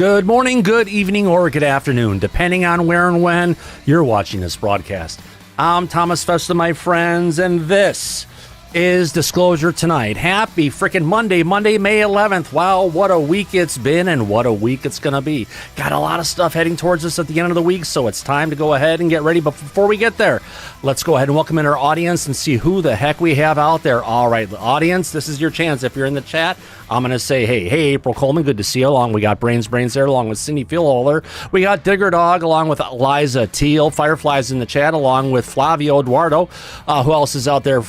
Good morning, good evening, or good afternoon, depending on where and when you're watching this broadcast. I'm Thomas Festa, my friends, and this is Disclosure Tonight. Happy freaking Monday, May 11th. Wow, what a week it's been and what a week it's going to be. Got a lot of stuff heading towards us at the end of the week, so it's time to go ahead and get ready. But before we get there, let's go ahead and welcome in our audience and see who the heck we have out there. All right, the audience, this is your chance. If you're in the chat, I'm going to say, hey, April Coleman, good to see you. Along, we got Brains there, along with Cindy Fieldholder. We got Digger Dog, along with Liza Teal. Fireflies in the chat, along with Flavio Eduardo. Who else is out there?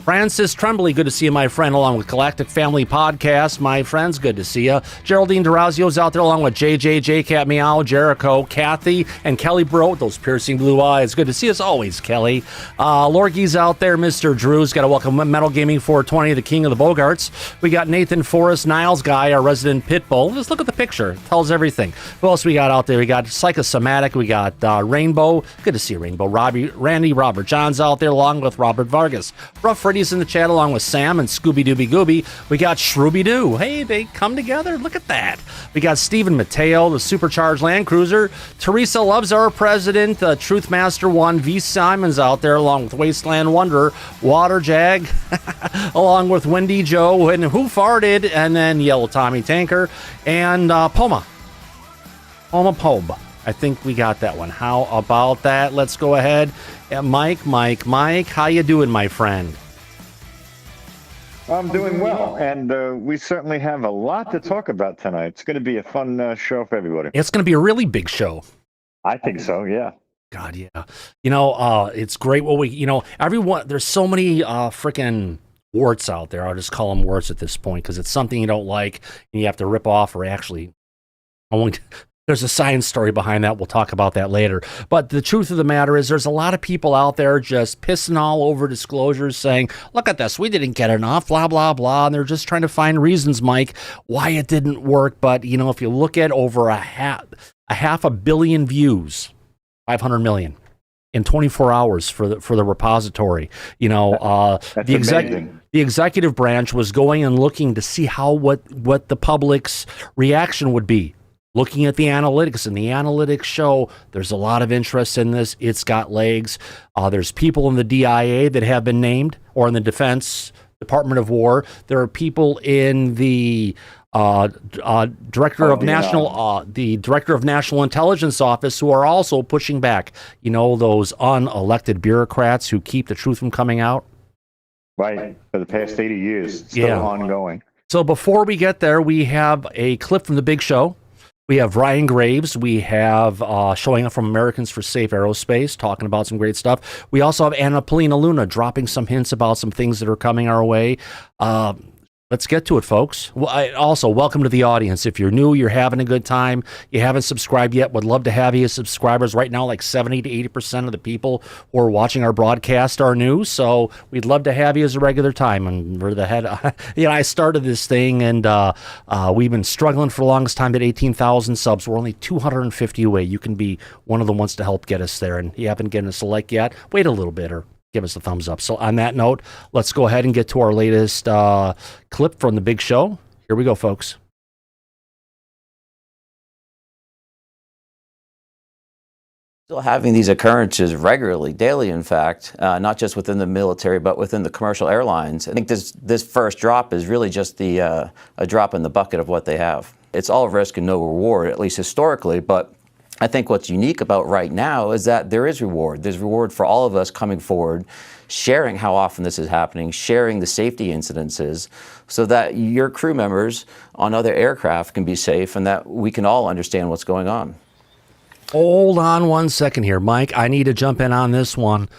Francis Tremblay, good to see you, my friend, along with Galactic Family Podcast, my friends, good to see you. Geraldine Durazio's out there, along with JJ, Cat Meow, Jericho, Kathy, and Kelly Bro, those piercing blue eyes. Good to see us always, Kelly. Lorgie's out there, Mr. Drew's got to welcome Metal Gaming 420, the king of the Bogarts. We got Nathan Forrest, Niles Guy, our resident Pitbull. Just look at the picture, it tells everything. Who else we got out there? We got Psychosomatic, we got Rainbow, good to see you, Rainbow. Randy Robert John's out there, along with Robert Vargas. Rough Freddy's in the chat, along with Sam and Scooby Dooby Gooby. We got Shrooby Doo. Hey, they come together. Look at that. We got Stephen Mateo, the supercharged Land Cruiser. Teresa Loves Our President. Truth Master 1. V. Simon's out there, along with Wasteland Wanderer. Water Jag, along with Wendy Joe. And Who Farted? And then Yellow Tommy Tanker. And Poma Pobe. I think we got that one. How about that? Let's go ahead. Mike, how you doing, my friend? I'm doing well, and we certainly have a lot to talk about tonight. It's going to be a fun show for everybody. It's going to be a really big show. I think so, yeah. God, yeah. You know, it's great what everyone, there's so many freaking warts out there. I'll just call them warts at this point, because it's something you don't like, and you have to rip off, or actually, there's a science story behind that. We'll talk about that later. But the truth of the matter is there's a lot of people out there just pissing all over disclosures, saying, look at this, we didn't get enough, blah, blah, blah. And they're just trying to find reasons, Mike, why it didn't work. But, if you look at over a half a billion views, 500 million, in 24 hours for the repository, the executive branch was going and looking to see what the public's reaction would be. Looking at the analytics, and the analytics show there's a lot of interest in this. It's got legs. There's people in the DIA that have been named, or in the Defense Department of War. There are people in the Director of National Intelligence Office who are also pushing back. Those unelected bureaucrats who keep the truth from coming out. Right, for the past 80 years, still ongoing. So before we get there, we have a clip from the big show. We have Ryan Graves. We have showing up from Americans for Safe Aerospace, talking about some great stuff. We also have Anna Paulina Luna dropping some hints about some things that are coming our way. Let's get to it, folks. Also, welcome to the audience. If you're new, you're having a good time, you haven't subscribed yet, would love to have you as subscribers. Right now, like 70 to 80% of the people who are watching our broadcast are new, so we'd love to have you as a regular time. And we're the head. I started this thing, and we've been struggling for the longest time at 18,000 subs. We're only 250 away. You can be one of the ones to help get us there, and you haven't given us a like yet, wait a little bit, or give us a thumbs up. So on that note, let's go ahead and get to our latest clip from the big show. Here we go, folks. Still having these occurrences regularly, daily, in fact, not just within the military, but within the commercial airlines. I think this first drop is really just a drop in the bucket of what they have. It's all risk and no reward, at least historically, but I think what's unique about right now is that there is reward. There's reward for all of us coming forward, sharing how often this is happening, sharing the safety incidences, so that your crew members on other aircraft can be safe and that we can all understand what's going on. Hold on one second here, Mike. I need to jump in on this one.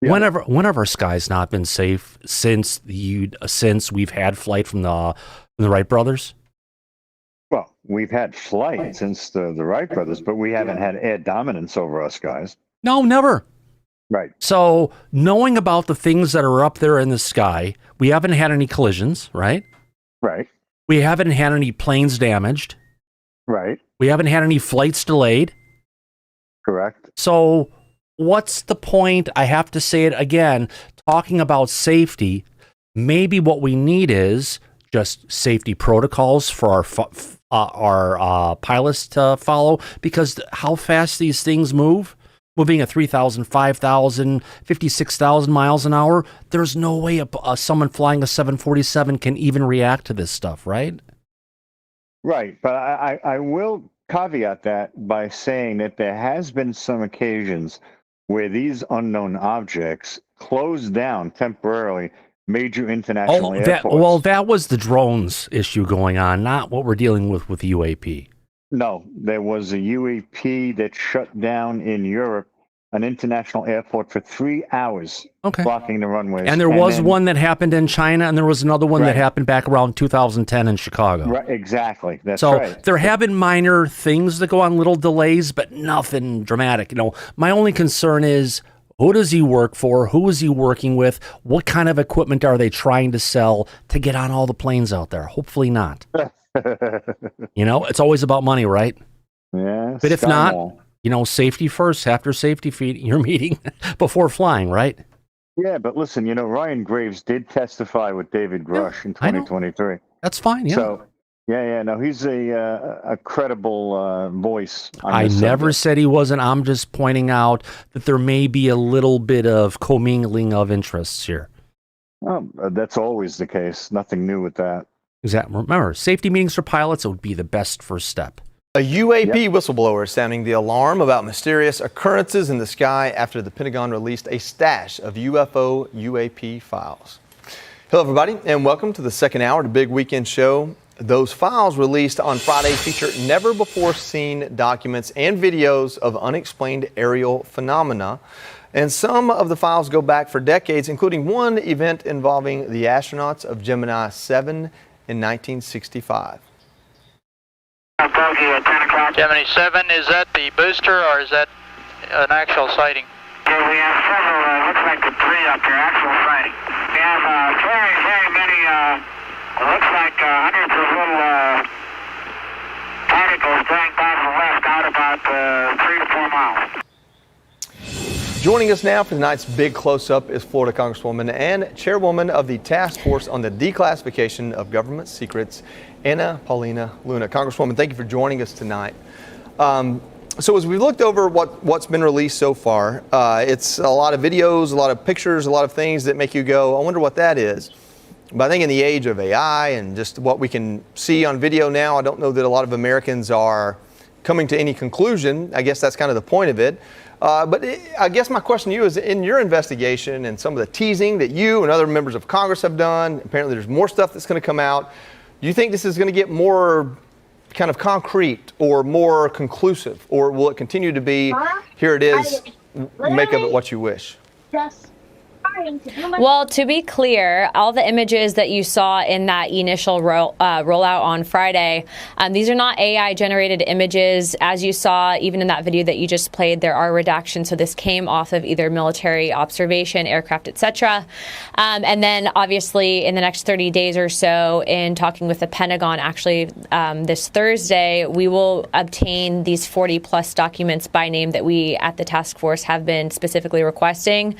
Yeah. Whenever our sky's not been safe since we've had flight from the Wright brothers? Well, we've had flight since the Wright brothers, but we haven't had air dominance over our skies. No, never. Right. So knowing about the things that are up there in the sky, we haven't had any collisions, right? Right. We haven't had any planes damaged. Right. We haven't had any flights delayed. Correct. So what's the point? I have to say it again, talking about safety. Maybe what we need is just safety protocols for our pilots to follow? Because how fast these things move, moving at 3,000, 5,000, 56,000 miles an hour, there's no way someone flying a 747 can even react to this stuff, right? Right, but I will caveat that by saying that there has been some occasions where these unknown objects close down temporarily major international airports. That was the drones issue going on, not what we're dealing with UAP. No, there was a UAP that shut down in Europe an international airport for 3 hours, blocking the runways. And there was one that happened in China, and there was another one that happened back around 2010 in Chicago. Right, exactly. That's right. So there have been minor things that go on, little delays, but nothing dramatic. You know, my only concern is, who does he work for? Who is he working with? What kind of equipment are they trying to sell to get on all the planes out there? Hopefully not. You know, it's always about money, right? Yeah. But if not, you know, safety first, after safety your meeting before flying, right? Yeah, but listen, you know, Ryan Graves did testify with David Grush in 2023. That's fine, yeah. So, no, he's a credible voice. I never said he wasn't. I'm just pointing out that there may be a little bit of commingling of interests here. Well, that's always the case. Nothing new with that. Exactly. Remember, safety meetings for pilots would be the best first step. A UAP whistleblower is sounding the alarm about mysterious occurrences in the sky after the Pentagon released a stash of UFO UAP files. Hello, everybody, and welcome to the second hour of the Big Weekend Show. Those files released on Friday feature never-before-seen documents and videos of unexplained aerial phenomena. And some of the files go back for decades, including one event involving the astronauts of Gemini 7 in 1965. Gemini 7, is that the booster or is that an actual sighting? Okay, we have several, looks like the three up here, actual sighting. We have very, very many, looks like hundreds of little particles going back and left out about 3 to 4 miles. Joining us now for tonight's big close-up is Florida Congresswoman and Chairwoman of the Task Force on the Declassification of Government Secrets, Paulina Luna. Congresswoman, thank you for joining us tonight. So as we looked over what's been released so far, it's a lot of videos, a lot of pictures, a lot of things that make you go, I wonder what that is. But I think in the age of AI and just what we can see on video now, I don't know that a lot of Americans are coming to any conclusion. I guess that's kind of the point of it. I guess my question to you is, in your investigation and some of the teasing that you and other members of Congress have done, apparently there's more stuff that's going to come out. Do you think this is going to get more kind of concrete or more conclusive, or will it continue to be, here it is, make of it what you wish? Well, to be clear, all the images that you saw in that initial rollout on Friday, these are not AI-generated images. As you saw, even in that video that you just played, there are redactions. So this came off of either military observation, aircraft, etc. And then, obviously, in the next 30 days or so, in talking with the Pentagon, actually, this Thursday, we will obtain these 40-plus documents by name that we at the task force have been specifically requesting.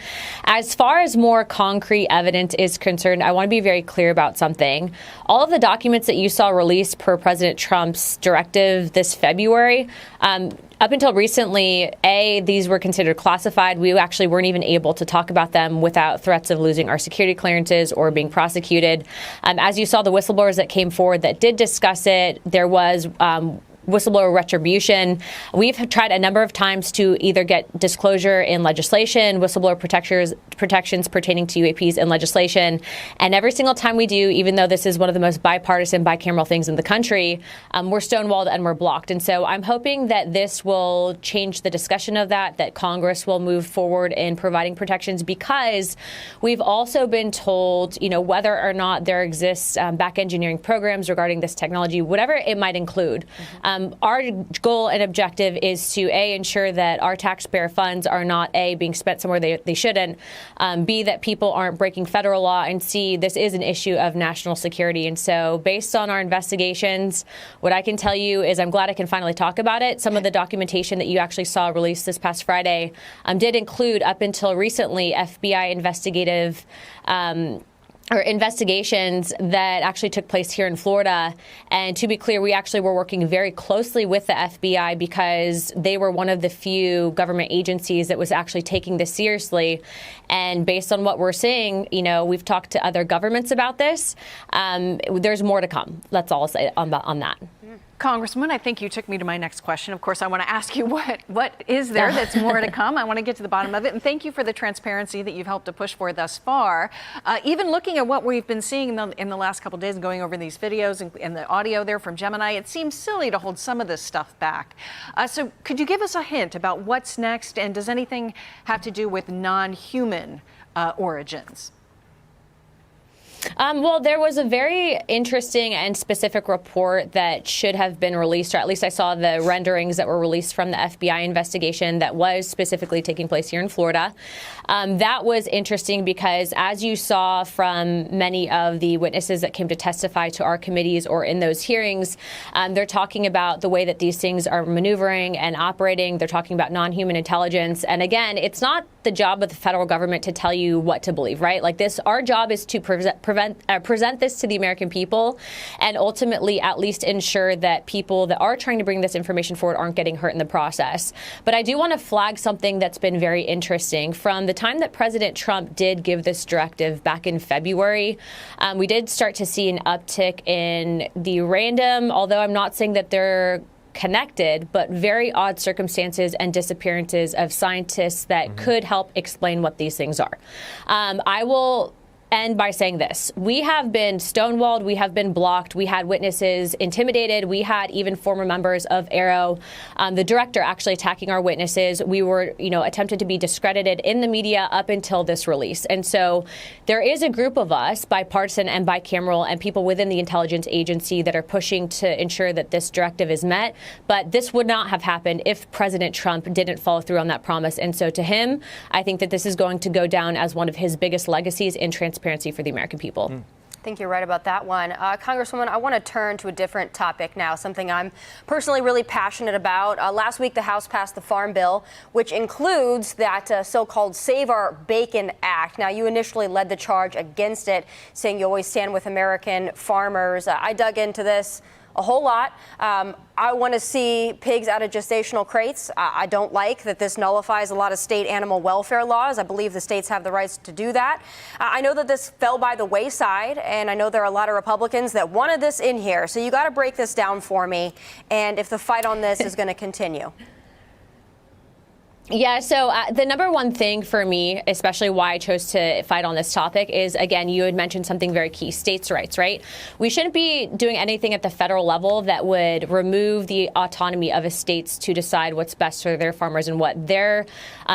As far as more concrete evidence is concerned, I want to be very clear about something. All of the documents that you saw released per President Trump's directive this February, up until recently, these were considered classified. We actually weren't even able to talk about them without threats of losing our security clearances or being prosecuted. As you saw, the whistleblowers that came forward that did discuss it, there was whistleblower retribution. We've tried a number of times to either get disclosure in legislation, whistleblower protections pertaining to UAPs in legislation. And every single time we do, even though this is one of the most bipartisan, bicameral things in the country, we're stonewalled and we're blocked. And so I'm hoping that this will change the discussion of that Congress will move forward in providing protections, because we've also been told, whether or not there exists back engineering programs regarding this technology, whatever it might include. Our goal and objective is to, ensure that our taxpayer funds are not, being spent somewhere they shouldn't, B, that people aren't breaking federal law, and C, this is an issue of national security. And so based on our investigations, what I can tell you is I'm glad I can finally talk about it. Some of the documentation that you actually saw released this past Friday did include, up until recently, FBI investigative or investigations that actually took place here in Florida. And to be clear, we actually were working very closely with the FBI because they were one of the few government agencies that was actually taking this seriously. And based on what we're seeing, you know, we've talked to other governments about this. There's more to come. That's all I'll say on that. Congresswoman, I think you took me to my next question. Of course, I want to ask you what is there that's more to come. I want to get to the bottom of it. And thank you for the transparency that you've helped to push for thus far. Even looking at what we've been seeing in the last couple of days and going over these videos and the audio there from Gemini, it seems silly to hold some of this stuff back. So could you give us a hint about what's next? And does anything have to do with non-human origins? Well, there was a very interesting and specific report that should have been released, or at least I saw the renderings that were released from the FBI investigation that was specifically taking place here in Florida. That was interesting because, as you saw from many of the witnesses that came to testify to our committees or in those hearings, they're talking about the way that these things are maneuvering and operating. They're talking about non-human intelligence. And again, it's not the job of the federal government to tell you what to believe, right? Like this, our job is to present this to the American people and ultimately at least ensure that people that are trying to bring this information forward aren't getting hurt in the process. But I do want to flag something that's been very interesting. From the time that President Trump did give this directive back in February, we did start to see an uptick in the random, although I'm not saying that they're connected, but very odd circumstances and disappearances of scientists that could help explain what these things are. I will end by saying this. We have been stonewalled. We have been blocked. We had witnesses intimidated. We had even former members of AARO, the director, actually attacking our witnesses. We were, attempted to be discredited in the media up until this release. And so there is a group of us, bipartisan and bicameral, and people within the intelligence agency that are pushing to ensure that this directive is met. But this would not have happened if President Trump didn't follow through on that promise. And so to him, I think that this is going to go down as one of his biggest legacies in transparency for the American people. I think you're right about that one. Congresswoman, I want to turn to a different topic now, something I'm personally really passionate about. Last week, the House passed the Farm Bill, which includes that so-called Save Our Bacon Act. Now, you initially led the charge against it, saying you always stand with American farmers. I dug into this a whole lot. I want to see pigs out of gestational crates. I don't like that this nullifies a lot of state animal welfare laws. I believe the states have the rights to do that. I know that this fell by the wayside, and I know there are a lot of Republicans that wanted this in here. So you got to break this down for me, and if the fight on this is going to continue. Yeah, so the number one thing for me, especially why I chose to fight on this topic, is, again, you had mentioned something very key, states' rights, right? We shouldn't be doing anything at the federal level that would remove the autonomy of states to decide what's best for their farmers and what their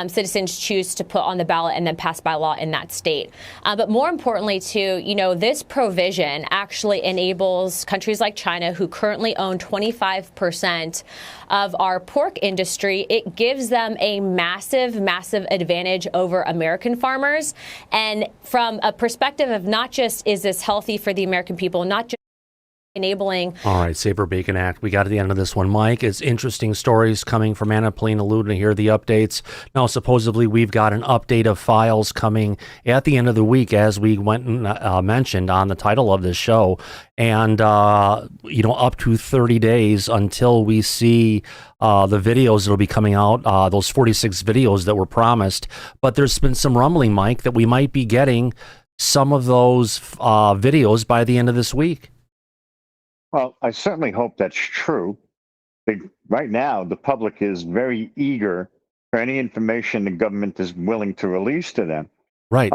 citizens choose to put on the ballot and then pass by law in that state. But more importantly, too, this provision actually enables countries like China, who currently own 25% of our pork industry, it gives them a massive advantage over American farmers. And from a perspective of not just is this healthy for the American people, not just enabling. All right, Save Our Bacon Act. We got to the end of this one, Mike. It's interesting stories coming from Anna, Paulina, Luna. Here are the updates. Now, supposedly, we've got an update of files coming at the end of the week, as we went and mentioned on the title of this show. And, up to 30 days until we see the videos that will be coming out, those 46 videos that were promised. But there's been some rumbling, Mike, that we might be getting some of those videos by the end of this week. Well, I certainly hope that's true. Right now, the public is very eager for any information the government is willing to release to them. Right.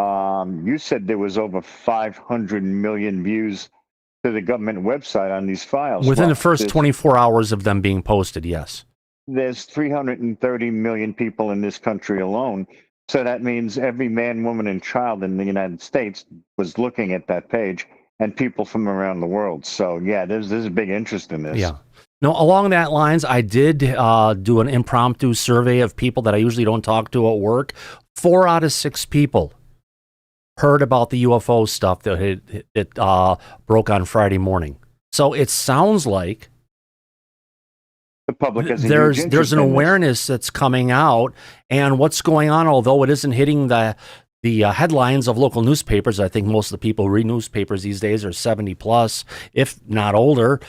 You said there was over 500 million views to the government website on these files. Within the first 24 hours of them being posted, yes. There's 330 million people in this country alone. So that means every man, woman, and child in the United States was looking at that page, and people from around the world. So, yeah, there's a big interest in this. Yeah. No, along that lines, I did do an impromptu survey of people that I usually don't talk to at work. 4 out of 6 people heard about the UFO stuff that broke on Friday morning. So it sounds like the public has there's an awareness that's coming out, and what's going on, although it isn't hitting the headlines of local newspapers, I think most of the people who read newspapers these days are 70 plus, if not older.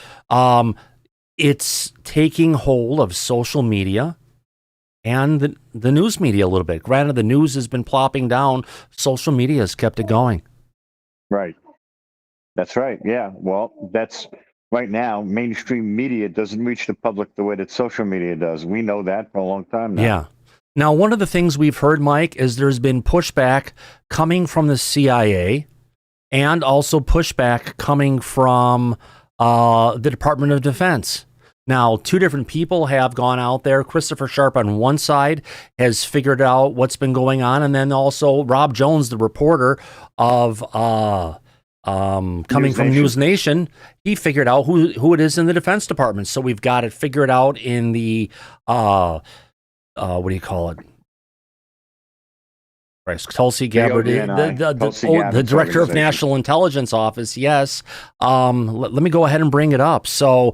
It's taking hold of social media and the news media a little bit. Granted, the news has been plopping down. Social media has kept it going. Right. That's right. Yeah. Well, that's right now. Mainstream media doesn't reach the public the way that social media does. We know that for a long time now. Yeah. Now, one of the things we've heard, Mike, is there's been pushback coming from the CIA and also pushback coming from the Department of Defense. Now, two different people have gone out there. Christopher Sharp on one side has figured out what's been going on, and then also Rob Jones, the reporter of coming from News Nation, he figured out who it is in the Defense Department. So we've got it figured out in the what do you call it? Tulsi Gabbard, the Director of National Intelligence Office. Yes. Let me go ahead and bring it up. So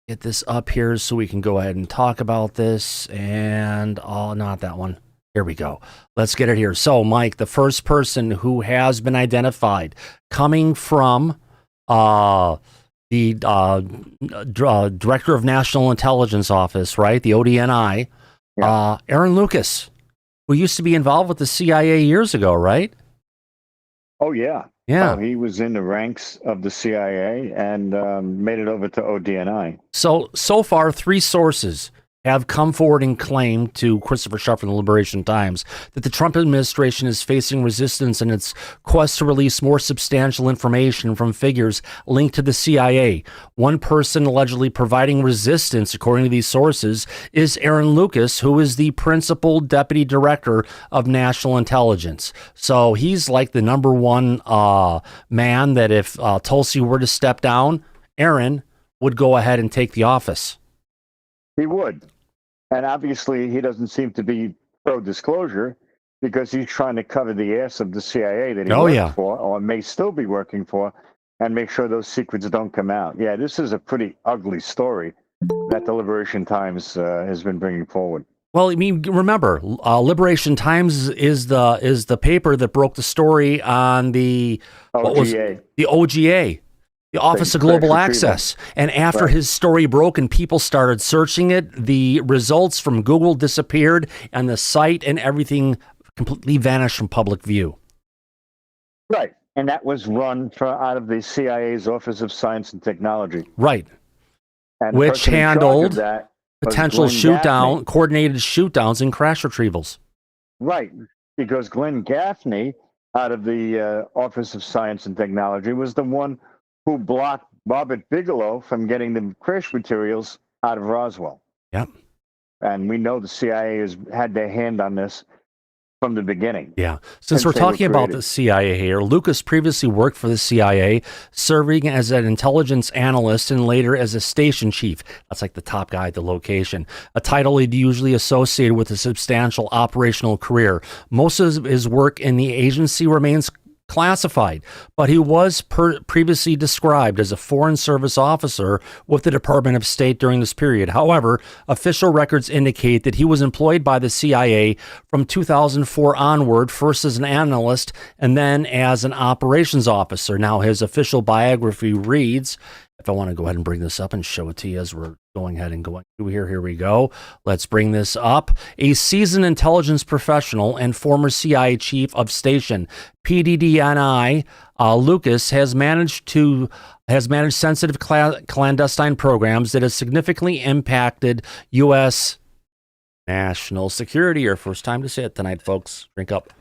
get this up here so we can go ahead and talk about this. And not that one. Here we go. Let's get it here. So, Mike, the first person who has been identified coming from the Director of National Intelligence Office, right? The ODNI. Yeah. Aaron Lucas, who used to be involved with the CIA years ago, right? Oh, yeah. Yeah. He was in the ranks of the CIA and made it over to ODNI. So far, 3 sources have come forward and claimed to Christopher Sharp from the Liberation Times that the Trump administration is facing resistance in its quest to release more substantial information from figures linked to the CIA. One person allegedly providing resistance, according to these sources, is Aaron Lucas, who is the principal deputy director of national intelligence. So he's like the number one man that if Tulsi were to step down, Aaron would go ahead and take the office. He would. And obviously, he doesn't seem to be pro-disclosure because he's trying to cover the ass of the CIA that he worked for or may still be working for and make sure those secrets don't come out. Yeah, this is a pretty ugly story that the Liberation Times has been bringing forward. Well, I mean, remember, Liberation Times is the paper that broke the story on the OGA. The OGA. The Office of Global Access. And after his story broke and people started searching it, the results from Google disappeared and the site and everything completely vanished from public view. Right. And that was run out of the CIA's Office of Science and Technology. Right. And which handled potential coordinated shoot-downs and crash retrievals. Right. Because Glenn Gaffney out of the Office of Science and Technology was the one who blocked Robert Bigelow from getting the crash materials out of Roswell. Yep. And we know the CIA has had their hand on this from the beginning. Yeah. Since we're talking about the CIA here, Lucas previously worked for the CIA, serving as an intelligence analyst and later as a station chief. That's like the top guy at the location, a title he'd usually associated with a substantial operational career. Most of his work in the agency remains classified, but he was previously described as a Foreign Service officer with the Department of State during this period. However, official records indicate that he was employed by the CIA from 2004 onward, first as an analyst and then as an operations officer. Now, his official biography reads, if I want to go ahead and bring this up and show it to you as we're going ahead and going through here. Here we go. Let's bring this up. A seasoned intelligence professional and former CIA chief of station, PDDNI, Lucas has managed sensitive clandestine programs that have significantly impacted U.S. national security. Our first time to say it tonight, folks. Drink up.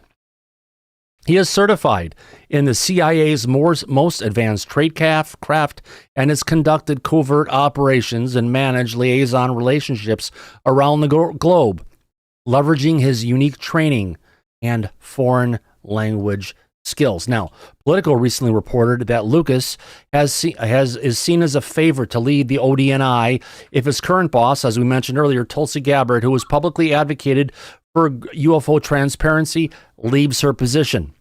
He is certified in the CIA's most advanced tradecraft and has conducted covert operations and managed liaison relationships around the globe, leveraging his unique training and foreign language skills. Now, Politico recently reported that Lucas is seen as a favorite to lead the ODNI if his current boss, as we mentioned earlier, Tulsi Gabbard, who has publicly advocated for UFO transparency, leaves her position.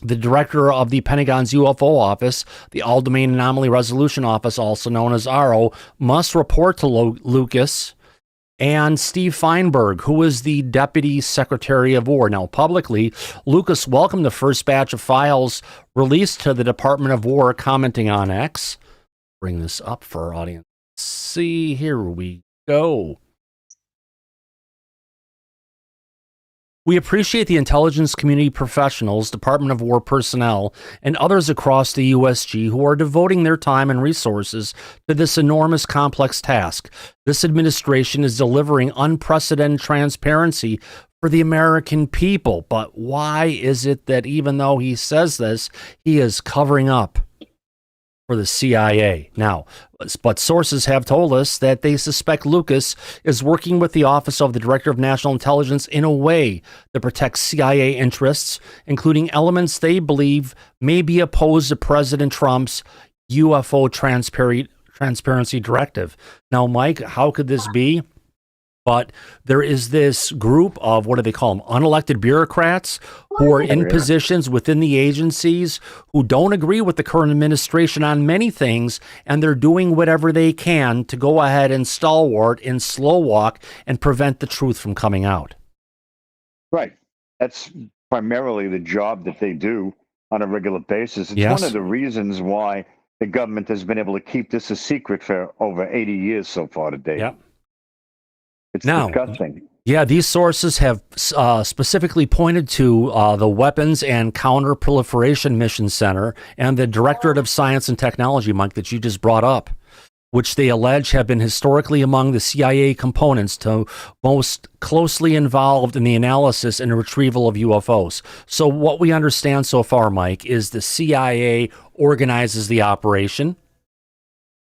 The director of the Pentagon's UFO office, the All-Domain Anomaly Resolution Office, also known as ARO, must report to Lucas and Steve Feinberg, who is the Deputy Secretary of War. Now, publicly, Lucas welcomed the first batch of files released to the Department of War, commenting on X. Bring this up for our audience. See, here we go. We appreciate the intelligence community professionals, Department of War personnel, and others across the USG who are devoting their time and resources to this enormous complex task. This administration is delivering unprecedented transparency for the American people. But why is it that even though he says this, he is covering up for the CIA? Now, but sources have told us that they suspect Lucas is working with the Office of the Director of National Intelligence in a way that protects CIA interests, including elements they believe may be opposed to President Trump's UFO transparency directive. Now, Mike, how could this be? But there is this group of, what do they call them, unelected bureaucrats who are in positions within the agencies who don't agree with the current administration on many things, and they're doing whatever they can to go ahead and stalwart and slow walk and prevent the truth from coming out. Right. That's primarily the job that they do on a regular basis. It's Yes. one of the reasons why the government has been able to keep this a secret for over 80 years so far to date. Yep. It's Now, disgusting. Yeah, these sources have specifically pointed to the Weapons and Counter-Proliferation Mission Center and the Directorate of Science and Technology, Mike, that you just brought up, which they allege have been historically among the CIA components to most closely involved in the analysis and retrieval of UFOs. So what we understand so far, Mike, is the CIA organizes the operation.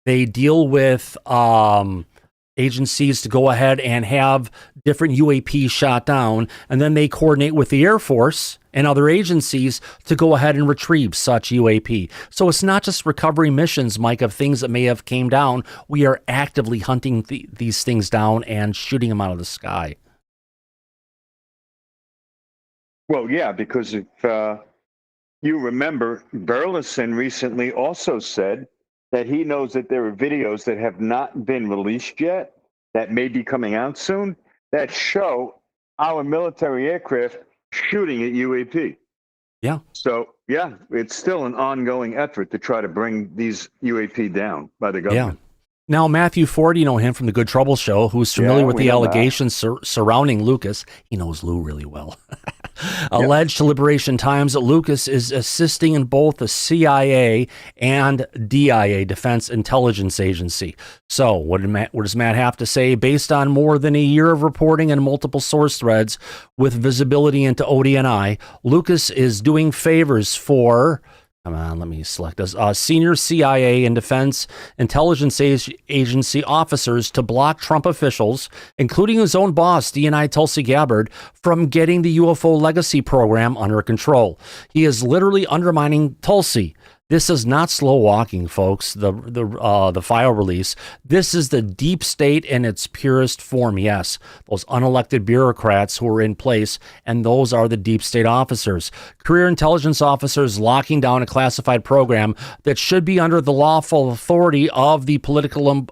They deal with agencies to go ahead and have different UAPs shot down, and then they coordinate with the Air Force and other agencies to go ahead and retrieve such UAP. So it's not just recovery missions, Mike, of things that may have came down. We are actively hunting these things down and shooting them out of the sky. Well, yeah, because if you remember, Burleson recently also said that he knows that there are videos that have not been released yet that may be coming out soon that show our military aircraft shooting at UAP. Yeah. So, yeah, it's still an ongoing effort to try to bring these UAP down by the government. Yeah. Now, Matthew Ford, you know him from the Good Trouble Show, who's familiar with the allegations surrounding Lucas. He knows Lou really well. Alleged to Liberation Times that Lucas is assisting in both the CIA and DIA, Defense Intelligence Agency. So what does Matt have to say? Based on more than a year of reporting and multiple source threads with visibility into ODNI, Lucas is doing favors for... Come on, let me select this. Senior CIA and Defense Intelligence Agency officers to block Trump officials, including his own boss, DNI Tulsi Gabbard, from getting the UFO legacy program under control. He is literally undermining Tulsi. This is not slow walking, folks, the file release. This is the deep state in its purest form. Yes, those unelected bureaucrats who are in place, and those are the deep state officers. Career intelligence officers locking down a classified program that should be under the lawful authority of the political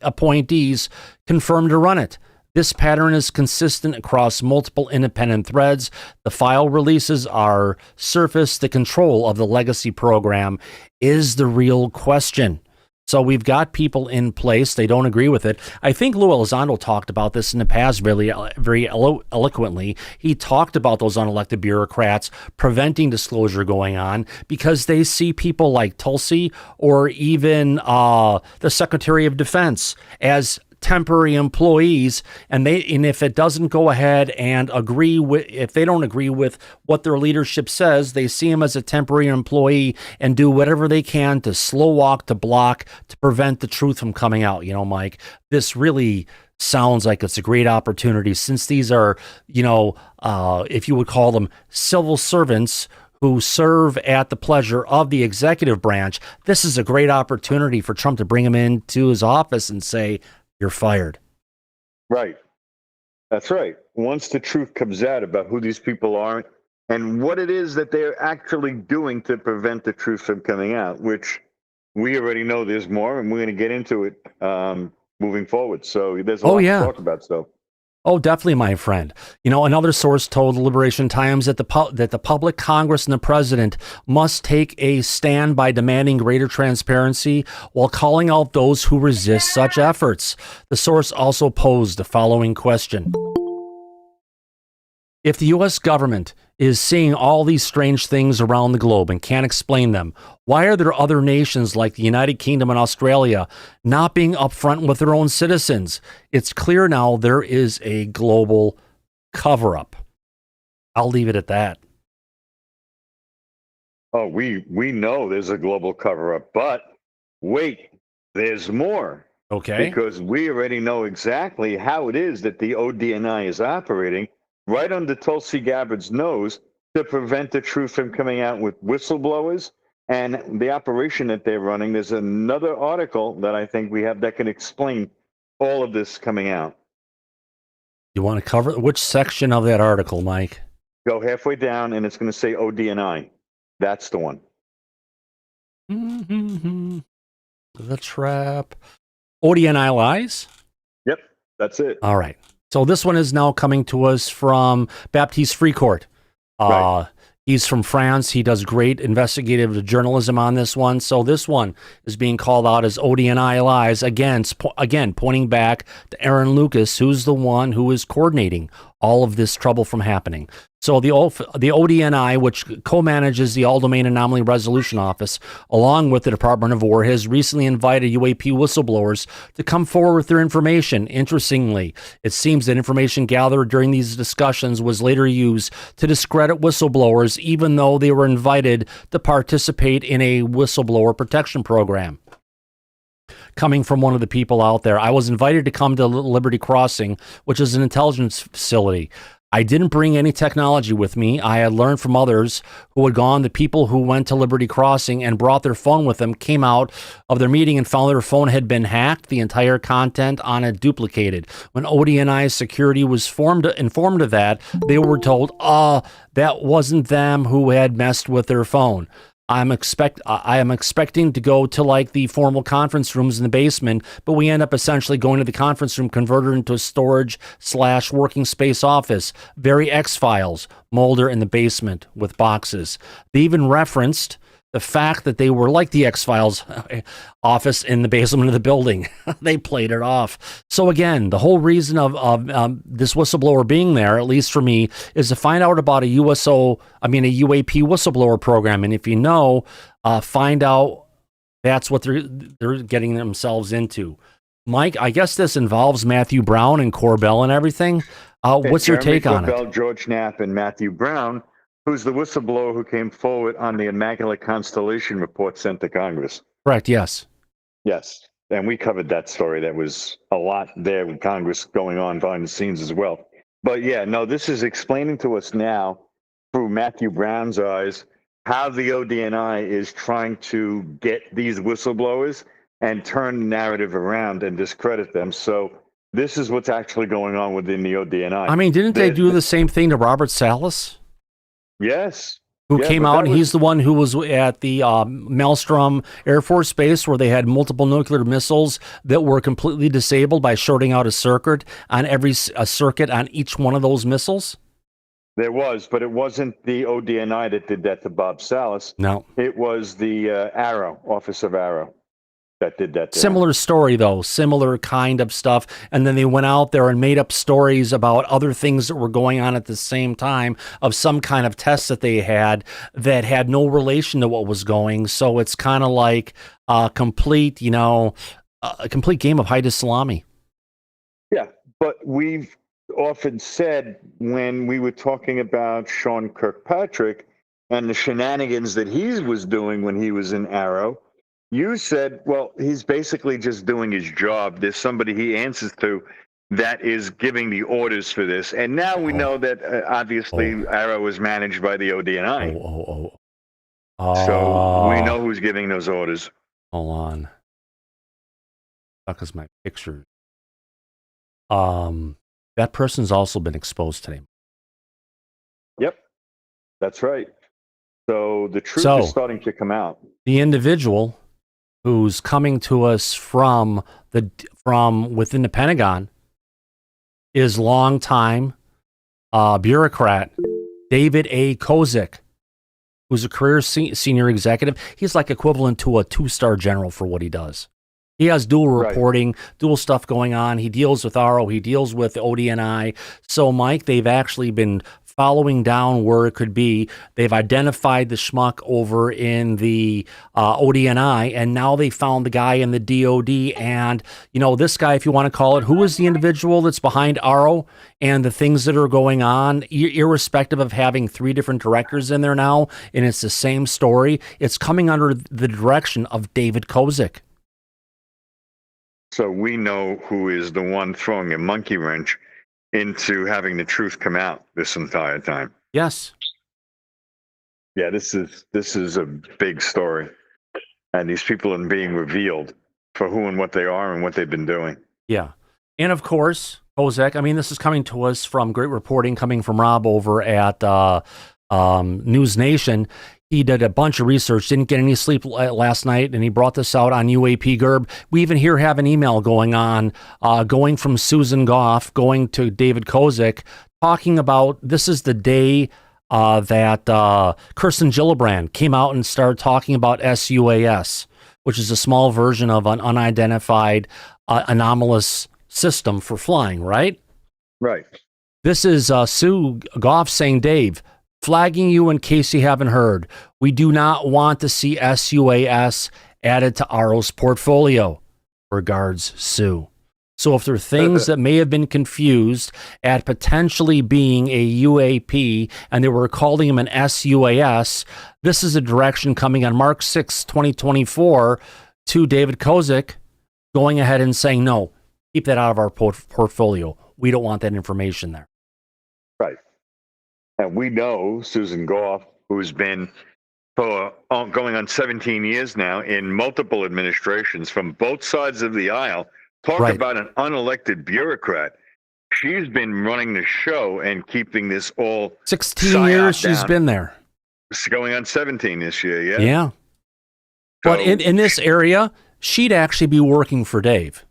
appointees confirmed to run it. This pattern is consistent across multiple independent threads. The file releases are surfaced. The control of the legacy program is the real question. So we've got people in place. They don't agree with it. I think Lou Elizondo talked about this in the past very eloquently. He talked about those unelected bureaucrats preventing disclosure going on because they see people like Tulsi or even the Secretary of Defense as temporary employees, and if it doesn't go ahead and if they don't agree with what their leadership says, they see him as a temporary employee and do whatever they can to slow walk, to block, to prevent the truth from coming out. You know, Mike, this really sounds like it's a great opportunity since these are, if you would call them civil servants who serve at the pleasure of the executive branch. This is a great opportunity for Trump to bring him into his office and say, "You're fired." Right. That's right. Once the truth comes out about who these people are and what it is that they're actually doing to prevent the truth from coming out, which we already know there's more, and we're going to get into it moving forward. So there's a lot to talk about stuff. Oh, definitely, my friend. You know, another source told Liberation Times that the public, Congress, and the president must take a stand by demanding greater transparency while calling out those who resist such efforts. The source also posed the following question. If the U.S. government is seeing all these strange things around the globe and can't explain them, why are there other nations like the United Kingdom and Australia not being upfront with their own citizens? It's clear now there is a global cover-up. I'll leave it at that. Oh, we know there's a global cover-up, but wait, there's more. Okay. Because we already know exactly how it is that the ODNI is operating right under Tulsi Gabbard's nose to prevent the truth from coming out with whistleblowers and the operation that they're running. There's another article that I think we have that can explain all of this coming out. You want to cover which section of that article, Mike? Go halfway down and it's going to say ODNI. That's the one. The trap. ODNI lies? Yep, that's it. All right. So this one is now coming to us from Baptiste Fricourt. Right. He's from France. He does great investigative journalism on this one. So this one is being called out as ODNI lies, again pointing back to Aaron Lucas, who's the one who is coordinating all of this trouble from happening. So the ODNI, which co-manages the All-Domain Anomaly Resolution Office, along with the Department of War, has recently invited UAP whistleblowers to come forward with their information. Interestingly, it seems that information gathered during these discussions was later used to discredit whistleblowers, even though they were invited to participate in a whistleblower protection program. Coming from one of the people out there, I was invited to come to Liberty Crossing, which is an intelligence facility. I didn't bring any technology with me. I had learned from others who had gone. The people who went to Liberty Crossing and brought their phone with them came out of their meeting and found their phone had been hacked, the entire content on it duplicated. When ODNI's security was informed of that, they were told, that wasn't them who had messed with their phone. I am expecting to go to like the formal conference rooms in the basement, but we end up essentially going to the conference room converted into a storage/working space office. Very X-Files, Mulder in the basement with boxes. They even referenced the fact that they were like the X-Files office in the basement of the building. They played it off. So again, the whole reason of this whistleblower being there, at least for me, is to find out about a UAP whistleblower program. And if you know, find out that's what they're getting themselves into. Mike, I guess this involves Matthew Brown and Corbell and everything. What's your take on it? George Knapp and Matthew Brown, who's the whistleblower who came forward on the Immaculate Constellation report sent to Congress. Correct, yes. Yes, and we covered that story. That was a lot there with Congress going on behind the scenes as well. But yeah, no, this is explaining to us now through Matthew Brown's eyes how the ODNI is trying to get these whistleblowers and turn the narrative around and discredit them. So this is what's actually going on within the ODNI. I mean, didn't they do the same thing to Robert Salas? Yes. Who came out, and he's the one who was at the Maelstrom Air Force Base where they had multiple nuclear missiles that were completely disabled by shorting out a circuit on each one of those missiles? There was, but it wasn't the ODNI that did that to Bob Salas. No. It was the Office of Arrow that did that. Similar story, though. Similar kind of stuff. And then they went out there and made up stories about other things that were going on at the same time of some kind of tests that they had that had no relation to what was going. So it's kind of like a complete game of hide salami. Yeah, but we've often said when we were talking about Sean Kirkpatrick and the shenanigans that he was doing when he was in Arrow, you said, well, he's basically just doing his job. There's somebody he answers to that is giving the orders for this. And now we know that obviously Arrow is managed by the ODNI. So we know who's giving those orders. Hold on. Fuck is my picture. That person's also been exposed today. Yep, that's right. So the truth is starting to come out. The individual who's coming to us from from within the Pentagon is longtime bureaucrat David A. Kozik, who's a career senior executive. He's like equivalent to a 2-star general for what he does. He has dual reporting, dual stuff going on. He deals with RO, he deals with ODNI. So, Mike, they've actually been following down where it could be. They've identified the schmuck over in the ODNI, and now they found the guy in the DOD. And, this guy, if you want to call it, who is the individual that's behind RO and the things that are going on, irrespective of having 3 different directors in there now, and it's the same story, it's coming under the direction of David Kozik. So we know who is the one throwing a monkey wrench into having the truth come out this entire time. Yes. Yeah, this is a big story. And these people are being revealed for who and what they are and what they've been doing. Yeah. And of course, Kozik, this is coming to us from great reporting coming from Rob over at News Nation. He did a bunch of research, didn't get any sleep last night, and he brought this out on UAP Gerb. We even here have an email going on, going from Susan Goff, going to David Kozik, talking about this is the day that Kirsten Gillibrand came out and started talking about SUAS, which is a small version of an unidentified anomalous system for flying, right? Right. This is Sue Goff saying, Dave, flagging you in case you haven't heard, we do not want to see SUAS added to RO's portfolio. Regards, Sue. So if there are things that may have been confused at potentially being a UAP and they were calling him an SUAS, this is a direction coming on March 6, 2024 to David Kozik going ahead and saying, no, keep that out of our portfolio. We don't want that information there. Right. And we know Susan Goff, who's been for going on 17 years now in multiple administrations from both sides of the aisle. Talk about an unelected bureaucrat. She's been running the show and keeping this all 16 years she's been there. It's going on 17 this year, yeah? Yeah. So, but in this area, she'd actually be working for Dave.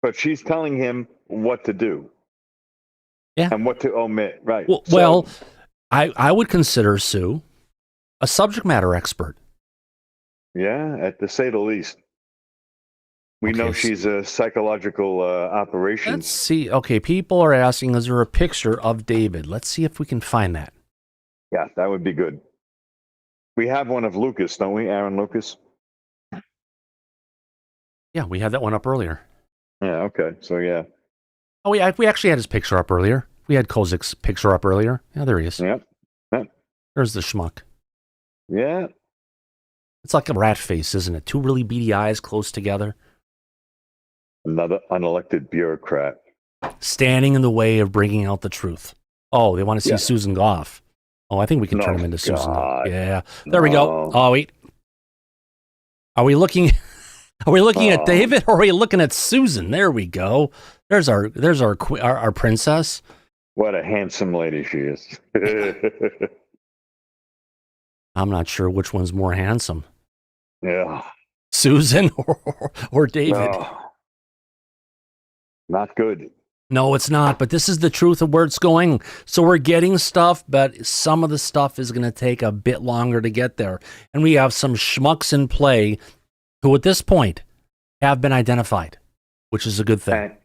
But she's telling him what to do. Yeah. And what to omit, right. Well, I would consider Sue a subject matter expert. Yeah, to say the least. We know she's a psychological operations. Let's see. Okay, people are asking, is there a picture of David? Let's see if we can find that. Yeah, that would be good. We have one of Lucas, don't we? Aaron Lucas? Yeah, we had that one up earlier. Yeah, okay. So, yeah. Oh, we actually had his picture up earlier. We had Kozik's picture up earlier. Yeah, there he is. Yep. There's the schmuck. Yeah. It's like a rat face, isn't it? 2 really beady eyes close together. Another unelected bureaucrat. Standing in the way of bringing out the truth. Oh, they want to see Susan Goff. Oh, I think we can turn him into Susan Goff. Yeah. There we go. Oh, wait. Are we looking at David or are we looking at Susan? There we go. There's our princess. What a handsome lady she is. I'm not sure which one's more handsome. Yeah. Susan or David. No. Not good. No, it's not. But this is the truth of where it's going. So we're getting stuff, but some of the stuff is going to take a bit longer to get there. And we have some schmucks in play who at this point have been identified, which is a good thing.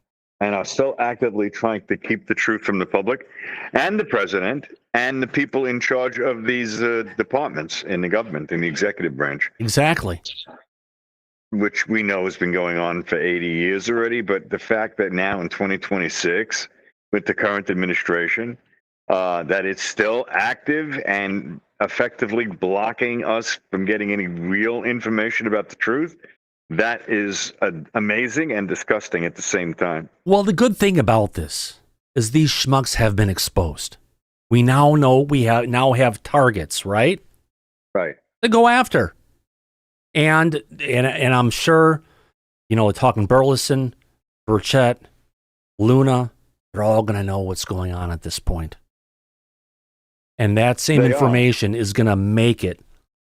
And are still actively trying to keep the truth from the public and the president and the people in charge of these departments in the government, in the executive branch. Exactly. Which we know has been going on for 80 years already. But the fact that now in 2026, with the current administration, that it's still active and effectively blocking us from getting any real information about the truth, that is amazing and disgusting at the same time. Well, the good thing about this is these schmucks have been exposed. We now know we have targets, right? Right. To go after. And I'm sure, talking Burleson, Burchett, Luna, they're all going to know what's going on at this point. And that same information is going to make it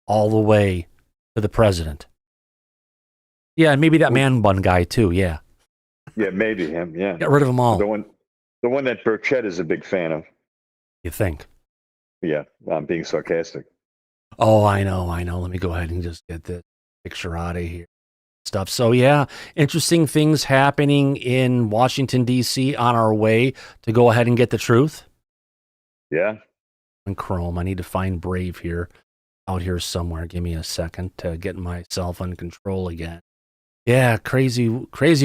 all the way to the president. Yeah, maybe that man bun guy too. Yeah. Yeah, maybe him. Yeah. Get rid of them all. The one that Burchett is a big fan of. You think? Yeah, I'm being sarcastic. Oh, I know. Let me go ahead and just get this picture out of here. Stuff. So yeah, interesting things happening in Washington, D.C. on our way to go ahead and get the truth. Yeah. And Chrome, I need to find Brave here, out here somewhere. Give me a second to get myself under control again. Yeah, crazy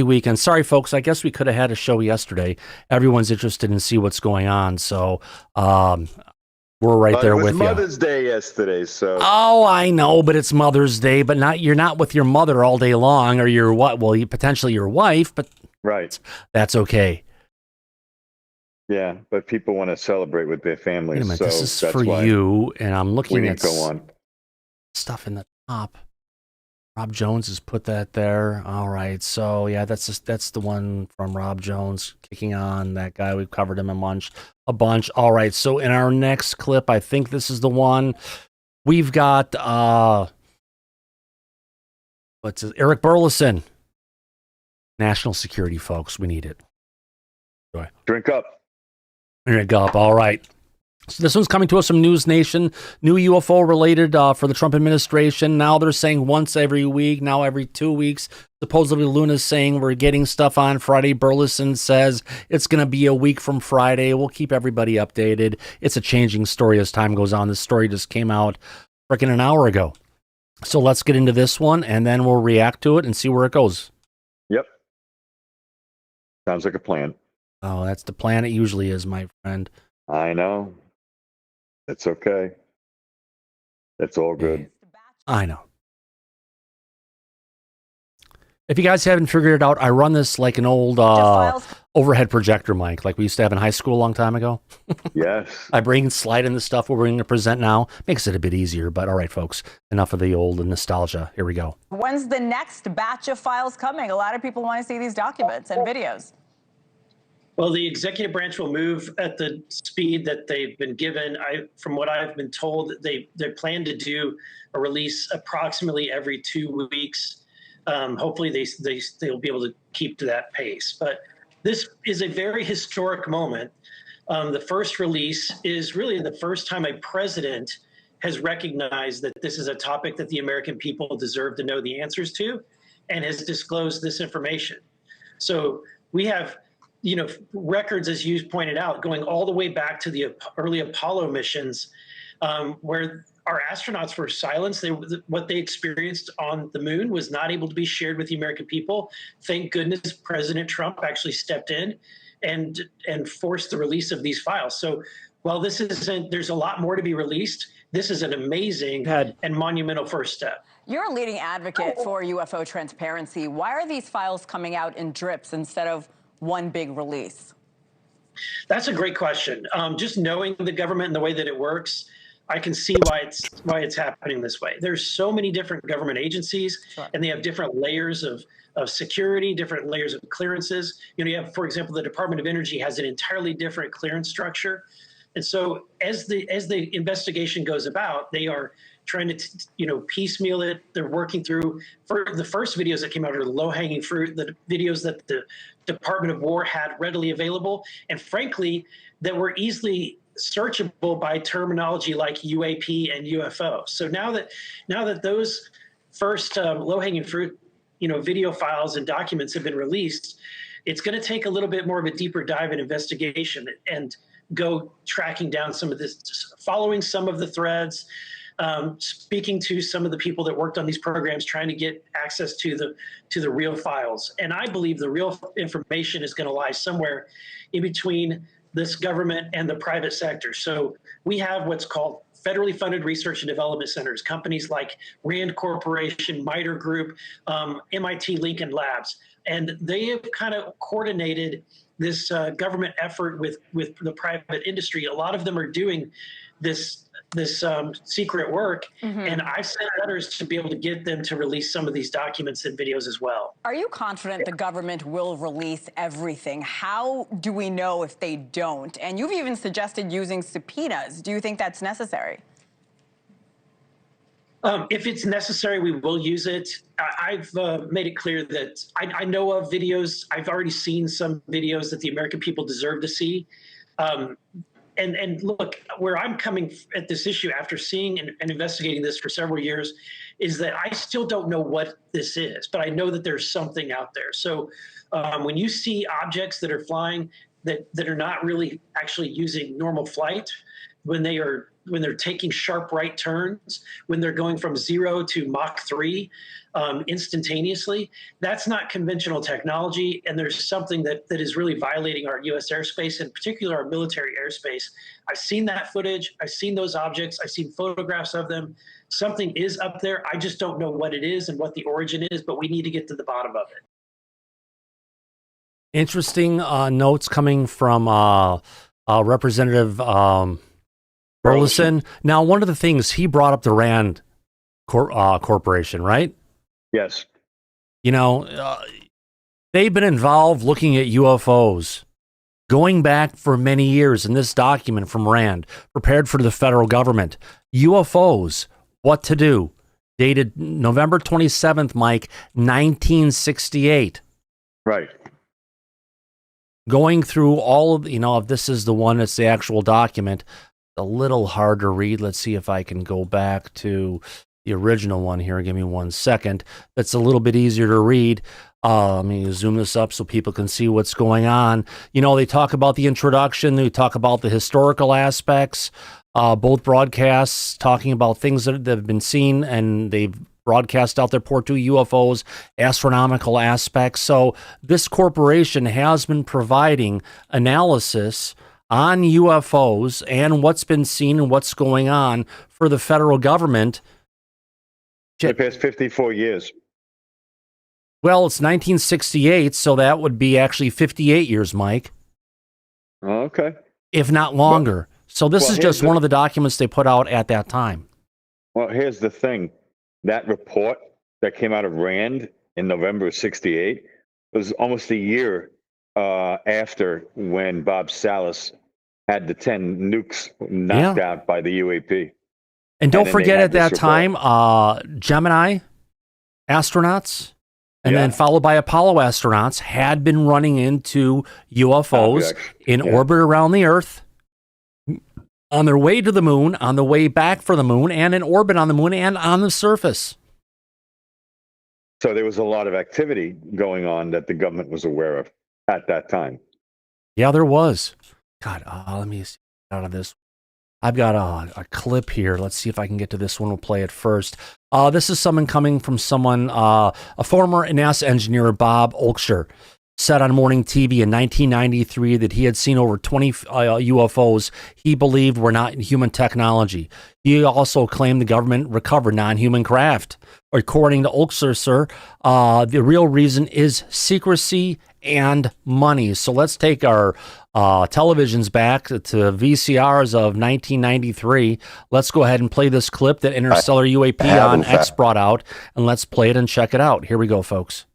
weekend. Sorry, folks. I guess we could have had a show yesterday. Everyone's interested in see what's going on, so we're right there with you. It was Mother's Day yesterday, so. Oh, I know, but it's Mother's Day. But you're not with your mother all day long, or your what? Well, potentially your wife, but right. That's okay. Yeah, but people want to celebrate with their families. Wait a minute, so this is that's for why you, and I'm looking we at didn't go on. Stuff in the top. Rob Jones has put that there. All right, so yeah, that's the one from Rob Jones kicking on that guy. We've covered him a bunch. All right, so in our next clip, I think this is the one. We've got Eric Burleson, national security, folks. We need it. Enjoy. Drink up. Drink up. All right. So this one's coming to us from News Nation. New UFO related for the Trump administration. Now they're saying once every week, now every 2 weeks. Supposedly Luna's saying we're getting stuff on Friday. Burleson says it's going to be a week from Friday. We'll keep everybody updated. It's a changing story as time goes on. This story just came out freaking an hour ago. So let's get into this one, and then we'll react to it and see where it goes. Yep. Sounds like a plan. Oh, that's the plan it usually is, my friend. I know. It's okay. It's all good. I know. If you guys haven't figured it out, I run this like an old overhead projector mic, like we used to have in high school a long time ago. Yes. I bring and slide in the stuff we're going to present now. Makes it a bit easier, but all right, folks, enough of the old nostalgia. Here we go. When's the next batch of files coming? A lot of people want to see these documents and videos. Well, the executive branch will move at the speed that they've been given. From what I've been told, they plan to do a release approximately every 2 weeks. Hopefully, they'll be able to keep to that pace. But this is a very historic moment. The first release is really the first time a president has recognized that this is a topic that the American people deserve to know the answers to, and has disclosed this information. So we have, records, as you pointed out, going all the way back to the early Apollo missions, where our astronauts were silenced. What they experienced on the moon was not able to be shared with the American people. Thank goodness President Trump actually stepped in and forced the release of these files. So while there's a lot more to be released, this is an amazing and monumental first step. You're a leading advocate for UFO transparency. Why are these files coming out in drips instead of one big release? That's a great question. Just knowing the government and the way that it works, I can see why it's happening this way. There's so many different government agencies, sure, and they have different layers of security, different layers of clearances. You have, for example, the Department of Energy has an entirely different clearance structure. And so as the investigation goes about, they are trying to, piecemeal it. They're working through, for the first videos that came out are the low-hanging fruit, the videos that the Department of War had readily available, and frankly, that were easily searchable by terminology like UAP and UFO. So now that those first low-hanging fruit, video files and documents have been released, it's going to take a little bit more of a deeper dive and investigation and go tracking down some of this, following some of the threads, speaking to some of the people that worked on these programs, trying to get access to the real files. And I believe the real information is going to lie somewhere in between this government and the private sector. So we have what's called federally funded research and development centers, companies like Rand Corporation, MITRE Group, MIT Lincoln Labs, and they have kind of coordinated this government effort with the private industry. A lot of them are doing this secret work, and I've sent letters to be able to get them to release some of these documents and videos as well. Are you confident the government will release everything? How do we know if they don't? And you've even suggested using subpoenas. Do you think that's necessary? If it's necessary, we will use it. I've made it clear that I know of videos. I've already seen some videos that the American people deserve to see. And look, where I'm coming at this issue after seeing and investigating this for several years is that I still don't know what this is, but I know that there's something out there. So when you see objects that are flying that are not really actually using normal flight, when they're taking sharp right turns, when they're going from 0 to Mach 3 instantaneously, that's not conventional technology. And there's something that is really violating our U.S. airspace, in particular our military airspace. I've seen that footage. I've seen those objects. I've seen photographs of them. Something is up there. I just don't know what it is and what the origin is, but we need to get to the bottom of it. Interesting notes coming from Representative Burleson. Now, one of the things he brought up the Rand Corporation, right? Yes. You know, they've been involved looking at UFOs going back for many years. In this document from Rand, prepared for the federal government, UFOs, what to do, dated November 27th, Mike, 1968. Right. Going through all of, if this is the one, it's the actual document. A little hard to read. Let's see if I can go back to the original one here. Give me 1 second. That's a little bit easier to read. Let me zoom this up so people can see what's going on. They talk about the introduction. They talk about the historical aspects. Both broadcasts talking about things that have been seen, and they've broadcast out their Port 2 UFOs, astronomical aspects. So this corporation has been providing analysis on UFOs and what's been seen and what's going on for the federal government. The past 54 years. Well, it's 1968, so that would be actually 58 years, Mike. Okay. If not longer. So this is just one of the documents they put out at that time. Well, here's the thing. That report that came out of Rand in November of 68 was almost a year after when Bob Salas had the 10 nukes knocked out by the UAP. And don't forget at that time, Gemini astronauts, and then followed by Apollo astronauts, had been running into UFOs in orbit around the Earth, on their way to the moon, on the way back for the moon, and in orbit on the moon and on the surface. So there was a lot of activity going on that the government was aware of at that time. Yeah, there was. God, let me see out of this. I've got a clip here. Let's see if I can get to this one. We'll play it first. This is someone coming from someone, a former NASA engineer, Bob Olksher, said on morning TV in 1993 that he had seen over 20 UFOs he believed were not human technology. He also claimed the government recovered non-human craft. According to Olksher, sir, the real reason is secrecy and money. So let's take our televisions back to VCRs of 1993. Let's go ahead and play this clip that Interstellar UAP on X brought out, and let's play it and check it out. Here we go, folks.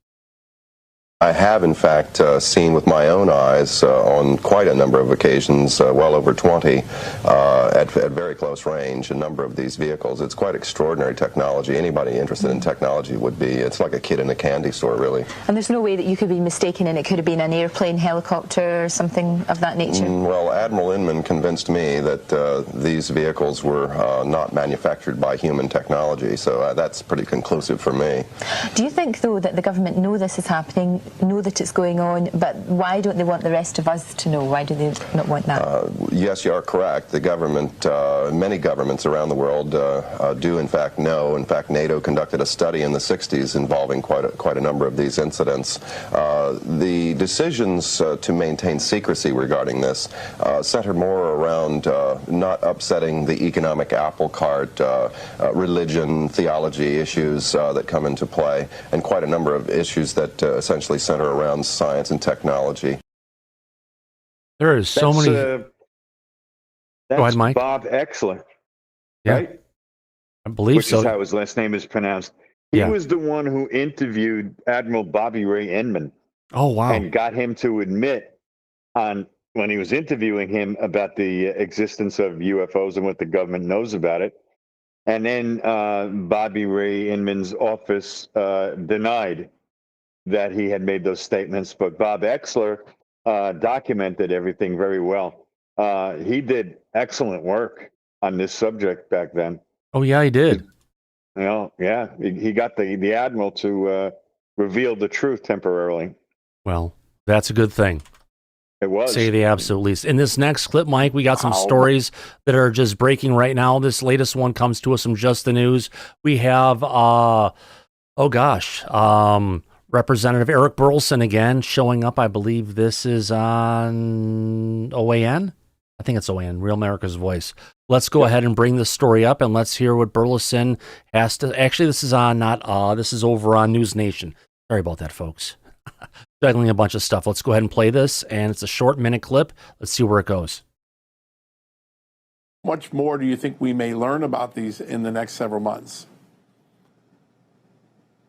I have, in fact, seen with my own eyes on quite a number of occasions, well over 20, at very close range, a number of these vehicles. It's quite extraordinary technology. Anybody interested in technology would be, it's like a kid in a candy store, really. And there's no way that you could be mistaken and it could have been an airplane, helicopter, or something of that nature? Well, Admiral Inman convinced me that these vehicles were not manufactured by human technology, so that's pretty conclusive for me. Do you think, though, that the government know this is happening, know that it's going on, but why don't they want the rest of us to know? Why do they not want that? Yes, you are correct. The government, many governments around the world do in fact know. In fact, NATO conducted a study in the 60s involving quite a number of these incidents. The decisions to maintain secrecy regarding this center more around not upsetting the economic apple cart, religion, theology issues that come into play, and quite a number of issues that essentially center around science and technology. There is so many. That's Go ahead, Mike. Bob Exler, yeah. right? I believe Which so. is how his last name is pronounced. He was the one who interviewed Admiral Bobby Ray Inman. Oh, wow. And got him to admit when he was interviewing him about the existence of UFOs and what the government knows about it, And then Bobby Ray Inman's office denied that he had made those statements, but Bob Exler documented everything very well. He did excellent work on this subject back then. Oh, yeah, he did. You know, yeah, he got the admiral to reveal the truth temporarily. Well, that's a good thing. It was. Say the absolute least. In this next clip, Mike, we got some stories that are just breaking right now. This latest one comes to us from Just the News. We have, Representative Eric Burleson again showing up. I believe this is on OAN. I think it's OAN, Real America's Voice. Let's go ahead and bring this story up, and let's hear what Burleson has to. Actually, this is on this is over on News Nation. Sorry about that, folks. Juggling a bunch of stuff. Let's go ahead and play this, and it's a short minute clip. Let's see where it goes. Much more do you think we may learn about these in the next several months?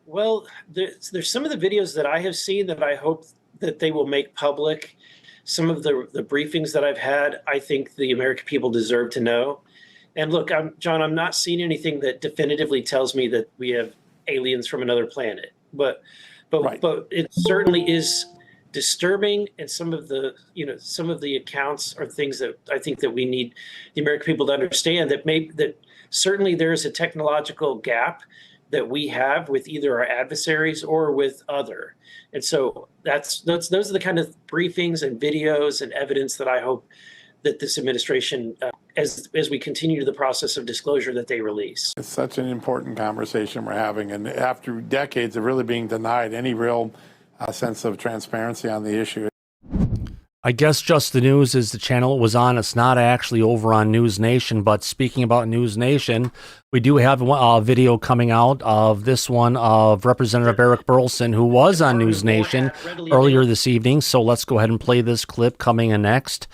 Well, there's some of the videos that I have seen that I hope that they will make public. Some of the briefings that I've had, I think the American people deserve to know. And look, John, I'm not seeing anything that definitively tells me that we have aliens from another planet. But it certainly is disturbing, and some of the accounts are things that I think that we need the American people to understand that certainly there is a technological gap that we have with either our adversaries or with other. And so those are the kind of briefings and videos and evidence that I hope that this administration, as we continue the process of disclosure, that they release. It's such an important conversation we're having, and after decades of really being denied any real sense of transparency on the issue. I guess Just the News is the channel it was on. It's not actually over on News Nation, but speaking about News Nation, we do have a video coming out of this one of Representative Eric Burleson, who was on News Nation earlier this evening. So let's go ahead and play this clip coming in next.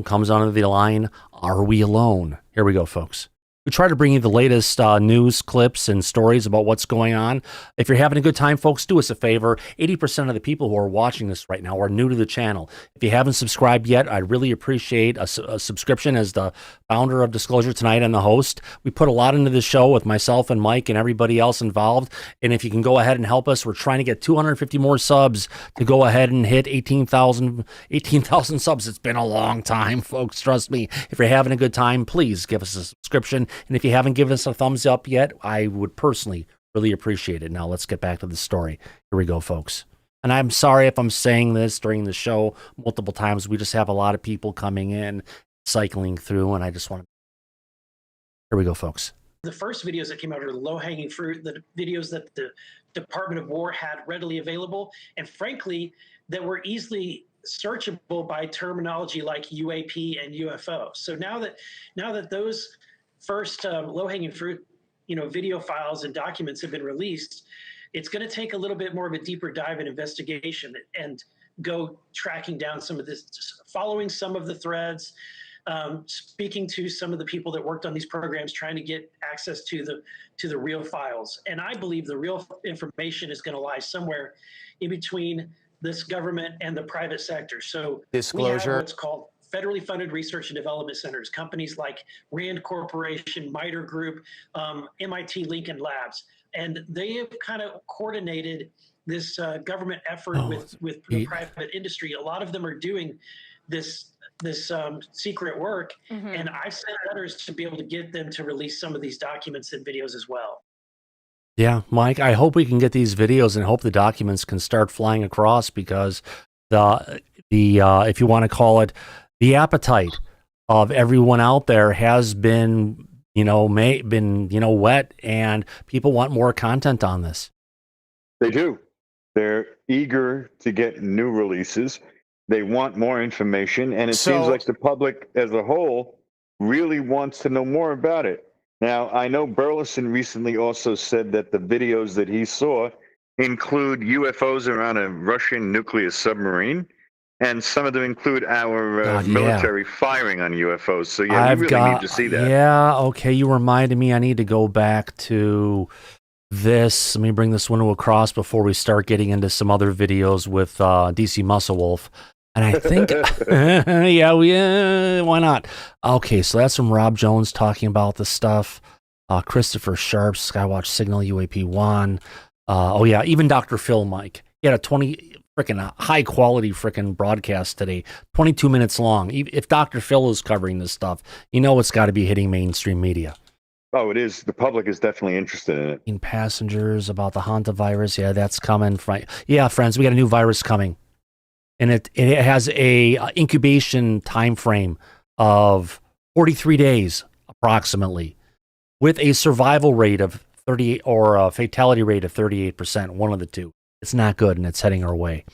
Comes onto the line, Are We Alone? Here we go, folks. We try to bring you the latest news clips and stories about what's going on. If you're having a good time, folks, do us a favor. 80% of the people who are watching this right now are new to the channel. If you haven't subscribed yet, I'd really appreciate a subscription. As the founder of Disclosure Tonight and the host, we put a lot into this show with myself and Mike and everybody else involved. And if you can go ahead and help us, we're trying to get 250 more subs to go ahead and hit 18,000 subs. It's been a long time, folks. Trust me. If you're having a good time, please give us a subscription. And if you haven't given us a thumbs up yet, I would personally really appreciate it. Now, let's get back to the story. Here we go, folks. And I'm sorry if I'm saying this during the show multiple times. We just have a lot of people coming in, cycling through, and I just want to... Here we go, folks. The first videos that came out are the low-hanging fruit, the videos that the Department of War had readily available, and frankly, that were easily searchable by terminology like UAP and UFO. So now that those first low-hanging fruit, video files and documents have been released, it's going to take a little bit more of a deeper dive and investigation and go tracking down some of this, following some of the threads, speaking to some of the people that worked on these programs, trying to get access to the real files. And I believe the real information is going to lie somewhere in between this government and the private sector. So Disclosure. We have what's called federally funded research and development centers, companies like Rand Corporation, MITRE Group, MIT Lincoln Labs, and they have kind of coordinated this government effort with the private industry. A lot of them are doing this secret work, and I've sent letters to be able to get them to release some of these documents and videos as well. Yeah, Mike, I hope we can get these videos and hope the documents can start flying across, because the if you want to call it, the appetite of everyone out there has been, wet, and people want more content on this. They do. They're eager to get new releases. They want more information, and it seems like the public as a whole really wants to know more about it. Now, I know Burleson recently also said that the videos that he saw include UFOs around a Russian nuclear submarine, and some of them include our military firing on UFOs. So, yeah, we really need to see that. Yeah, okay, you reminded me I need to go back to this. Let me bring this window across before we start getting into some other videos with DC Muscle Wolf. And I think, why not? Okay, so that's from Rob Jones talking about the stuff. Christopher Sharp, Skywatch Signal, UAP 1. Oh, yeah, even Dr. Phil, Mike. He had a high quality freaking broadcast today, 22 minutes long. If Dr. Phil is covering this stuff, it's got to be hitting mainstream media. Oh, it is. The public is definitely interested in it. In passengers about the hantavirus. Yeah, that's coming. Yeah, friends, we got a new virus coming. And it has a incubation time frame of 43 days approximately, with a survival rate of 38 or a fatality rate of 38%, one of the two. It's not good, and it's heading our way.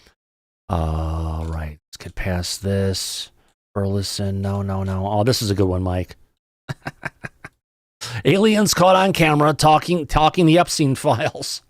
All right, let's get past this. Burleson, no. Oh, this is a good one, Mike. Aliens caught on camera talking the Epstein files.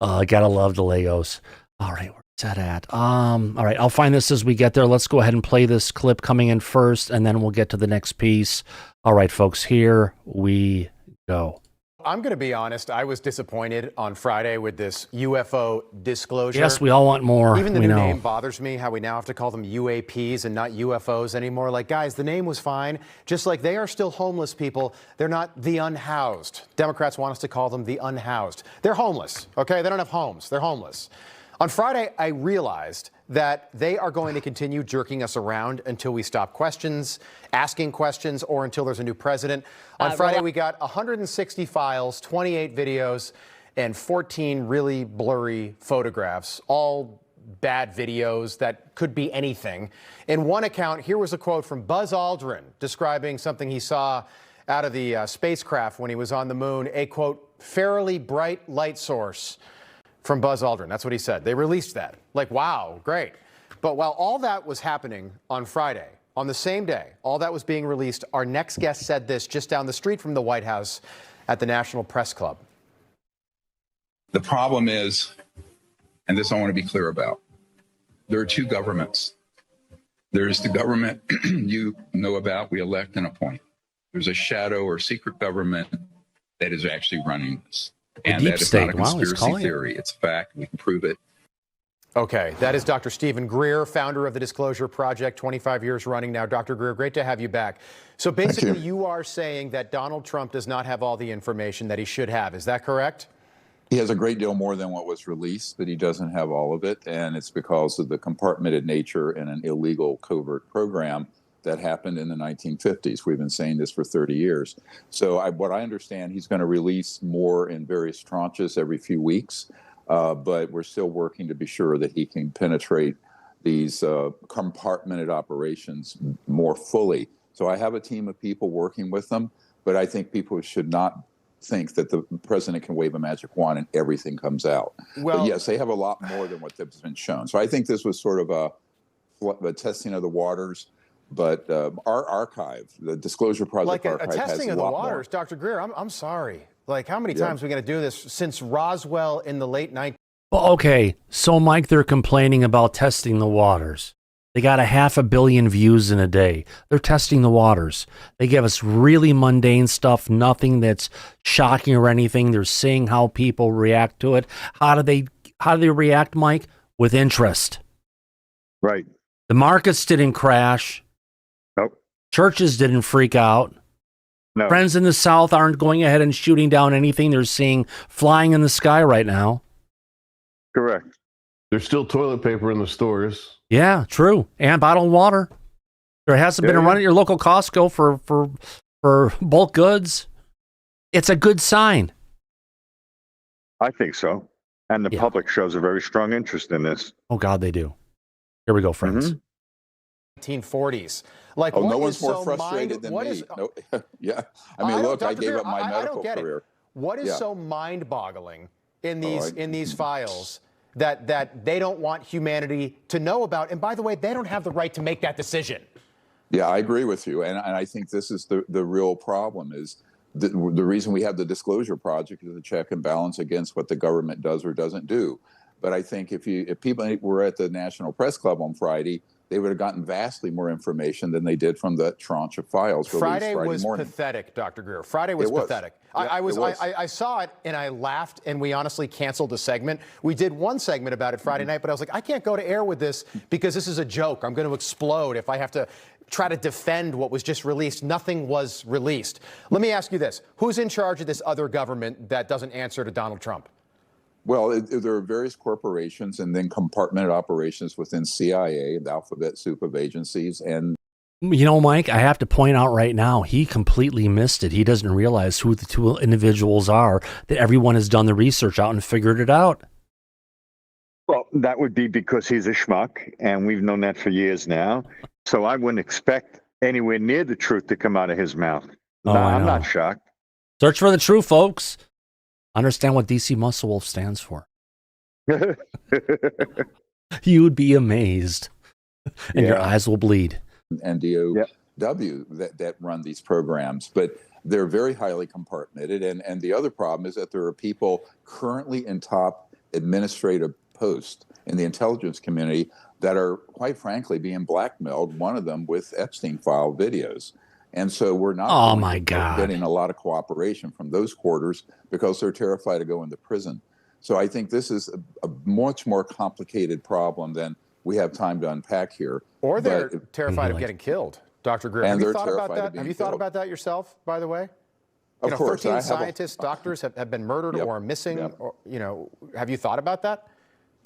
Gotta love the Legos. All right, where's that at? All right, I'll find this as we get there. Let's go ahead and play this clip coming in first, and then we'll get to the next piece. All right, folks, here we go. I'm going to be honest. I was disappointed on Friday with this UFO disclosure. Yes, we all want more. Even the new name bothers me, how we now have to call them UAPs and not UFOs anymore. Like, guys, the name was fine. Just like they are still homeless people. They're not the unhoused. Democrats want us to call them the unhoused. They're homeless, okay? They don't have homes. They're homeless. On Friday, I realized that they are going to continue jerking us around until we stop asking questions, or until there's a new president. On Friday, we got 160 files, 28 videos, and 14 really blurry photographs, all bad videos that could be anything. In one account, here was a quote from Buzz Aldrin describing something he saw out of the spacecraft when he was on the moon, a, quote, fairly bright light source. From Buzz Aldrin. That's what he said. They released that. Like, wow, great. But while all that was happening on Friday, on the same day, all that was being released, our next guest said this just down the street from the White House at the National Press Club. The problem is, and this I want to be clear about, there are two governments. There's the government you know about, we elect and appoint. There's a shadow or secret government that is actually running this. And that is not a conspiracy theory. It's a fact. We can prove it. Okay, that is Dr. Steven Greer, founder of the Disclosure Project, 25 years running now. Dr. Greer, great to have you back. So basically, you are saying that Donald Trump does not have all the information that he should have. Is that correct? He has a great deal more than what was released, but he doesn't have all of it. And it's because of the compartmented nature in an illegal covert program that happened in the 1950s. We've been saying this for 30 years. So what I understand, he's going to release more in various tranches every few weeks, but we're still working to be sure that he can penetrate these compartmented operations more fully. So I have a team of people working with them, but I think people should not think that the president can wave a magic wand and everything comes out. Well, but yes, they have a lot more than what has been shown. So I think this was sort of a testing of the waters. But our archive, the Disclosure Project archive, has a testing of the waters, more. Dr. Greer. I'm sorry. Like, how many times are we going to do this since Roswell in the late 90s? Well, okay, so Mike, they're complaining about testing the waters. They got 500 million views in a day. They're testing the waters. They give us really mundane stuff, nothing that's shocking or anything. They're seeing how people react to it. How do they react, Mike? With interest. Right. The markets didn't crash. Nope. Churches didn't freak out. No. Friends in the South aren't going ahead and shooting down anything they're seeing flying in the sky right now. Correct. There's still toilet paper in the stores. Yeah, true. And bottled water. There hasn't been a run at your local Costco for bulk goods. It's a good sign. I think so. And the public shows a very strong interest in this. Oh, God, they do. Here we go, friends. 1940s. Like, no one's more frustrated than me. Yeah. I mean, look, I gave up my medical career. What is so mind-boggling in these files that they don't want humanity to know about? And by the way, they don't have the right to make that decision. Yeah, I agree with you. And I think this is the real problem is the reason we have the Disclosure Project is a check and balance against what the government does or doesn't do. But I think if people were at the National Press Club on Friday, they would have gotten vastly more information than they did from the tranche of files released Friday Friday was morning. Pathetic, Dr. Greer. Friday was pathetic. I saw it and I laughed, and we honestly canceled the segment. We did one segment about it Friday night, but I was like, I can't go to air with this because this is a joke. I'm going to explode if I have to try to defend what was just released. Nothing was released. Let me ask you this. Who's in charge of this other government that doesn't answer to Donald Trump? Well, there are various corporations and then compartmented operations within CIA and the alphabet soup of agencies. And you know, Mike, I have to point out right now, he completely missed it. He doesn't realize who the two individuals are, that everyone has done the research out and figured it out. Well, that would be because he's a schmuck, and we've known that for years now. So I wouldn't expect anywhere near the truth to come out of his mouth. Oh, I'm not shocked. Search for the truth, folks. Understand what DC Muscle Wolf stands for. You'd be amazed, and your eyes will bleed. And DOW that run these programs, but they're very highly compartmented. And the other problem is that there are people currently in top administrative posts in the intelligence community that are, quite frankly, being blackmailed, one of them with Epstein file videos. And so we're not getting a lot of cooperation from those quarters because they're terrified to go into prison. So I think this is a much more complicated problem than we have time to unpack here. Or they're terrified of getting killed, Dr. Greer. And have you thought about that? Have you thought about that yourself, by the way? Of course. 13 scientists, doctors have been murdered or missing. Or, have you thought about that?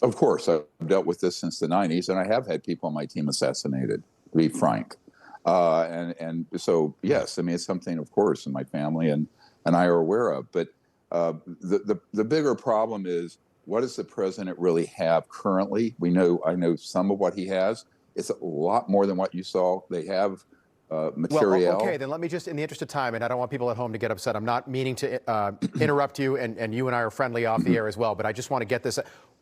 Of course. I've dealt with this since the 90s, and I have had people on my team assassinated, to be frank. And so, yes, I mean, it's something, of course, in my family and I are aware of. But the bigger problem is, what does the president really have currently? I know some of what he has. It's a lot more than what you saw. They have material. Well, okay, then let me just, in the interest of time, and I don't want people at home to get upset. I'm not meaning to interrupt you, and you and I are friendly off the air as well, but I just want to get this.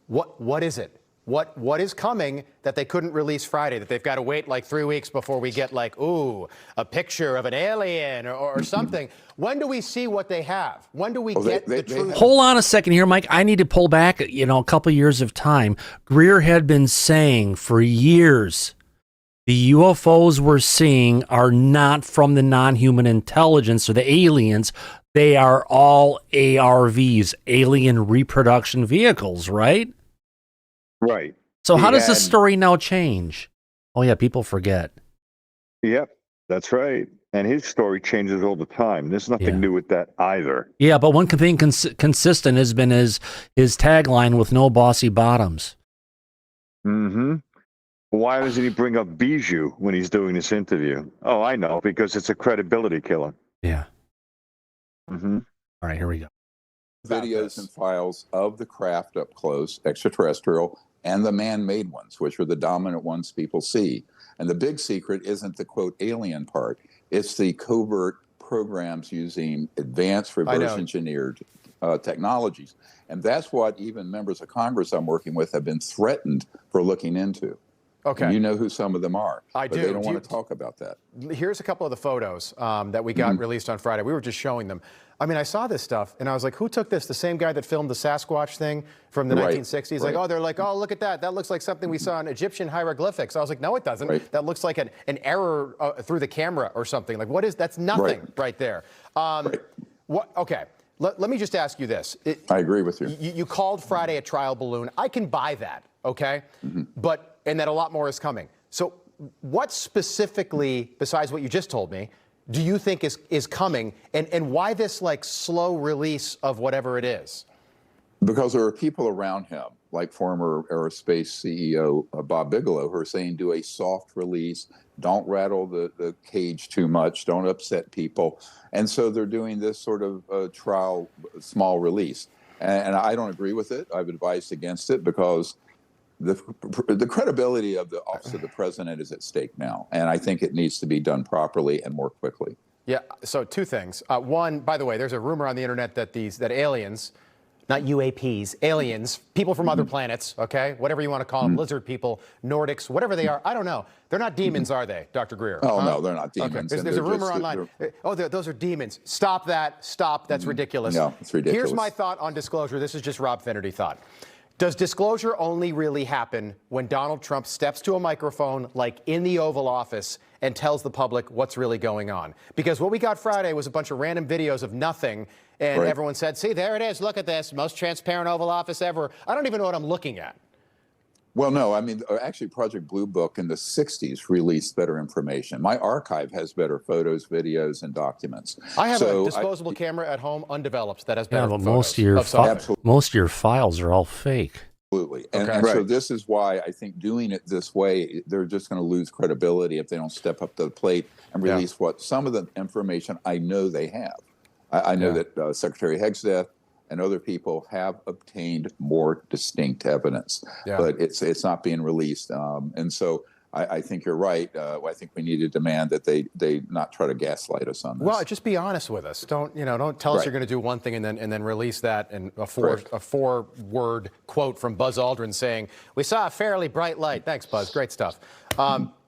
What is it? What is coming that they couldn't release Friday, that they've got to wait like 3 weeks before we get like, ooh, a picture of an alien or something? When do we see what they have? When do we get the truth? Hold on a second here, Mike. I need to pull back, a couple years of time. Greer had been saying for years, the UFOs we're seeing are not from the non-human intelligence or the aliens. They are all ARVs, alien reproduction vehicles, right? Right. So how does the story now change? Oh, yeah, people forget. Yep, that's right. And his story changes all the time. There's nothing new with that either. Yeah, but one thing consistent has been his tagline with no bossy bottoms. Mm-hmm. Why doesn't he bring up Bijou when he's doing this interview? Oh, I know, because it's a credibility killer. Yeah. Mm-hmm. All right, here we go. Videos and files of the craft up close, extraterrestrial, and the man-made ones, which are the dominant ones people see. And the big secret isn't the, quote, alien part. It's the covert programs using advanced reverse-engineered technologies. And that's what even members of Congress I'm working with have been threatened for looking into. Okay. And you know who some of them are. I do. They don't want to talk about that. Here's a couple of the photos that we got released on Friday. We were just showing them. I mean, I saw this stuff, and I was like, who took this? The same guy that filmed the Sasquatch thing from the 1960s? Right. Like, they're like, oh, look at that. That looks like something we saw in Egyptian hieroglyphics. I was like, no, it doesn't. Right. That looks like an error through the camera or something. Like, what is, that's nothing right there. Okay, let me just ask you this. I agree with you. You called Friday a trial balloon. I can buy that, okay? And that a lot more is coming. So what specifically, besides what you just told me, do you think is coming, and why this like slow release of whatever it is? Because there are people around him, like former aerospace CEO Bob Bigelow, who are saying do a soft release, don't rattle the cage too much, don't upset people. And so they're doing this sort of trial, small release. And I don't agree with it. I've advised against it because the credibility of the office of the president is at stake now, and I think it needs to be done properly and more quickly. Yeah. So two things. One, by the way, there's a rumor on the internet that aliens, not UAPs, aliens, people from other planets, okay, whatever you want to call them, lizard people, Nordics, whatever they are, I don't know. They're not demons, are they, Dr. Greer? Oh, no, they're not demons. Okay. There's a rumor online. Those are demons. Stop that. Stop. That's ridiculous. No, it's ridiculous. Here's my thought on disclosure. This is just Rob Finnerty thought. Does disclosure only really happen when Donald Trump steps to a microphone like in the Oval Office and tells the public what's really going on? Because what we got Friday was a bunch of random videos of nothing, and everyone said, see, there it is, look at this, most transparent Oval Office ever. I don't even know what I'm looking at. Well, no, I mean, actually, Project Blue Book in the 60s released better information. My archive has better photos, videos, and documents. I have a disposable camera at home, undeveloped, that has better Yeah, but photos. most of your files are all fake. Absolutely. And so this is why I think doing it this way, they're just going to lose credibility if they don't step up to the plate and release what some of the information I know they have. I know that Secretary Hegseth and other people have obtained more distinct evidence, but it's not being released. And so I think you're right. I think we need to demand that they not try to gaslight us on this. Well, just be honest with us. Don't tell us you're going to do one thing and then release that in a four-word quote from Buzz Aldrin saying, "We saw a fairly bright light." Thanks, Buzz. Great stuff.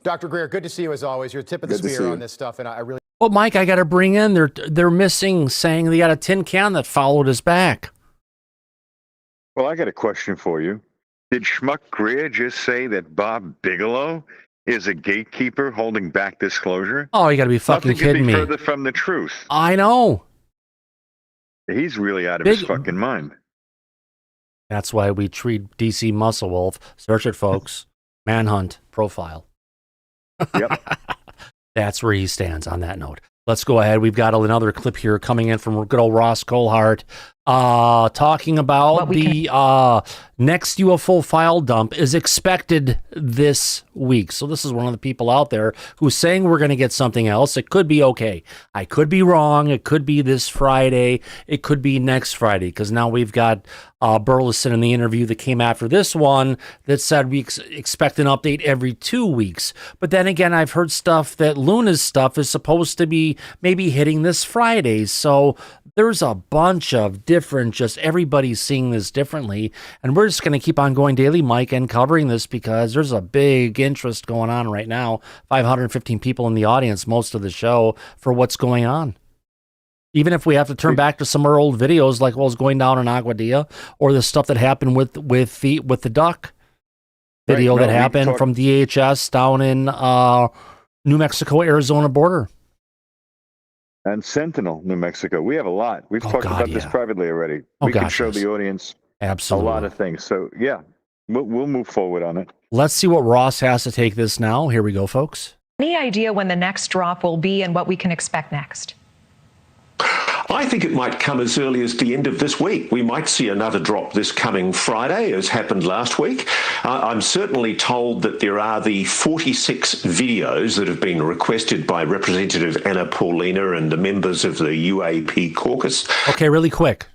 Dr. Greer, good to see you as always. You're tip of the spear on this stuff, and I really. Well, Mike, I got to bring in. They're missing, saying they got a tin can that followed us back. Well, I got a question for you. Did Schmuck Greer just say that Bob Bigelow is a gatekeeper holding back disclosure? Oh, you got to be fucking kidding me. Nothing could be further from the truth. I know. He's really out of his fucking mind. That's why we treat DC Muscle Wolf. Search it, folks. Manhunt profile. Yep. That's where he stands on that note. Let's go ahead. We've got another clip here coming in from good old Ross Colhart talking about the next UFO file dump is expected this week. So this is one of the people out there who's saying we're going to get something else. It could be okay. I could be wrong. It could be this Friday. It could be next Friday, because now we've got Burleson in the interview that came after this one that said we expect an update every 2 weeks. But then again, I've heard stuff that Luna's stuff is supposed to be maybe hitting this Friday. So there's a bunch of different, just everybody's seeing this differently. And we're just going to keep on going daily, Mike, and covering this because there's a big interest going on right now. 515 people in the audience, most of the show, for what's going on. Even if we have to turn back to some of our old videos, like what was going down in Aguadilla, or the stuff that happened with the duck video that happened from DHS down in New Mexico, Arizona border. And Sentinel, New Mexico. We have a lot. We've talked about this privately already. We can show the audience a lot of things. So, yeah, we'll move forward on it. Let's see what Ross has to take this now. Here we go, folks. Any idea when the next drop will be and what we can expect next? I think it might come as early as the end of this week. We might see another drop this coming Friday, as happened last week. I'm certainly told that there are the 46 videos that have been requested by Representative Anna Paulina and the members of the UAP caucus. Okay, really quick.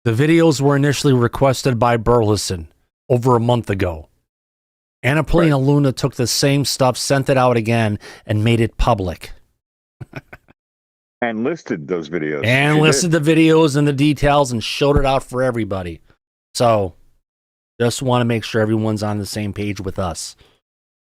The videos were initially requested by Burleson over a month ago. Anna Paulina Luna took the same stuff, sent it out again, and made it public. And listed those videos. And listed the videos and the details and showed it out for everybody. So, just want to make sure everyone's on the same page with us.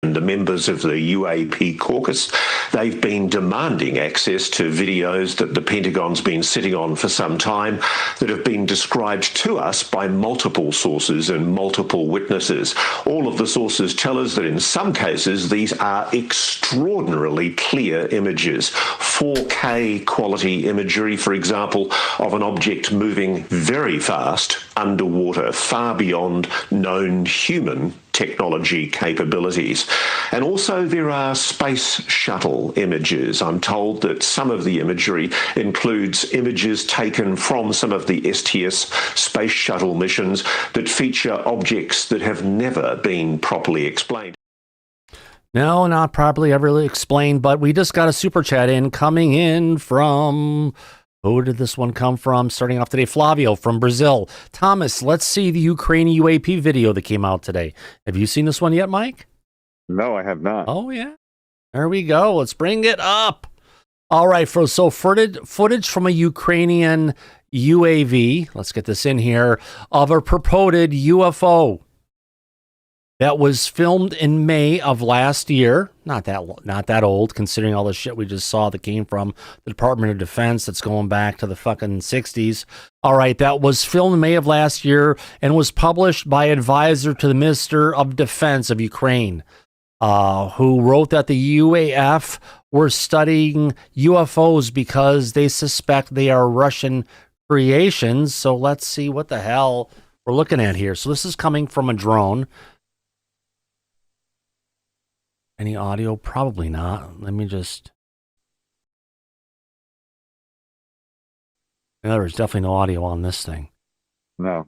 The members of the UAP caucus, they've been demanding access to videos that the Pentagon's been sitting on for some time that have been described to us by multiple sources and multiple witnesses. All of the sources tell us that in some cases these are extraordinarily clear images. 4K quality imagery, for example, of an object moving very fast underwater, far beyond known human technology capabilities. And also there are space shuttle images. I'm told that some of the imagery includes images taken from some of the STS space shuttle missions that feature objects that have never been properly explained. No, not properly ever explained, but we just got a super chat in coming in from... Who did this one come from? Starting off today, Flavio from Brazil. Thomas, let's see the Ukrainian UAP video that came out today. Have you seen this one yet, Mike? No, I have not. Oh, yeah. There we go. Let's bring it up. All right. So footage from a Ukrainian UAV, let's get this in here, of a purported UFO. that was filmed in May of last year. Not that old, considering all the shit we just saw that came from the Department of Defense that's going back to the fucking 60s. All right, that was filmed in May of last year and was published by advisor to the Minister of Defense of Ukraine, who wrote that the UAF were studying UFOs because they suspect they are Russian creations. So let's see what the hell we're looking at here. So this is coming from a drone. Any audio? Probably not. Let me just... Yeah, there's definitely no audio on this thing. No.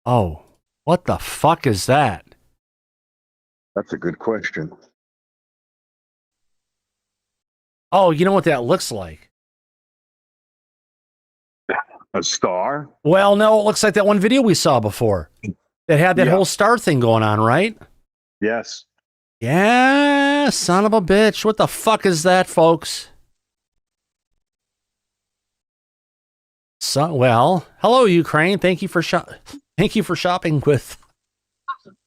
Oh, what the fuck is that? That's a good question. Oh, you know what that looks like? A star? Well, no, it looks like that one video we saw before. That had that whole star thing going on, right? Yes. Yeah, son of a bitch. What the fuck is that, folks? Well, hello, Ukraine. Thank you for shopping with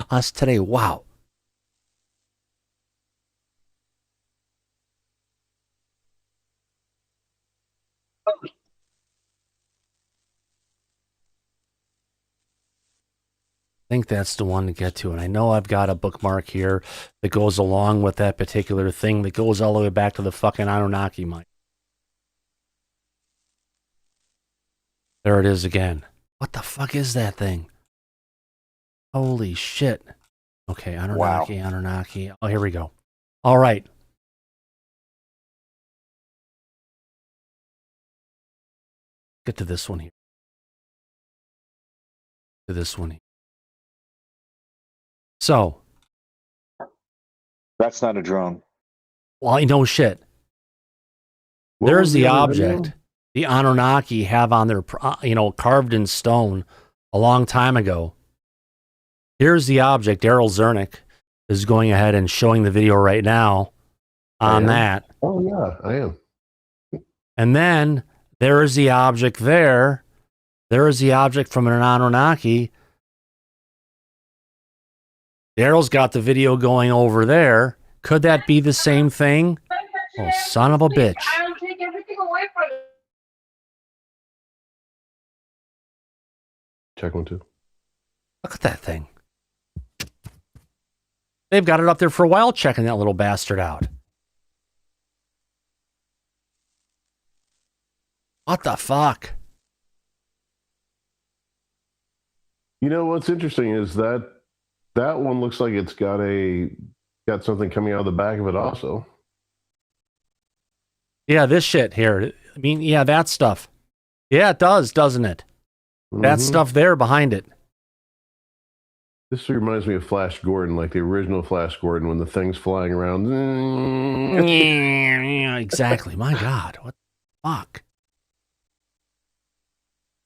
us today. Wow. I think that's the one to get to. And I know I've got a bookmark here that goes along with that particular thing that goes all the way back to the fucking Anunnaki, Mike. There it is again. What the fuck is that thing? Holy shit. Okay, Anunnaki, wow. Anunnaki. Oh, here we go. All right. Get to this one here. To this one here. So. That's not a drone. Well, no shit. There's the object the Anunnaki have on their, carved in stone a long time ago. Here's the object. Daryl Zernick is going ahead and showing the video right now on that. Oh, yeah, I am. And then there is the object there. There is the object from an Anunnaki. Daryl's got the video going over there. Could that be the same thing? Oh, son of a bitch. I'll take everything away from you. Check one, too. Look at that thing. They've got it up there for a while, checking that little bastard out. What the fuck? You know, what's interesting is that one looks like it's got something coming out of the back of it also. Yeah, this shit here. I mean, yeah, that stuff. Yeah, it does, doesn't it? That stuff there behind it. This reminds me of Flash Gordon, like the original Flash Gordon, when the thing's flying around. Exactly. My God, what the fuck?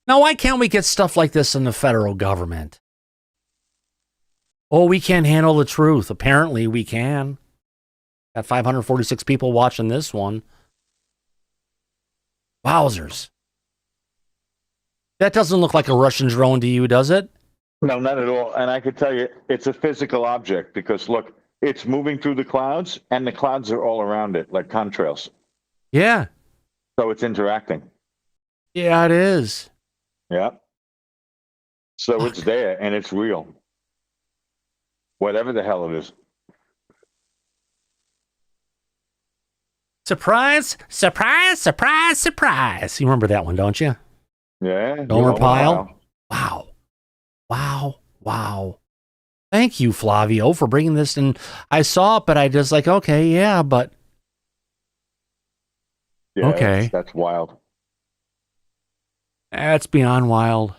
Now, why can't we get stuff like this in the federal government? Oh, we can't handle the truth. Apparently, we can. Got 546 people watching this one. Wowzers. That doesn't look like a Russian drone to you, does it? No, not at all. And I could tell you it's a physical object because, look, it's moving through the clouds and the clouds are all around it like contrails. Yeah. So it's interacting. Yeah, it is. Yeah. So it's there and it's real. Whatever the hell it is. Surprise, surprise, surprise, surprise. You remember that one, don't you? Yeah. Gomer Pyle? Wow. Wow. Wow. Thank you, Flavio, for bringing this in. I saw it, but I just like, okay, yeah, but. Yeah, okay. That's wild. That's beyond wild.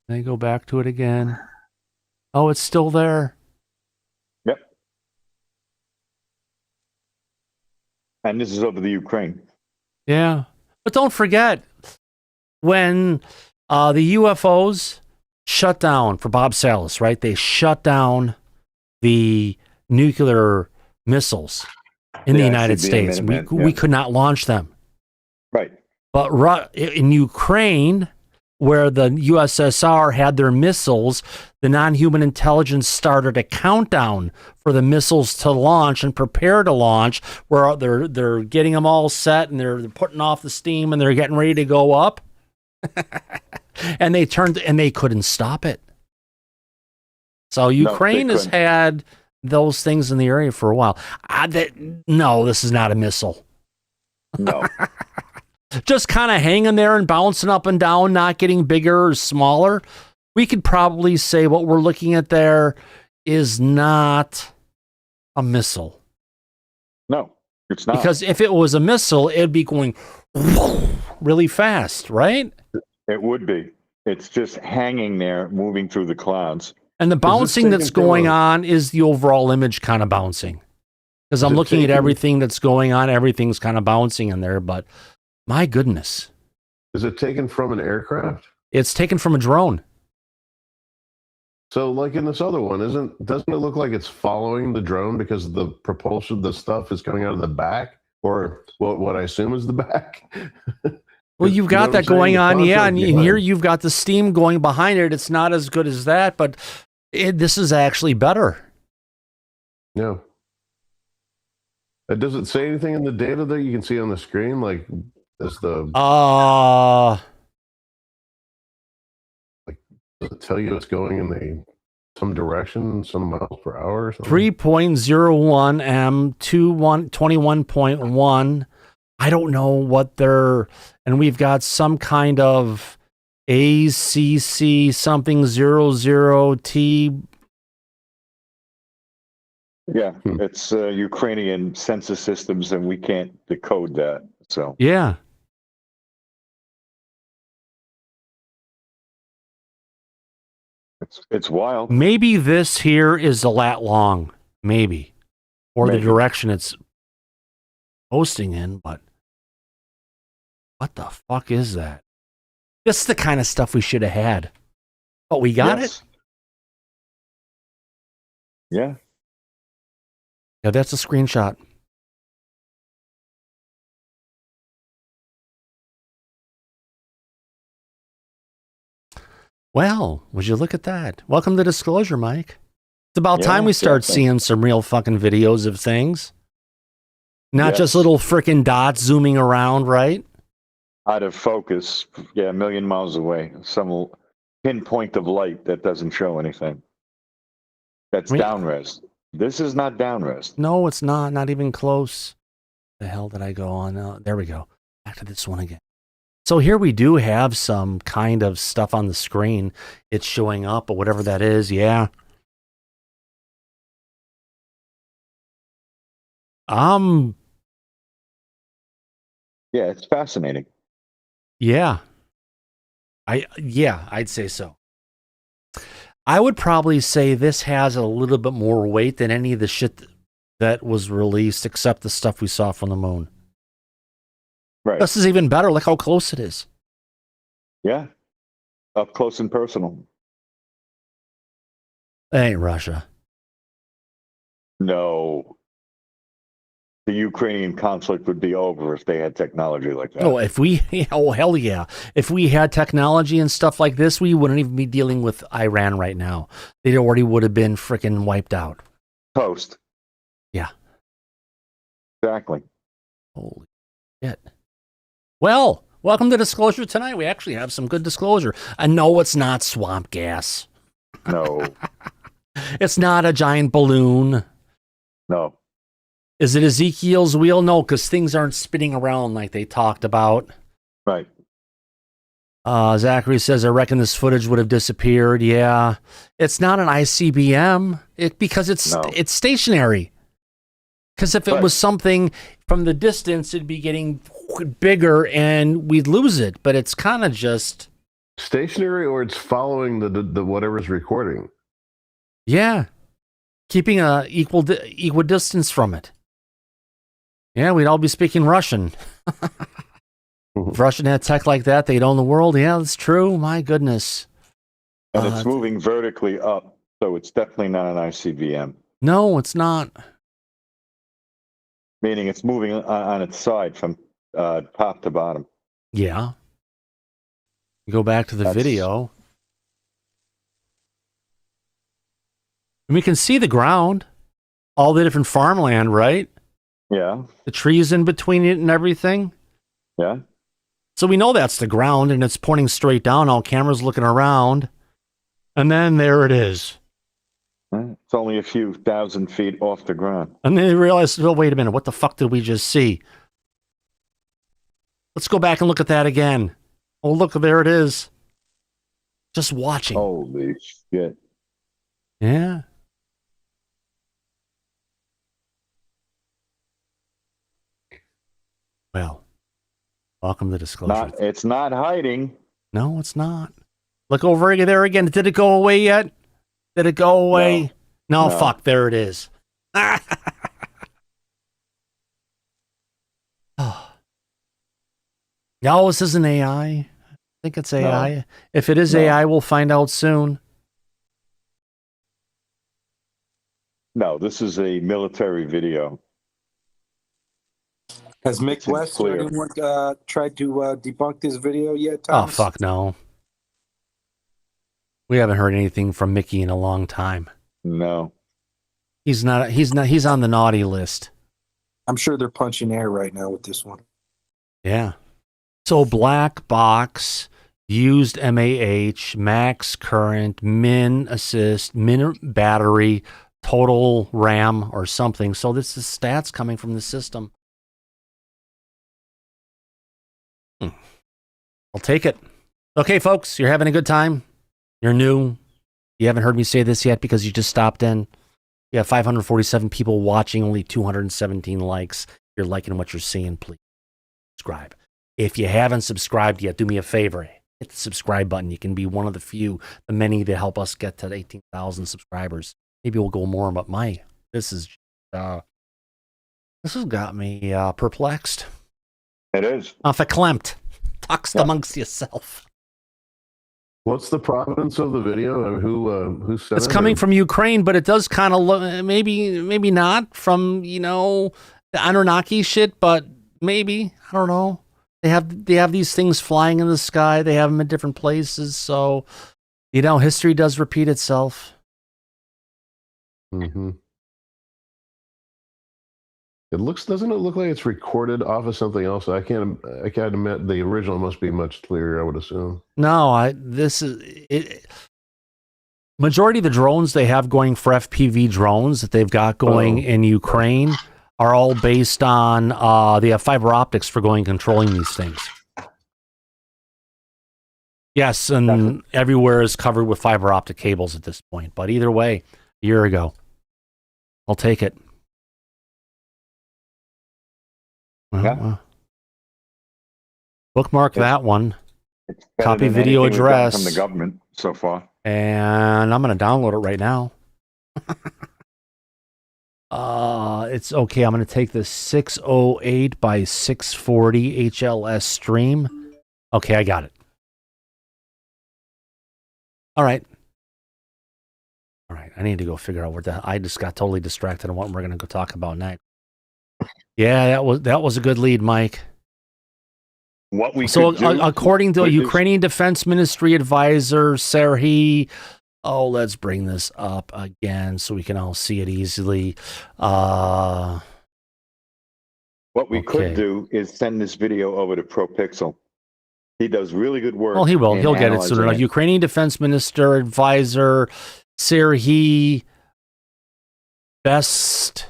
They go back to it again. Oh, it's still there. Yep. And this is over the Ukraine. Yeah. But don't forget, when the UFOs shut down for Bob Salas, right? They shut down the nuclear missiles in the United States. We could not launch them. Right. But in Ukraine, where the USSR had their missiles, the non-human intelligence started a countdown for the missiles to launch and prepare to launch, where they're getting them all set and they're putting off the steam and they're getting ready to go up. And they couldn't stop it. So Ukraine has had those things in the area for a while. No, this is not a missile. No. Just kind of hanging there and bouncing up and down, not getting bigger or smaller. We could probably say what we're looking at there is not a missile. No, it's not. Because if it was a missile, it'd be going really fast, right? It would be. It's just hanging there, moving through the clouds. And the bouncing that's going on is the overall image kind of bouncing. Because I'm looking at everything that's going on, everything's kind of bouncing in there, but my goodness. Is it taken from an aircraft? It's taken from a drone. So like in this other one, doesn't it look like it's following the drone because the propulsion, the stuff is coming out of the back, or what I assume is the back? Well, you've got that going on, yeah, and here you've got the steam going behind it. It's not as good as that, but this is actually better. No. Does it say anything in the data that you can see on the screen? Like, does it tell you it's going in some direction, some miles per hour or something? 3.01 M, 21.1. I don't know what and we've got some kind of ACC something 00T. Yeah, it's Ukrainian census systems, and we can't decode that. So yeah, it's wild. Maybe this here is a lat long, maybe, or the direction it's posting in. But what the fuck is that? This is the kind of stuff we should have had, but we got it. Yeah. Yeah, that's a screenshot. Well, would you look at that? Welcome to Disclosure, Mike. It's about time we start seeing some real fucking videos of things. Not just little freaking dots zooming around, right? Out of focus, a million miles away. Some pinpoint of light that doesn't show anything. That's downres. This is not downres. No, it's not. Not even close. The hell did I go on? There we go. Back to this one again. So here we do have some kind of stuff on the screen. It's showing up, but whatever that is, yeah. Yeah, it's fascinating. Yeah. I'd say so. I would probably say this has a little bit more weight than any of the shit that was released, except the stuff we saw from the moon. Right. This is even better. Look how close it is. Yeah. Up close and personal. It ain't Russia. No. The Ukrainian conflict would be over if they had technology like that. Oh, hell yeah. If we had technology and stuff like this, we wouldn't even be dealing with Iran right now. They already would have been freaking wiped out. Toast. Yeah. Exactly. Holy shit. Well, welcome to Disclosure tonight. We actually have some good disclosure. And no, it's not swamp gas. No. It's not a giant balloon. No. Is it Ezekiel's wheel? No, because things aren't spinning around like they talked about. Right. Zachary says, I reckon this footage would have disappeared. Yeah. It's not an ICBM because it's stationary. Because if it was something from the distance, it'd be getting bigger and we'd lose it. But it's kind of just stationary, or it's following the whatever's recording. Yeah. Keeping a equal distance from it. Yeah, we'd all be speaking Russian. If Russian had tech like that, they'd own the world. Yeah, that's true. My goodness. And it's moving vertically up, so it's definitely not an ICBM. No, it's not. Meaning it's moving on its side from top to bottom. Yeah. You go back to the video. And we can see the ground, all the different farmland, right? Yeah. The trees in between it and everything. Yeah. So we know that's the ground, and it's pointing straight down. All cameras looking around. And then there it is. It's only a few thousand feet off the ground. And then they realized, oh, wait a minute. What the fuck did we just see? Let's go back and look at that again. Oh, look, there it is. Just watching. Holy shit. Yeah. Well, welcome to Disclosure. It's not hiding. No, it's not. Look over there again. Did it go away yet? Did it go away? No, fuck. There it is. No, this isn't AI. I think it's AI. No. If it is AI, we'll find out soon. No, this is a military video. Has Mick West or anyone tried to debunk this video yet, Thomas? Oh, fuck no. We haven't heard anything from Mickey in a long time. No. He's on the naughty list. I'm sure they're punching air right now with this one. Yeah. So black box, used MAH, max current, min assist, min battery, total RAM or something. So this is stats coming from the system. I'll take it. Okay, folks, you're having a good time. You're new. You haven't heard me say this yet because you just stopped in. You have 547 people watching, only 217 likes. If you're liking what you're seeing, please subscribe. If you haven't subscribed yet, do me a favor. Hit the subscribe button. You can be one of the many that help us get to 18,000 subscribers. Maybe we'll go more, but this has got me perplexed. It is. Verklempt. Talks amongst yourself. What's the provenance of the video? I mean, who sent it? It's coming from Ukraine, but it does kind of look maybe not from the Anunnaki shit, but maybe, I don't know. They have these things flying in the sky. They have them in different places, so history does repeat itself. Mm-hmm. Doesn't it look like it's recorded off of something else? I can't admit the original must be much clearer, I would assume. No, majority of the drones they have going for FPV drones that they've got going in Ukraine are all based on, they have fiber optics for controlling these things. Yes, and everywhere is covered with fiber optic cables at this point. But either way, a year ago, I'll take it. Bookmark that one. Copy video address from the government so far, and I'm going to download it right now. It's okay. I'm going to take the 608 by 640 HLS stream. Okay, I got it. All right. I need to go figure out I just got totally distracted on what we're going to go talk about next. Yeah, that was a good lead, Mike. According to a Ukrainian Defense Ministry advisor, Serhiy, let's bring this up again so we can all see it easily. What we could do is send this video over to ProPixel. He does really good work. Well, he will. He'll get it soon enough. Ukrainian Defense Minister advisor Serhiy Besk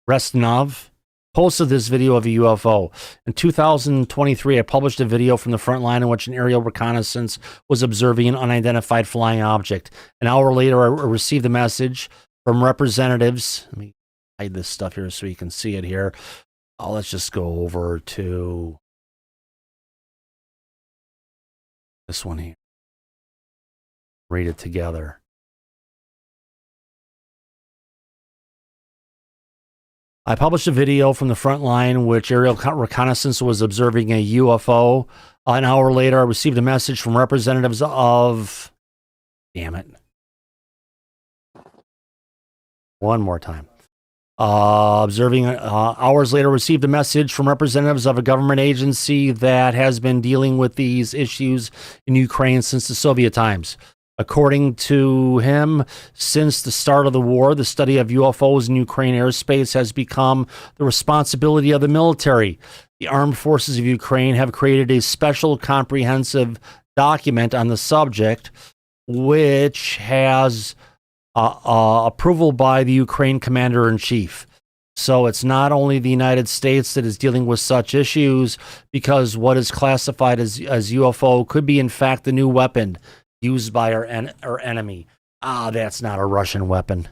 Restnov posted this video of a UFO. In 2023, I published a video from the front line in which an aerial reconnaissance was observing an unidentified flying object. An hour later, I received a message from representatives. Let me hide this stuff here so you can see it here. Let's just go over to this one here. Read it together. I published a video from the front line which aerial reconnaissance was observing a UFO. An hour later, I received a message from representatives of... Damn it. One more time. observing hours later, received a message from representatives of a government agency that has been dealing with these issues in Ukraine since the Soviet times. According to him, since the start of the war, the study of UFOs in Ukraine airspace has become the responsibility of the military. The armed forces of Ukraine have created a special comprehensive document on the subject, which has approval by the Ukraine commander-in-chief. So it's not only the United States that is dealing with such issues, because what is classified as UFO could be, in fact, the new weapon used by our enemy. That's not a Russian weapon.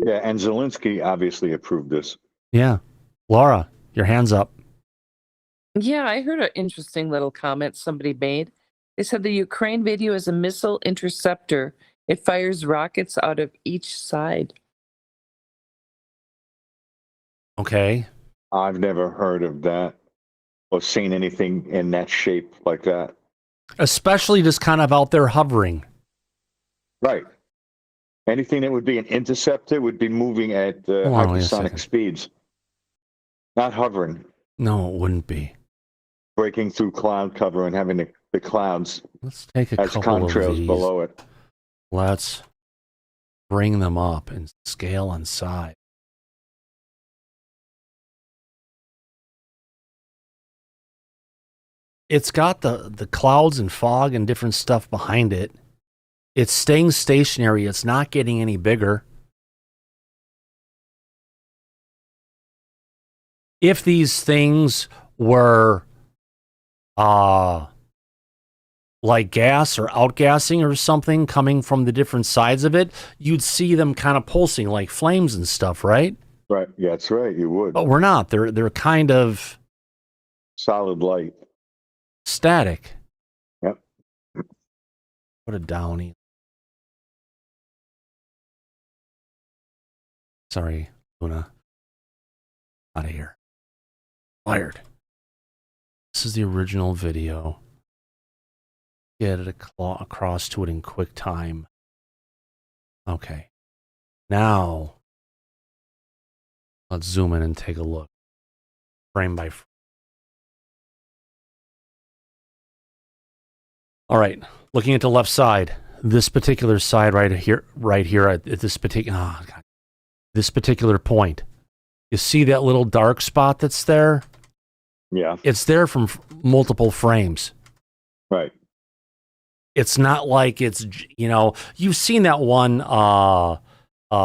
Yeah, and Zelensky obviously approved this. Yeah. Laura, your hand's up. Yeah, I heard an interesting little comment somebody made. They said the Ukraine video is a missile interceptor. It fires rockets out of each side. Okay. I've never heard of that or seen anything in that shape like that. Especially just kind of out there hovering. Right. Anything that would be an interceptor would be moving at hypersonic speeds. Not hovering. No, it wouldn't be. Breaking through cloud cover and having the clouds Let's take a as couple of contrails these. below it. Let's bring them up and scale and size. It's got the clouds and fog and different stuff behind it. It's staying stationary. It's not getting any bigger. If these things were like gas or outgassing or something coming from the different sides of it, you'd see them kind of pulsing like flames and stuff, right? Right. Yeah, that's right. You would. But we're not. They're kind of solid light. Static. Yep. Put a downy. Sorry, Luna. Out of here. Fired. This is the original video. Get it across to it in quick time. Okay. Now, let's zoom in and take a look. Frame by frame. All right, looking at the left side, this particular side right here at this particular, this particular point. You see that little dark spot that's there? Yeah. It's there from multiple frames. Right. It's not like it's, you've seen that one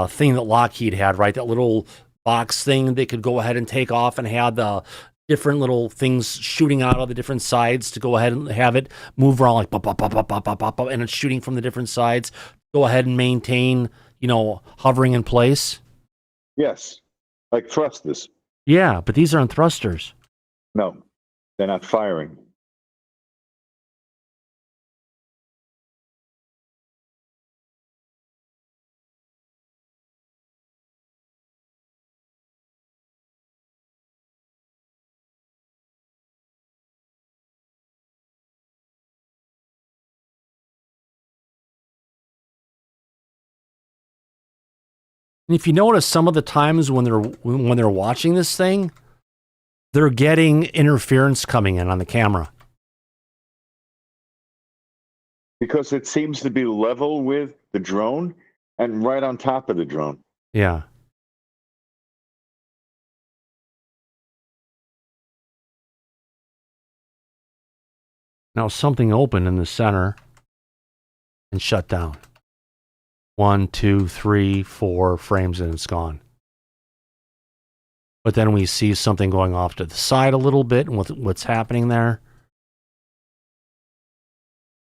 thing that Lockheed had, right? That little box thing they could go ahead and take off and had the different little things shooting out of the different sides to go ahead and have it move around like pop, pop, pop, pop, pop, pop, pop, pop, and it's shooting from the different sides. Go ahead and maintain, hovering in place. Yes. Like thrusters. Yeah, but these aren't thrusters. No, they're not firing. And if you notice, some of the times when they're watching this thing, they're getting interference coming in on the camera. Because it seems to be level with the drone and right on top of the drone. Yeah. Now something opened in the center and shut down. 1, 2, 3, 4 frames and it's gone. But then we see something going off to the side a little bit and what's happening there.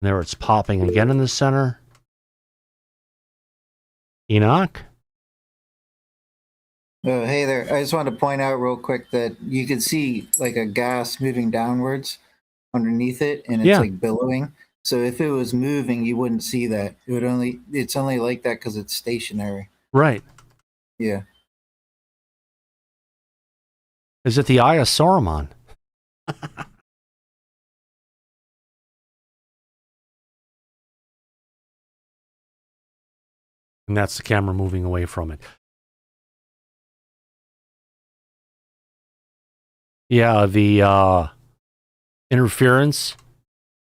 There it's popping again in the center. Enoch? Hey there. I just wanted to point out real quick that you can see like a gas moving downwards underneath it and it's like billowing. So if it was moving, you wouldn't see that. It's only like that because it's stationary. Right. Yeah. Is it the Eye of Saruman? And that's the camera moving away from it. Yeah, the interference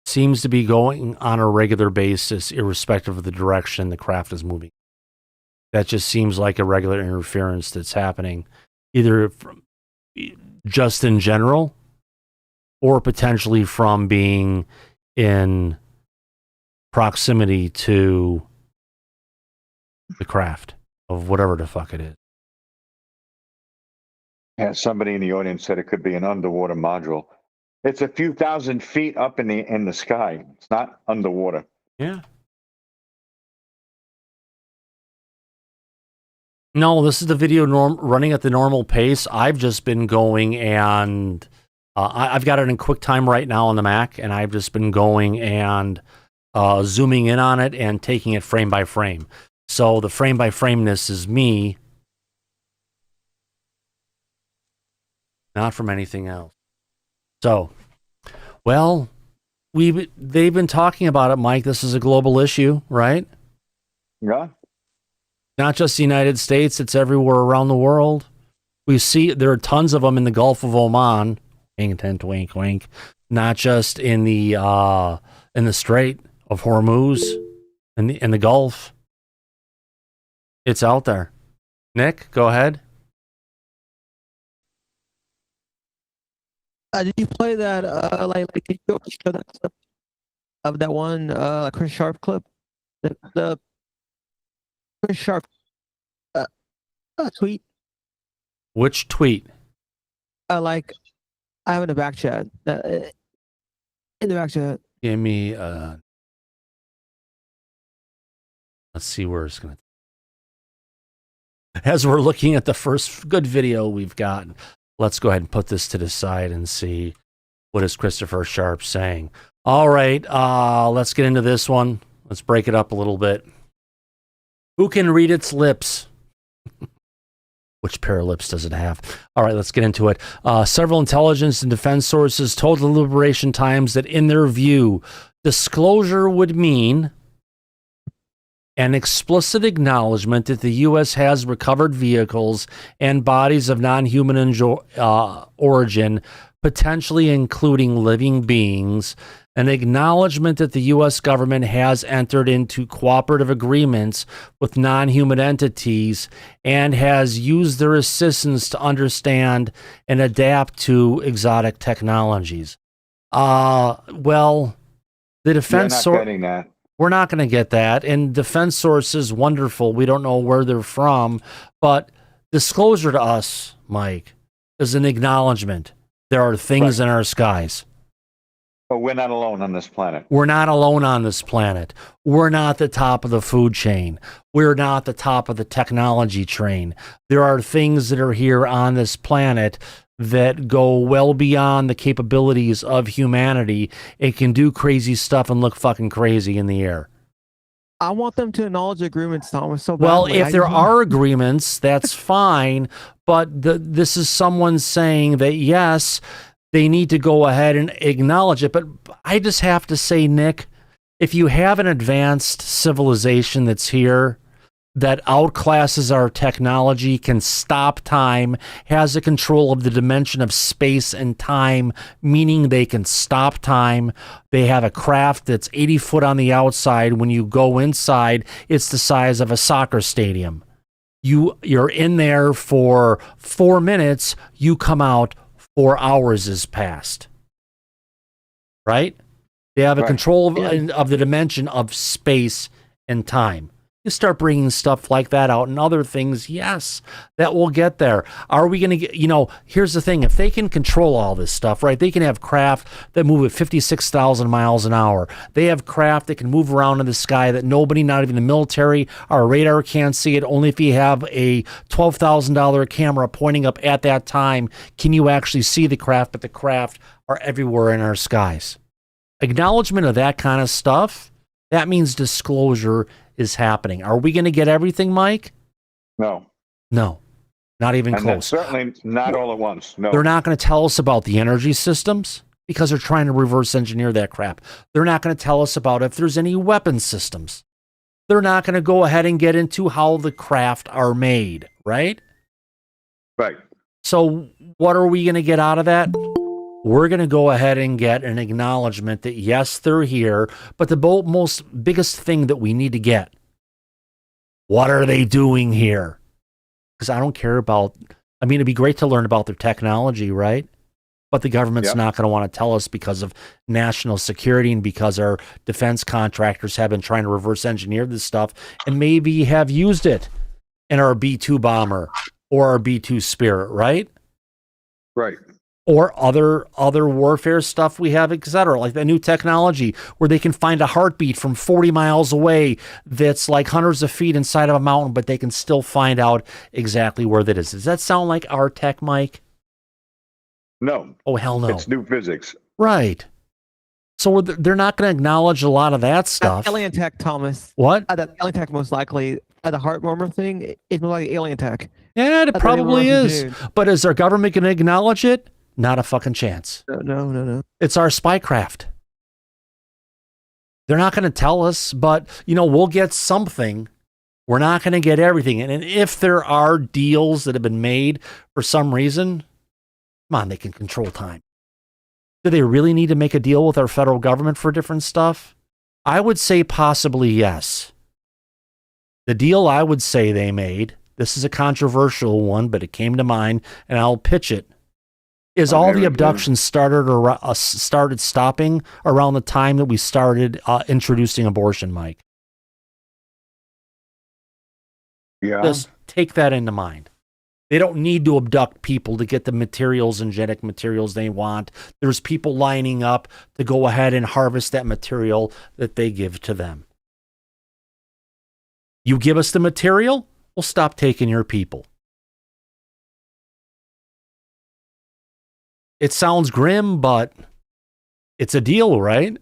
seems to be going on a regular basis, irrespective of the direction the craft is moving. That just seems like a regular interference that's happening, either from, just in general, or potentially from being in proximity to the craft of whatever the fuck it is. Yeah, somebody in the audience said it could be an underwater module. It's a few thousand feet up in the sky. It's not underwater. Yeah. No, this is the video running at the normal pace. I've just been going and I've got it in QuickTime right now on the Mac, and I've just been going and zooming in on it and taking it frame by frame. So the frame by frameness is me, not from anything else. So, well, they've been talking about it, Mike. This is a global issue, right? Yeah. Not just the United States, it's everywhere around the world. We see there are tons of them in the Gulf of Oman. Hint, wink, wink. Not just in the Strait of Hormuz and in the Gulf. It's out there. Nick, go ahead. Did you play that did you show that stuff of that one Chris Sharp clip? The Chris Sharp tweet. Which tweet? I have in the back chat. In the back chat. Give me let's see where it's gonna. As we're looking at the first good video we've gotten, let's go ahead and put this to the side and see what is Christopher Sharp saying. All right, let's get into this one. Let's break it up a little bit. Who can read its lips? Which pair of lips does it have? All right, let's get into it. Several intelligence and defense sources told the Liberation Times that in their view, disclosure would mean an explicit acknowledgement that the U.S. has recovered vehicles and bodies of non-human origin, potentially including living beings, an acknowledgement that the U.S. government has entered into cooperative agreements with non-human entities and has used their assistance to understand and adapt to exotic technologies. Well, the defense... You're not getting that. We're not going to get that. And defense sources, wonderful. We don't know where they're from. But disclosure to us, Mike, is an acknowledgement. There are things in our skies. But we're not alone on this planet. We're not alone on this planet. We're not the top of the food chain. We're not the top of the technology train. There are things that are here on this planet that go well beyond the capabilities of humanity. It can do crazy stuff and look fucking crazy in the air. I want them to acknowledge agreements, Thomas. So well, badly. if there are agreements, that's fine. But this is someone saying that, yes, they need to go ahead and acknowledge it. But I just have to say, Nick, if you have an advanced civilization that's here, that outclasses our technology, can stop time, has a control of the dimension of space and time, meaning they can stop time. They have a craft that's 80 foot on the outside. When you go inside, it's the size of a soccer stadium. You're in there for 4 minutes, you come out, 4 hours has passed. Right? They have a control of the dimension of space and time. You start bringing stuff like that out and other things, yes, that will get there. Are we going to get, here's the thing. If they can control all this stuff, right, they can have craft that move at 56,000 miles an hour. They have craft that can move around in the sky that nobody, not even the military, our radar can't see it. Only if you have a $12,000 camera pointing up at that time can you actually see the craft, but the craft are everywhere in our skies. Acknowledgement of that kind of stuff, that means disclosure is happening. Are we going to get everything, Mike? No. No. Not even and close. Certainly not all at once. No. They're not going to tell us about the energy systems because they're trying to reverse engineer that crap. They're not going to tell us about if there's any weapon systems. they're not going to go ahead and get into how the craft are made, right? Right. So what are we going to get out of that? We're going to go ahead and get an acknowledgement that, yes, they're here, but the most biggest thing that we need to get, what are they doing here? Because I don't care about, I mean, it'd be great to learn about their technology, right? But the government's not going to want to tell us because of national security and because our defense contractors have been trying to reverse engineer this stuff and maybe have used it in our B-2 bomber or our B-2 Spirit, right? Right. Or other warfare stuff we have, etc., like the new technology where they can find a heartbeat from 40 miles away that's like hundreds of feet inside of a mountain, but they can still find out exactly where that is. Does that sound like our tech, Mike? No. Oh, hell no. It's new physics. Right. So they're not going to acknowledge a lot of that stuff. Alien tech, Thomas. What? That alien tech, most likely. The heart murmur thing, it's more like alien tech. Yeah, it probably is. But is our government going to acknowledge it? Not a fucking chance. No. It's our spy craft. They're not going to tell us, but, we'll get something. We're not going to get everything. And if there are deals that have been made for some reason, come on, they can control time. Do they really need to make a deal with our federal government for different stuff? I would say possibly yes. The deal I would say they made, this is a controversial one, but it came to mind, and I'll pitch it, is all the abductions started stopping around the time that we started introducing abortion, Mike. Yeah. Just take that into mind. They don't need to abduct people to get the materials and genetic materials they want. There's people lining up to go ahead and harvest that material that they give to them. You give us the material, we'll stop taking your people. It sounds grim, but it's a deal, right?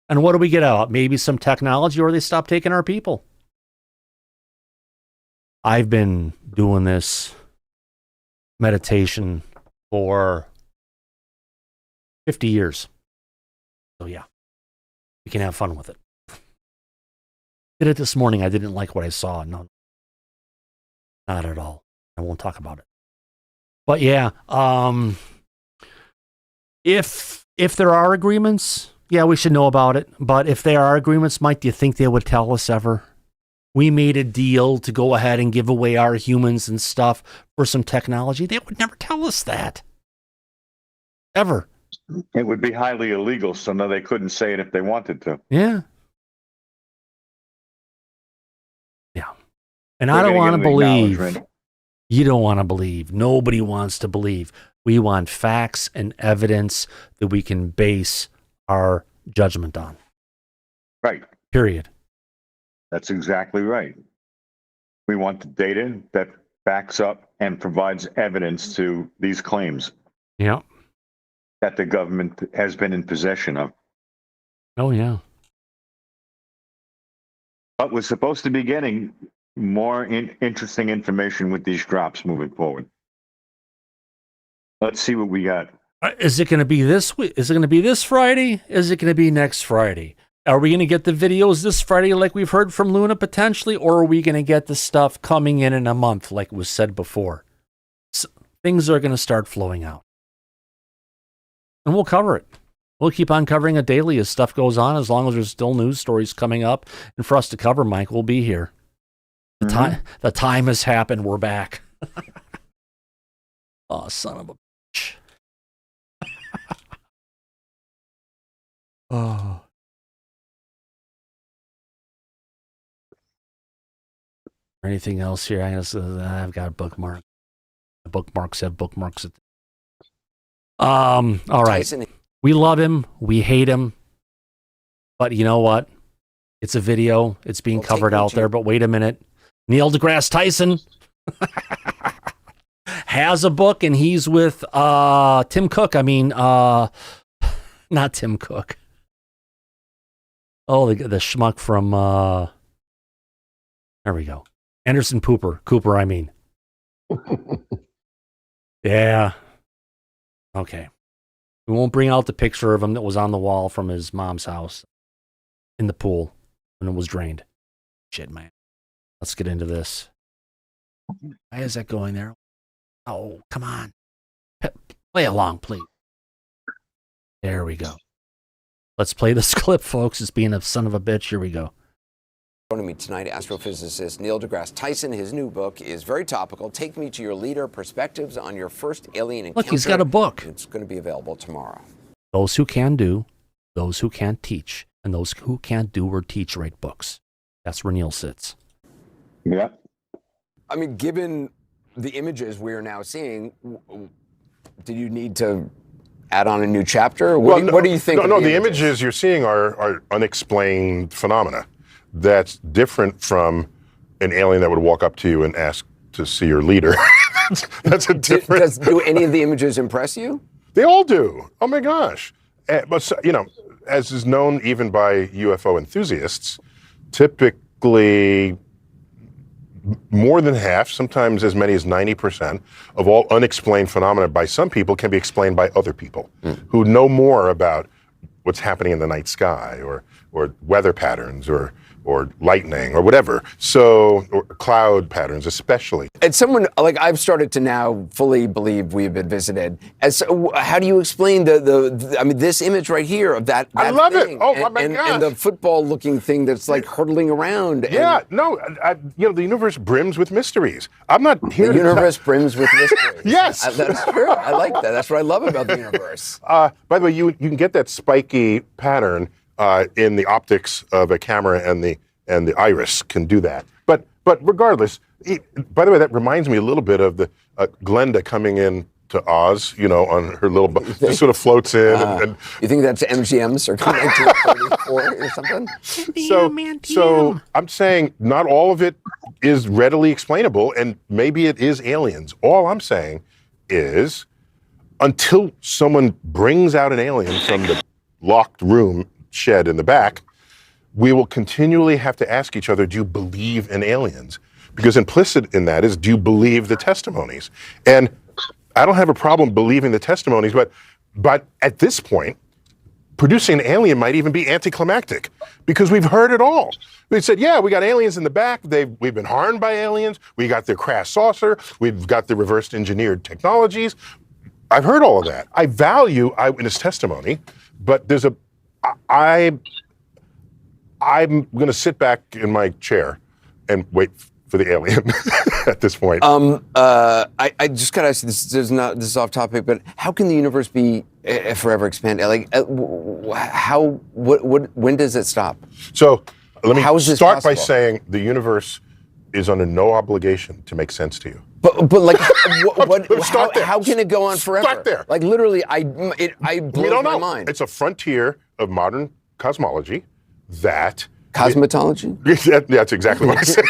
And what do we get out? Maybe some technology, or they stop taking our people. I've been doing this meditation for 50 years. So yeah, we can have fun with it. Did it this morning. I didn't like what I saw. No, not at all. I won't talk about it. But yeah, if there are agreements, yeah, we should know about it. But if there are agreements, Mike, do you think they would tell us ever? We made a deal to go ahead and give away our humans and stuff for some technology. They would never tell us that. Ever. It would be highly illegal, so no, they couldn't say it if they wanted to. Yeah. Yeah. And I don't want to believe. You don't want to believe. Nobody wants to believe. We want facts and evidence that we can base our judgment on. Right. Period. That's exactly right. We want the data that backs up and provides evidence to these claims. Yeah. That the government has been in possession of. Oh, yeah. But we're supposed to be getting more interesting information with these drops moving forward. Let's see what we got. Is it going to be this week? Is it going to be this Friday? Is it going to be next Friday? Are we going to get the videos this Friday like we've heard from Luna potentially? Or are we going to get the stuff coming in a month like was said before? So things are going to start flowing out. And we'll cover it. We'll keep on covering it daily as stuff goes on, as long as there's still news stories coming up. And for us to cover, Mike, we'll be here. The time has happened. We're back. Oh, son of a bitch. Oh. Anything else here? I've got a bookmark. The bookmarks have bookmarks. All right. Tyson. We love him. We hate him. But you know what? It's a video. It's being covered out there. But wait a minute. Neil deGrasse Tyson has a book, and he's with Tim Cook. I mean, not Tim Cook. Oh, the schmuck from, there we go. Anderson Cooper, I mean. Yeah. Okay. We won't bring out the picture of him that was on the wall from his mom's house in the pool. and it was drained. Shit, man. Let's get into this. Why is that going there? Oh, come on. Play along, please. There we go. Let's play this clip, folks. It's being a son of a bitch. Here we go. Joining me tonight, astrophysicist Neil deGrasse Tyson. His new book is very topical. Take Me to Your Leader, Perspectives on Your First Alien Encounter. Look, he's got a book. It's going to be available tomorrow. Those who can do, those who can't teach, and those who can't do or teach write books. That's where Neil sits. Yeah. I mean, given the images we are now seeing, do you need to add on a new chapter? What do you think? No, the images you're seeing are unexplained phenomena. That's different from an alien that would walk up to you and ask to see your leader. That's a different. Do any of the images impress you? They all do. Oh my gosh! But you know, as is known even by UFO enthusiasts, typically more than half, sometimes as many as 90% of all unexplained phenomena by some people can be explained by other people who know more about what's happening in the night sky or weather patterns or lightning or whatever. So, or cloud patterns especially. And someone, like, I've started to now fully believe we've been visited. How do you explain I mean, this image right here of that I love thing, it. Oh my gosh. And the football-looking thing that's like hurtling around. Yeah, no, you know, the universe brims with mysteries. I'm not here. The universe brims with mysteries. Yes. That's true. I like that. That's what I love about the universe. By the way, you can get that spiky pattern in the optics of a camera, and the iris can do that. But regardless, by the way, that reminds me a little bit of the Glenda coming in to Oz, you know, on her little just sort of floats in. And you think that's MGM circa 1934 or something? So I'm saying not all of it is readily explainable, and maybe it is aliens. All I'm saying is until someone brings out an alien from the locked room shed in the back, we will continually have to ask each other, do you believe in aliens? Because implicit in that is, do you believe the testimonies? And I don't have a problem believing the testimonies, but at this point, producing an alien might even be anticlimactic because we've heard it all. We said, yeah, we got aliens in the back. We've been harmed by aliens. We got the crash saucer. We've got the reversed engineered technologies. I've heard all of that. I value eyewitness testimony, but I'm going to sit back in my chair and wait for the alien at this point. I just got to ask you, this is off topic, but how can the universe be forever expanded? Like, when does it stop? So let me start by possible? saying the universe is under no obligation to make sense to you. But like, how can it go on forever? Start there. Like, literally, it blows my mind. It's a frontier of modern cosmology that... Cosmetology? That's exactly what I said.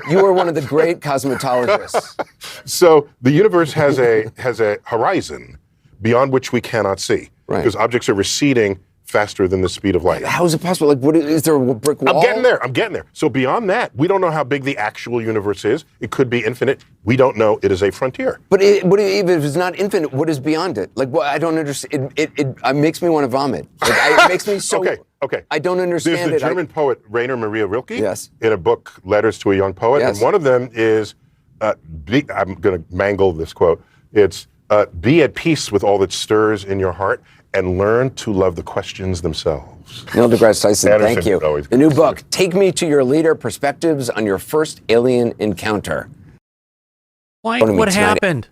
You are one of the great cosmetologists. So the universe has a horizon beyond which we cannot see. Right. Because objects are receding faster than the speed of light. How is it possible? Like, is there a brick wall? I'm getting there. So beyond that, we don't know how big the actual universe is. It could be infinite. We don't know. It is a frontier. But even if it's not infinite, what is beyond it? Like, I don't understand. It makes me want to vomit. Like, it makes me so... Okay. I don't understand There's the German poet Rainer Maria Rilke in a book, Letters to a Young Poet. Yes. And one of them is, I'm going to mangle this quote. It's, be at peace with all that stirs in your heart and learn to love the questions themselves. Neil deGrasse Tyson, thank you. Always the new book, Take Me to Your Leader, Perspectives on Your First Alien Encounter. Mike, what happened?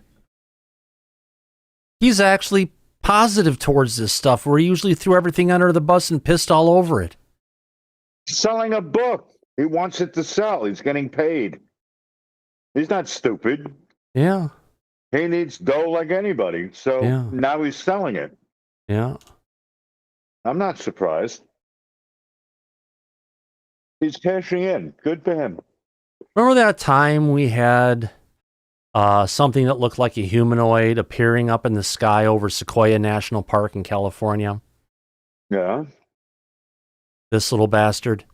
He's actually positive towards this stuff, where he usually threw everything under the bus and pissed all over it. Selling a book. He wants it to sell. He's getting paid. He's not stupid. Yeah. He needs dough like anybody. So now he's selling it. Yeah. I'm not surprised. He's cashing in. Good for him. Remember that time we had something that looked like a humanoid appearing up in the sky over Sequoia National Park in California? Yeah. This little bastard.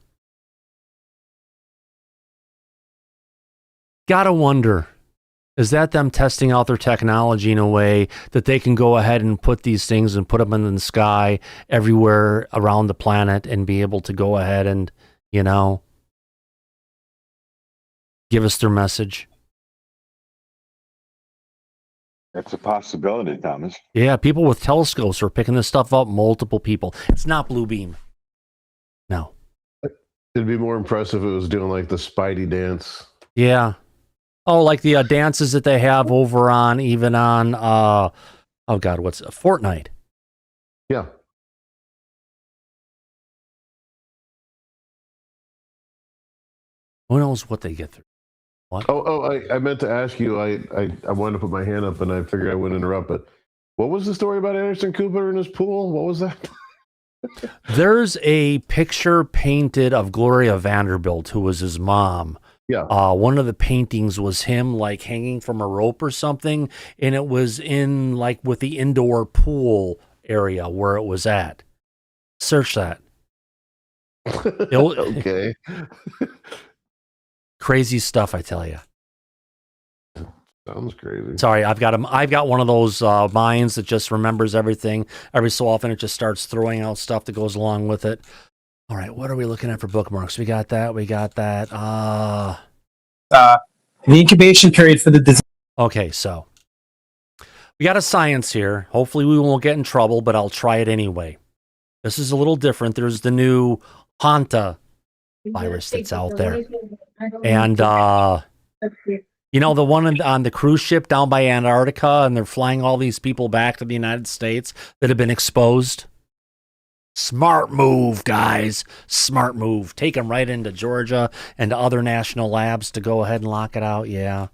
Gotta wonder, is that them testing out their technology in a way that they can go ahead and put these things and put them in the sky everywhere around the planet and be able to go ahead and You know? Give us their message. That's a possibility, Thomas. Yeah, people with telescopes are picking this stuff up. Multiple people. It's not blue beam. No. It'd be more impressive if it was doing like the Spidey dance. Yeah. Oh, like the dances that they have over on, even on, oh God, what's Fortnite? Yeah. Who knows what they get through? What? I meant to ask you. I wanted to put my hand up, and I figured I wouldn't interrupt. But what was the story about Anderson Cooper in his pool? What was that? There's a picture painted of Gloria Vanderbilt, who was his mom. Yeah. One of the paintings was him like hanging from a rope or something, and it was in like with the indoor pool area where it was at. Search that. Okay. Crazy stuff, I tell you. Sounds crazy. Sorry, I've got one of those minds that just remembers everything. Every so often, it just starts throwing out stuff that goes along with it. All right, what are we looking at for bookmarks? We got that. The incubation period for the disease. Okay, so we got a science here. Hopefully, we won't get in trouble, but I'll try it anyway. This is a little different. There's the new Hanta virus that's out there, and you know, the one on the cruise ship down by Antarctica, and they're flying all these people back to the United States that have been exposed. Smart move, guys. Smart move. Take them right into Georgia and to other national labs to go ahead and lock it out. Yeah.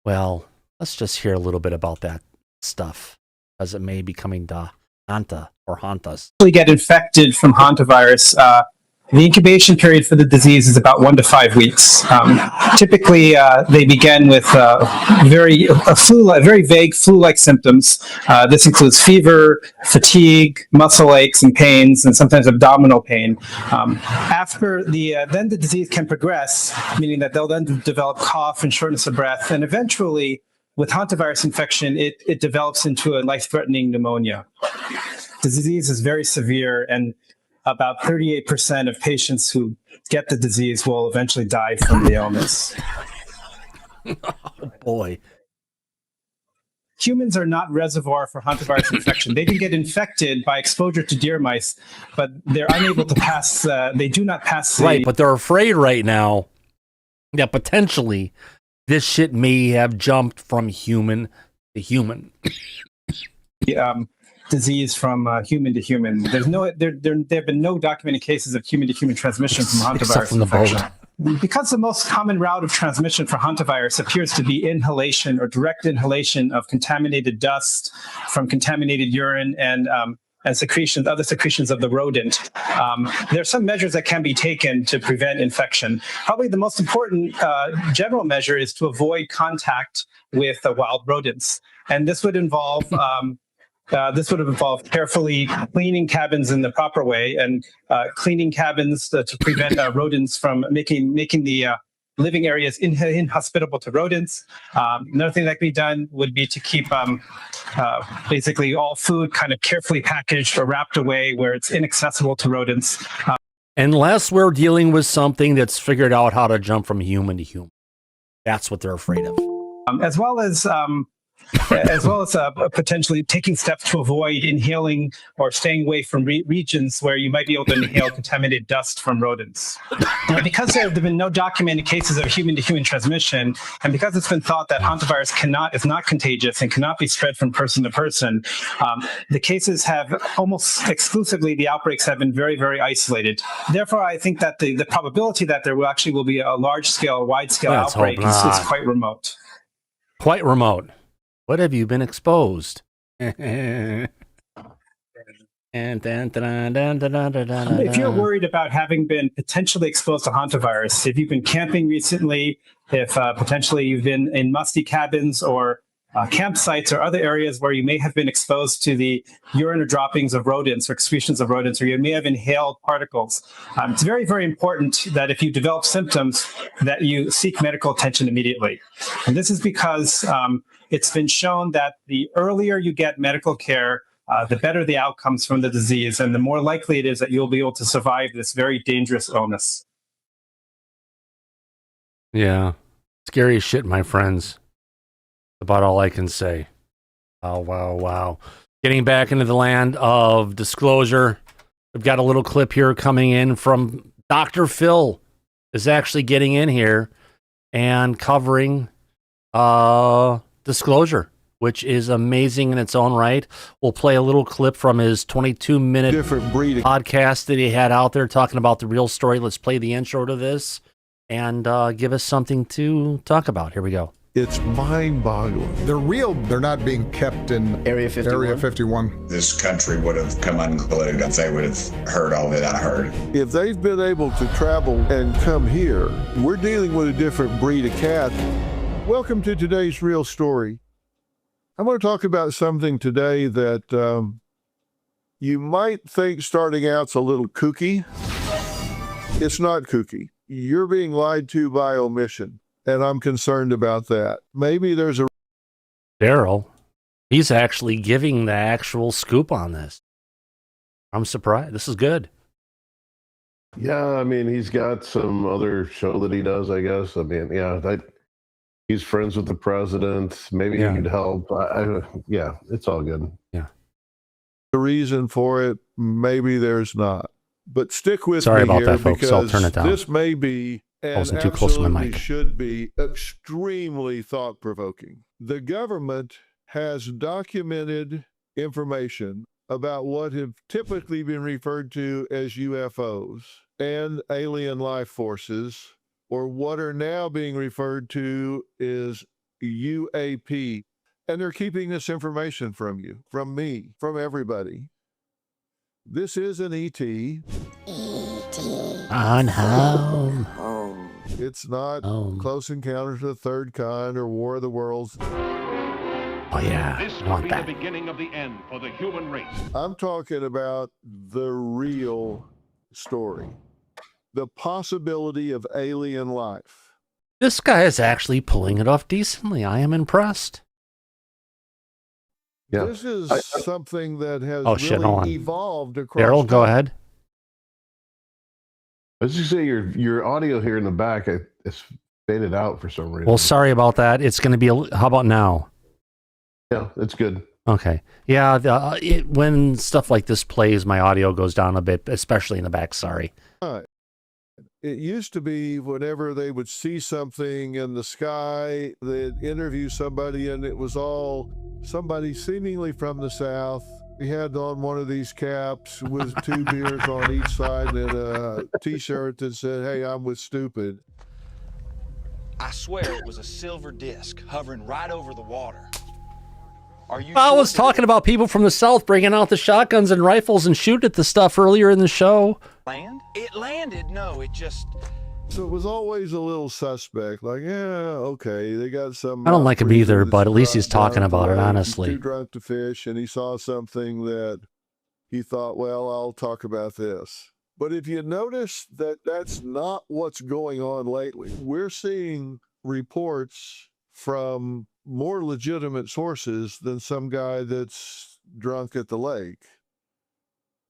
Well, let's just hear a little bit about that stuff, as it may be coming to Hanta or Hantas. Get infected from hantavirus. The incubation period for the disease is about 1 to 5 weeks. Typically, they begin with very vague flu-like symptoms. This includes fever, fatigue, muscle aches and pains, and sometimes abdominal pain. After then the disease can progress, meaning that they'll then develop cough and shortness of breath, and eventually, with hantavirus infection, it develops into a life-threatening pneumonia. The disease is very severe, and about 38% of patients who get the disease will eventually die from the illness. Oh, boy. Humans are not reservoir for hantavirus infection. They can get infected by exposure to deer mice, but they're unable to pass, they do not pass Right, but they're afraid right now that potentially this shit may have jumped from human to human. Disease from human to human. There have been no documented cases of human to human transmission from hantavirus infection. Because the most common route of transmission for hantavirus appears to be inhalation or direct inhalation of contaminated dust from contaminated urine and secretions, other secretions of the rodent. There are some measures that can be taken to prevent infection. Probably the most important general measure is to avoid contact with wild rodents, and this would involve carefully cleaning cabins in the proper way and cleaning cabins to prevent rodents from making the living areas inhospitable to rodents. Another thing that can be done would be to keep basically all food kind of carefully packaged or wrapped away where it's inaccessible to rodents. Unless we're dealing with something that's figured out how to jump from human to human. That's what they're afraid of. As well as potentially taking steps to avoid inhaling or staying away from regions where you might be able to inhale contaminated dust from rodents. Now, because there have been no documented cases of human-to-human transmission, and because it's been thought that hantavirus is not contagious and cannot be spread from person to person, the cases have almost exclusively, the outbreaks have been very, very isolated. Therefore, I think that the probability that there will be a large-scale, wide-scale outbreak is quite remote. Quite remote. What have you been exposed? If you're worried about having been potentially exposed to hantavirus, if you've been camping recently, if potentially you've been in musty cabins or campsites or other areas where you may have been exposed to the urine or droppings of rodents or excretions of rodents, or you may have inhaled particles, it's very, very important that if you develop symptoms that you seek medical attention immediately. And this is because it's been shown that the earlier you get medical care, the better the outcomes from the disease, and the more likely it is that you'll be able to survive this very dangerous illness. Yeah. Scary as shit, my friends. About all I can say. Wow, wow, wow. Getting back into the land of disclosure. We've got a little clip here coming in from Dr. Phil is actually getting in here and covering disclosure, which is amazing in its own right. We'll play a little clip from his 22-minute podcast that he had out there talking about the real story. Let's play the intro to this and give us something to talk about. Here we go. It's mind-boggling. They're real. They're not being kept in Area 51. This country would have come unglued if they would have heard all that I heard. If they've been able to travel and come here, we're dealing with a different breed of cat. Welcome to today's real story. I'm going to talk about something today that you might think starting out's a little kooky. It's not kooky. You're being lied to by omission. And I'm concerned about that. Maybe there's a... Daryl, he's actually giving the actual scoop on this. I'm surprised. This is good. Yeah, I mean, he's got some other show that he does, I guess. I mean, yeah, he's friends with the president. Maybe he could help. Yeah, it's all good. Yeah. The reason for it, maybe there's not. But stick with Sorry me about here that, folks. I'll turn it down. This may be... I wasn't too close to my mic. Should be extremely thought-provoking. The government has documented information about what have typically been referred to as UFOs and alien life forces, or what are now being referred to as UAP. And they're keeping this information from you, from me, from everybody. This is an ET. On home. It's not Close Encounters of the Third Kind or War of the Worlds. Oh yeah, This I will want be that. the beginning of the end for the human race. I'm talking about the real story. The possibility of alien life. This guy is actually pulling it off decently. I am impressed. Yeah. This is something that has shit, hold on. really evolved across Daryl, go ahead. I was just say your audio here in the back it's faded out for some reason. Well, sorry about that. It's going to be. How about now? Yeah, it's good. Okay. Yeah, when stuff like this plays, my audio goes down a bit, especially in the back. Sorry. It used to be whenever they would see something in the sky, they'd interview somebody, and it was all somebody seemingly from the South. He had on one of these caps with 2 beers on each side and a T-shirt that said, "Hey, I'm with Stupid." I swear it was a silver disc hovering right over the water. Are you I sure was talking about people from the South bringing out the shotguns and rifles and shooting at the stuff earlier in the show. land? It landed. No, it just... So it was always a little suspect, like, yeah, okay, they got some... I don't like him either, but at least he's talking about it, He's honestly. too drunk to fish, and he saw something that he thought, well, I'll talk about this. But if you notice that that's not what's going on lately, we're seeing reports from more legitimate sources than some guy that's drunk at the lake.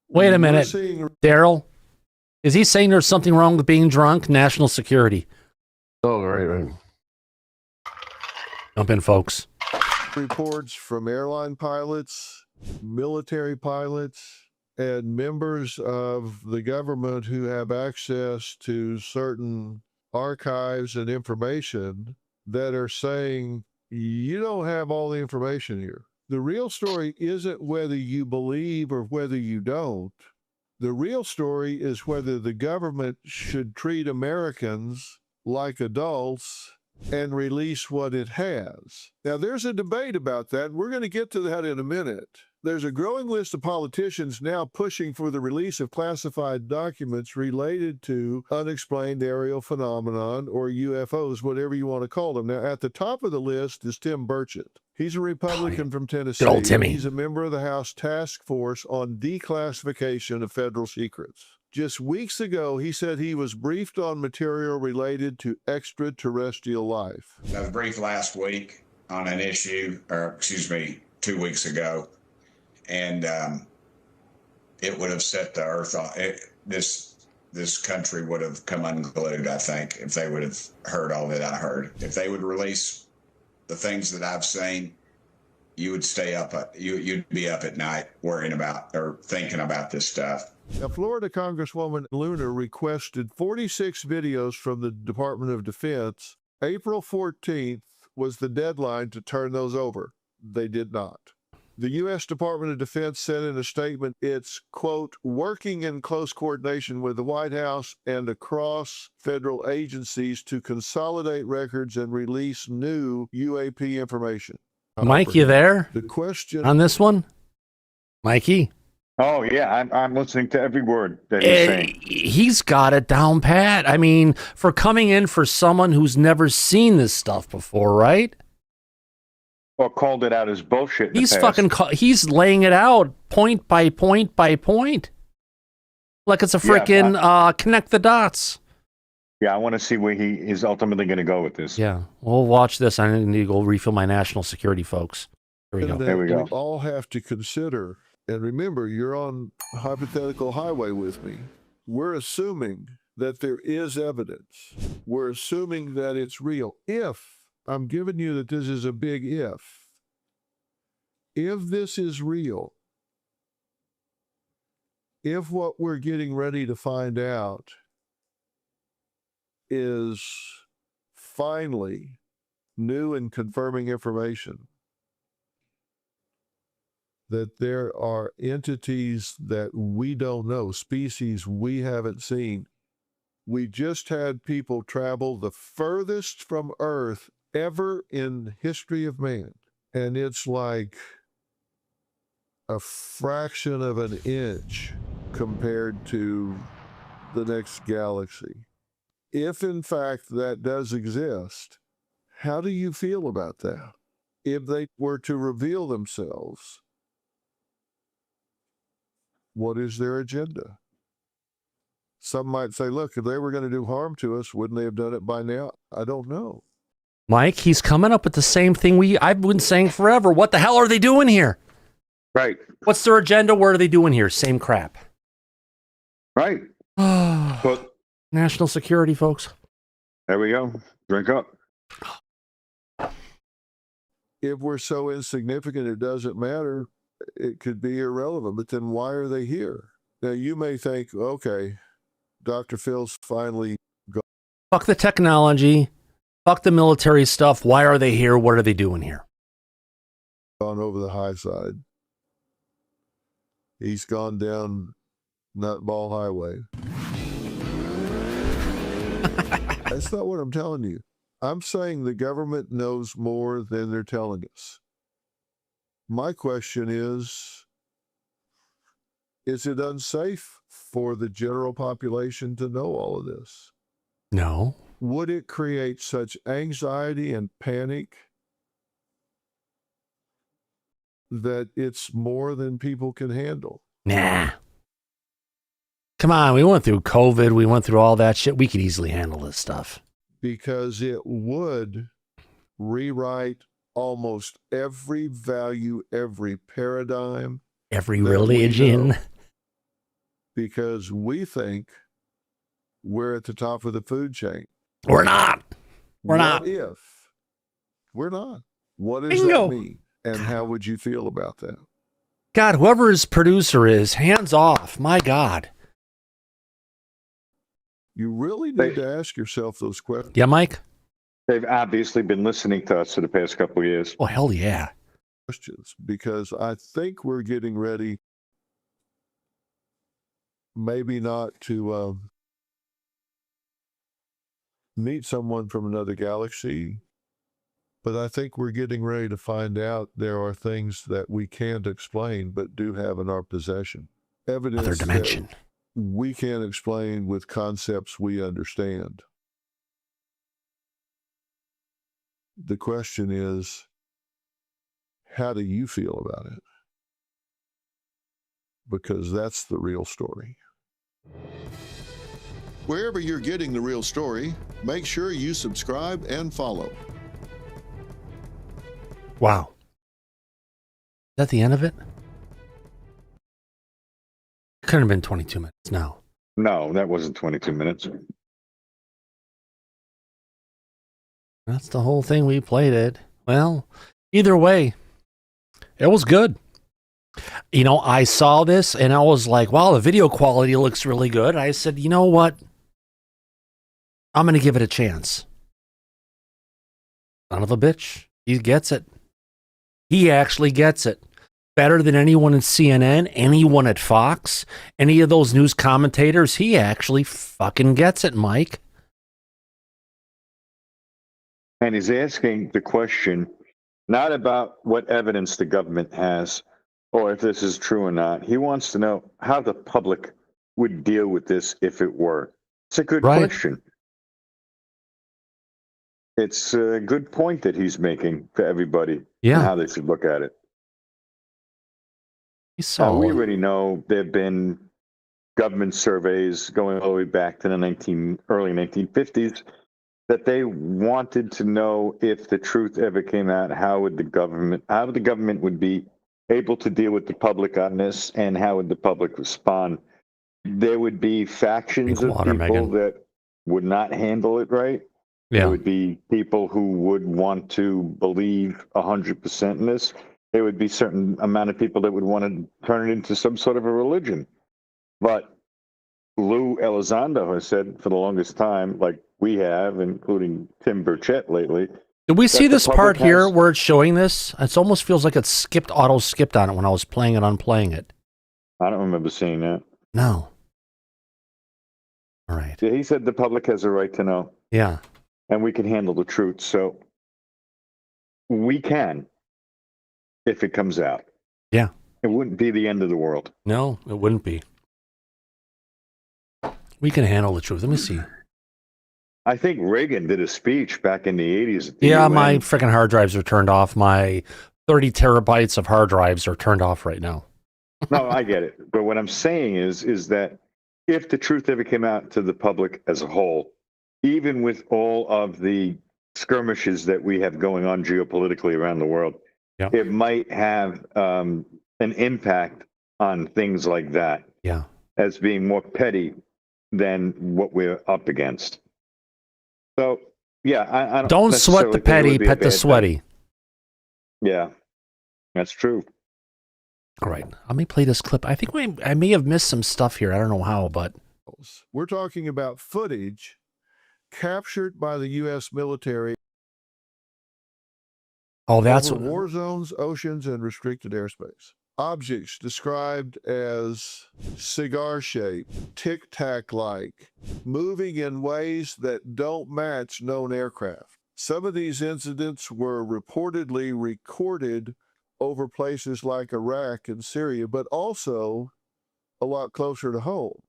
Wait a We're minute, seeing Daryl. Is he saying there's something wrong with being drunk? National security. Oh, right. Jump in, folks. reports from airline pilots, military pilots, and members of the government who have access to certain archives and information that are saying, you don't have all the information here. The real story isn't whether you believe or whether you don't. The real story is whether the government should treat Americans like adults and release what it has. Now, there's a debate about that. We're going to get to that in a minute. There's a growing list of politicians now pushing for the release of classified documents related to unexplained aerial phenomenon, or UFOs, whatever you want to call them. Now, at the top of the list is Tim Burchett. He's a Republican from Tennessee. Good old Timmy. He's a member of the House Task Force on Declassification of Federal Secrets. Just weeks ago, he said he was briefed on material related to extraterrestrial life. I was briefed last week on an issue, or excuse me, 2 weeks ago, and it would have set the Earth on. The this country would have come unglued, I think, if they would have heard all that I heard. If they would release the things that I've seen, you would stay up. You'd be up at night worrying about or thinking about this stuff. Now, Florida Congresswoman Luna requested 46 videos from the Department of Defense. April 14th was the deadline to turn those over. They did not. The U.S. Department of Defense said in a statement it's, quote, working in close coordination with the White House and across federal agencies to consolidate records and release new UAP information. Mike, you there? The question on this one? Mikey? Oh, yeah, I'm listening to every word that he's saying. He's got it down pat. I mean, for coming in for someone who's never seen this stuff before, right? Or called it out as bullshit. He's he's laying it out point by point by point. Like it's a freaking connect the dots. Yeah, I want to see where he is ultimately going to go with this. Yeah, we'll watch this. I need to go refill my national security, folks. Here we go. There we go. We all have to consider, and remember, you're on hypothetical highway with me. We're assuming that there is evidence. We're assuming that it's real. If, I'm giving you that this is a big if this is real, if what we're getting ready to find out is finally new and confirming information, that there are entities that we don't know, species we haven't seen. We just had people travel the furthest from Earth ever in the history of man. And it's like a fraction of an inch compared to the next galaxy. If in fact that does exist, how do you feel about that? If they were to reveal themselves, what is their agenda? Some might say, look, if they were going to do harm to us, wouldn't they have done it by now? I don't know. Mike, he's coming up with the same thing I've been saying forever. What the hell are they doing here? Right. What's their agenda? What are they doing here? Same crap. Right. But national security, folks. There we go. Drink up. If we're so insignificant, it doesn't matter. It could be irrelevant, but then why are they here? Now, you may think, okay, Dr. Phil's finally gone. Fuck the technology. Fuck the military stuff. Why are they here? What are they doing here? Gone over the high side. He's gone down Nutball Highway. That's not what I'm telling you. I'm saying the government knows more than they're telling us. My question is it unsafe for the general population to know all of this? No. Would it create such anxiety and panic that it's more than people can handle? Nah. Come on, we went through COVID. We went through all that shit. We could easily handle this stuff. Because it would rewrite almost every value, every paradigm, every religion. Because we think we're at the top of the food chain. We're not. We're not. What if we're not? What does Bingo. that mean? And how would you feel about that? God, whoever his producer is, hands off. My God. You really need to ask yourself those questions. Yeah, Mike? They've obviously been listening to us for the past couple of years. Oh, hell yeah. Questions, because I think we're getting ready, maybe not to meet someone from another galaxy, but I think we're getting ready to find out there are things that we can't explain but do have in our possession. Evidence other dimension. We can't explain with concepts we understand. The question is, how do you feel about it? Because that's the real story. Wherever you're getting the real story, make sure you subscribe and follow. Wow. Is that the end of it? Couldn't have been 22 minutes now. No, that wasn't 22 minutes. That's the whole thing. We played it. Well, either way, it was good. You know, I saw this and I was like, wow, the video quality looks really good. I said, you know what? I'm going to give it a chance. Son of a bitch. He gets it. He actually gets it. Better than anyone at CNN, anyone at Fox, any of those news commentators. He actually fucking gets it, Mike. And he's asking the question not about what evidence the government has or if this is true or not. He wants to know how the public would deal with this if it were. It's a good question. It's a good point that he's making for everybody. Yeah. And how they should look at it. We already know there have been government surveys going all the way back to the early 1950s that they wanted to know if the truth ever came out, how the government would be able to deal with the public on this, and how would the public respond. There would be factions of people that would not handle it right. Yeah. There would be people who would want to believe 100% in this. There would be a certain amount of people that would want to turn it into some sort of a religion. But Lou Elizondo has said for the longest time, like we have, including Tim Burchett lately. Did we see this part here where it's showing this? It almost feels like it auto skipped on it when I was playing it, unplaying it. I don't remember seeing that. No. All right. Yeah, he said the public has a right to know. Yeah. And we can handle the truth. So we can, if it comes out. Yeah. It wouldn't be the end of the world. No, it wouldn't be. We can handle the truth. Let me see. I think Reagan did a speech back in the 80s. Yeah, my freaking hard drives are turned off. My 30 terabytes of hard drives are turned off right now. No, I get it. But what I'm saying is that if the truth ever came out to the public as a whole, even with all of the skirmishes that we have going on geopolitically around the world, it might have an impact on things like that. Yeah. As being more petty than what we're up against. So, yeah, I don't sweat the petty, pet the sweaty. Yeah, that's true. All right, let me play this clip. I think I may have missed some stuff here. I don't know how, but we're talking about footage captured by the U.S. military. Oh, that's over war zones, oceans, and restricted airspace. Objects described as cigar-shaped, tic-tac-like, moving in ways that don't match known aircraft. Some of these incidents were reportedly recorded over places like Iraq and Syria, but also a lot closer to home.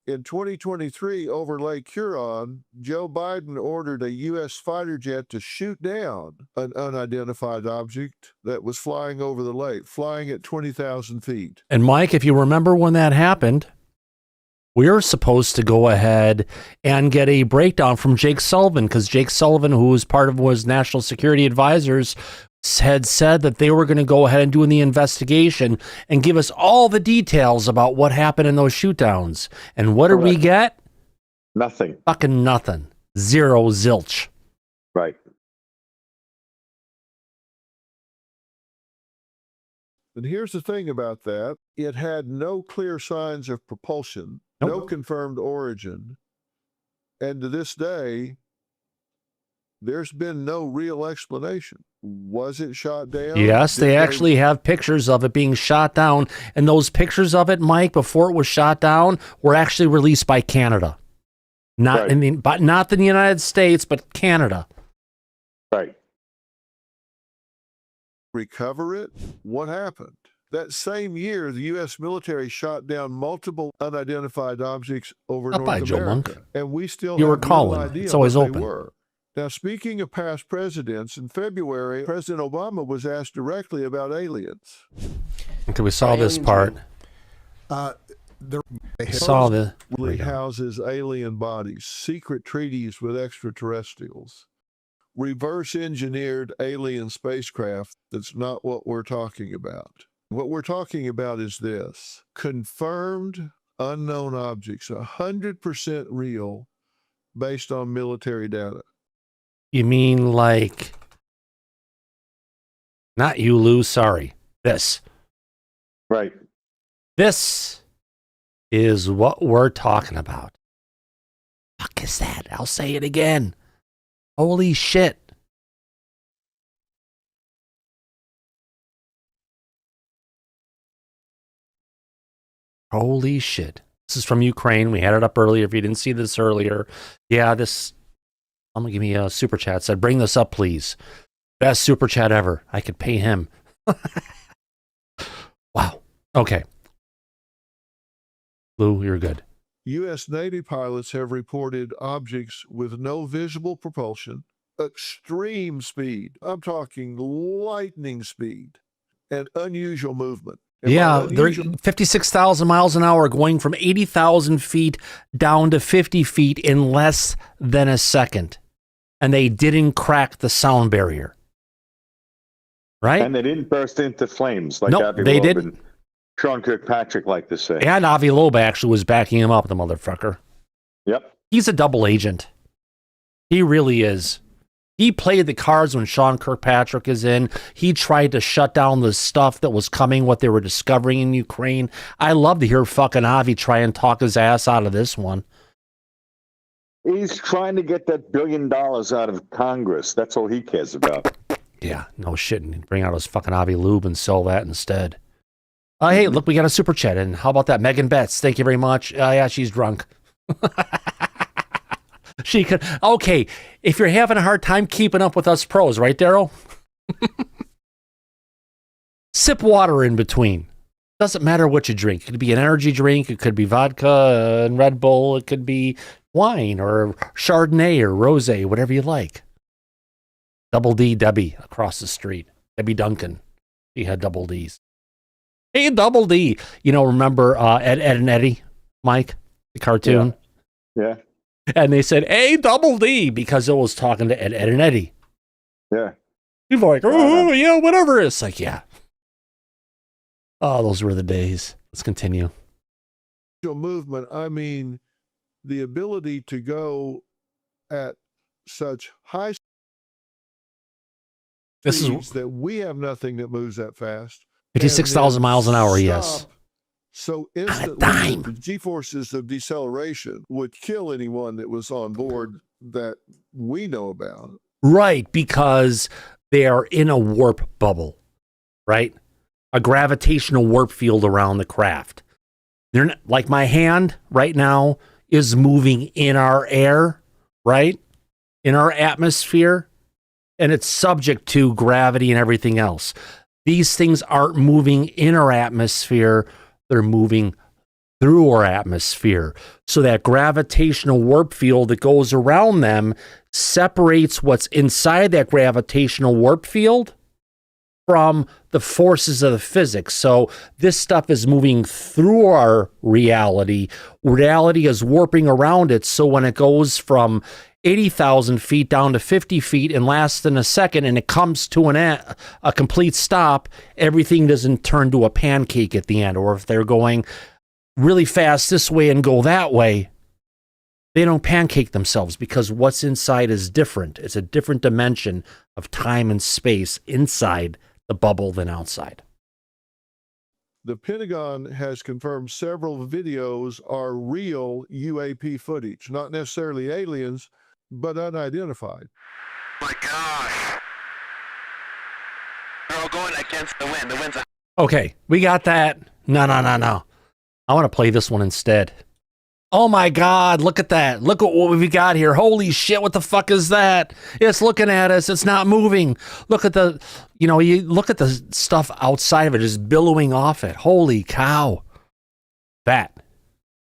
In 2023, over Lake Huron, Joe Biden ordered a U.S. fighter jet to shoot down an unidentified object that was flying over the lake, flying at 20,000 feet. And Mike, if you remember when that happened, we were supposed to go ahead and get a breakdown from Jake Sullivan, because Jake Sullivan, who was National Security Advisors, had said that they were going to go ahead and do the investigation and give us all the details about what happened in those shootdowns. And what did we get? Nothing. Fucking nothing. Zero, zilch. Right. And here's the thing about that. It had no clear signs of propulsion, no confirmed origin. And to this day, there's been no real explanation. Was it shot down? Yes, they actually have pictures of it being shot down. And those pictures of it, Mike, before it was shot down, were actually released by Canada. Not not in the United States, but Canada. Right. Recover it? What happened? That same year, the U.S. military shot down multiple unidentified objects over North America. And we still have no idea it's always what open. They were. Now, speaking of past presidents, in February, President Obama was asked directly about aliens. Okay, we saw this part. Saw the houses alien bodies, secret treaties with extraterrestrials, reverse engineered alien spacecraft. That's not what we're talking about. What we're talking about is this: confirmed unknown objects, 100% real, based on military data. You mean like, not you, Lou, sorry, this. Right. This is what we're talking about. Fuck is that? I'll say it again. Holy shit. Holy shit. This is from Ukraine. We had it up earlier. If you didn't see this earlier. Yeah, this, I'm going to give me a super chat. Said, bring this up, please. Best super chat ever. I could pay him. Wow. Okay. Lou, you're good. U.S. Navy pilots have reported objects with no visible propulsion, extreme speed. I'm talking lightning speed, and unusual movement. Yeah, they're 56,000 miles an hour, going from 80,000 feet down to 50 feet in less than a second. And they didn't crack the sound barrier. Right? And they didn't burst into flames like Nope, Avi they Loeb didn't. and Sean Kirkpatrick like to say. And Avi Loeb actually was backing him up, the motherfucker. Yep. He's a double agent. He really is. He played the cards when Sean Kirkpatrick is in. He tried to shut down the stuff that was coming, what they were discovering in Ukraine. I love to hear fucking Avi try and talk his ass out of this one. He's trying to get that $1 billion out of Congress. That's all he cares about. Yeah, no shit. And bring out his fucking Avi Lube and sell that instead. Hey, look, we got a super chat. And how about that? Megan Betts, thank you very much. Yeah, she's drunk. She could. Okay, if you're having a hard time keeping up with us pros, right, Daryl? Sip water in between. Doesn't matter what you drink. It could be an energy drink. It could be vodka and Red Bull. It could be wine or Chardonnay or rosé, whatever you like. Double D Debbie across the street. Debbie Duncan. She had double Ds. Hey, double D. You know, remember Ed and Eddie, Mike, the cartoon? Yeah. And they said, hey, double D, because it was talking to Ed and Eddie. Yeah. He's like, oh, yeah, whatever. It's like, yeah. Oh, those were the days. Let's continue. Movement, I mean, the ability to go at such high speeds that we have nothing that moves that fast. 56,000 miles an hour, yes. So instantly, the G-forces of deceleration would kill anyone that was on board that we know about. Right, because they are in a warp bubble, right? A gravitational warp field around the craft. They're not, like my hand right now is moving in our air, right? In our atmosphere, and it's subject to gravity and everything else. These things aren't moving in our atmosphere. They're moving through our atmosphere. So that gravitational warp field that goes around them separates what's inside that gravitational warp field from the forces of the physics. So this stuff is moving through our reality. Reality is warping around it. So when it goes from 80,000 feet down to 50 feet in less than a second, and it comes to a complete stop, everything doesn't turn to a pancake at the end. Or if they're going really fast this way and go that way, they don't pancake themselves because what's inside is different. It's a different dimension of time and space inside the bubble than outside. The Pentagon has confirmed several videos are real UAP footage, not necessarily aliens, but unidentified. My gosh. They're all going against the wind. The wind's Okay, we got that. No. I want to play this one instead. Oh my God, look at that. Look at what we got here. Holy shit, what the fuck is that? It's looking at us. It's not moving. Look at the, you look at the stuff outside of it just billowing off it. Holy cow. That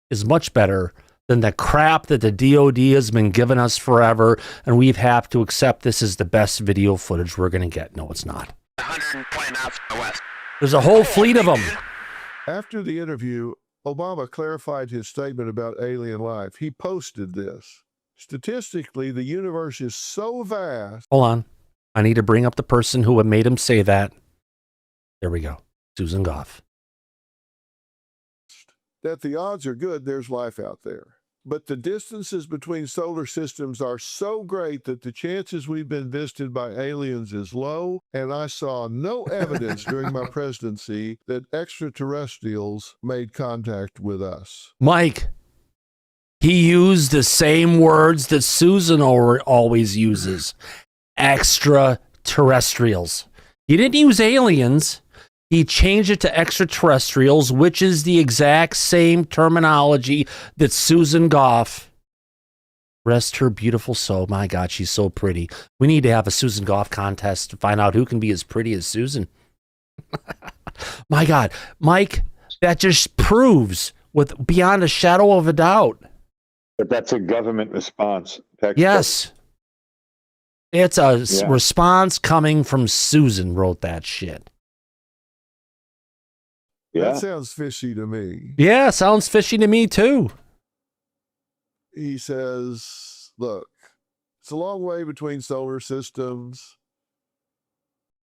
is much better than the crap that the DOD has been giving us forever, and we've have to accept this is the best video footage we're going to get. No, it's not. 120 knots to the west. There's a whole fleet of them. After the interview, Obama clarified his statement about alien life. He posted this. Statistically, the universe is so vast. Hold on. I need to bring up the person who made him say that. There we go. Susan Goff. that the odds are good there's life out there. But the distances between solar systems are so great that the chances we've been visited by aliens is low, and I saw no evidence during my presidency that extraterrestrials made contact with us. Mike, he used the same words that Susan always uses. Extraterrestrials. He didn't use aliens. He changed it to extraterrestrials, which is the exact same terminology that Susan Goff, rest her beautiful soul. My God, she's so pretty. We need to have a Susan Goff contest to find out who can be as pretty as Susan. My God, Mike, that just proves with beyond a shadow of a doubt. But that's a government response. Yes. It's a response coming from Susan wrote that shit. That sounds fishy to me. Yeah, sounds fishy to me too. He says, look, it's a long way between solar systems.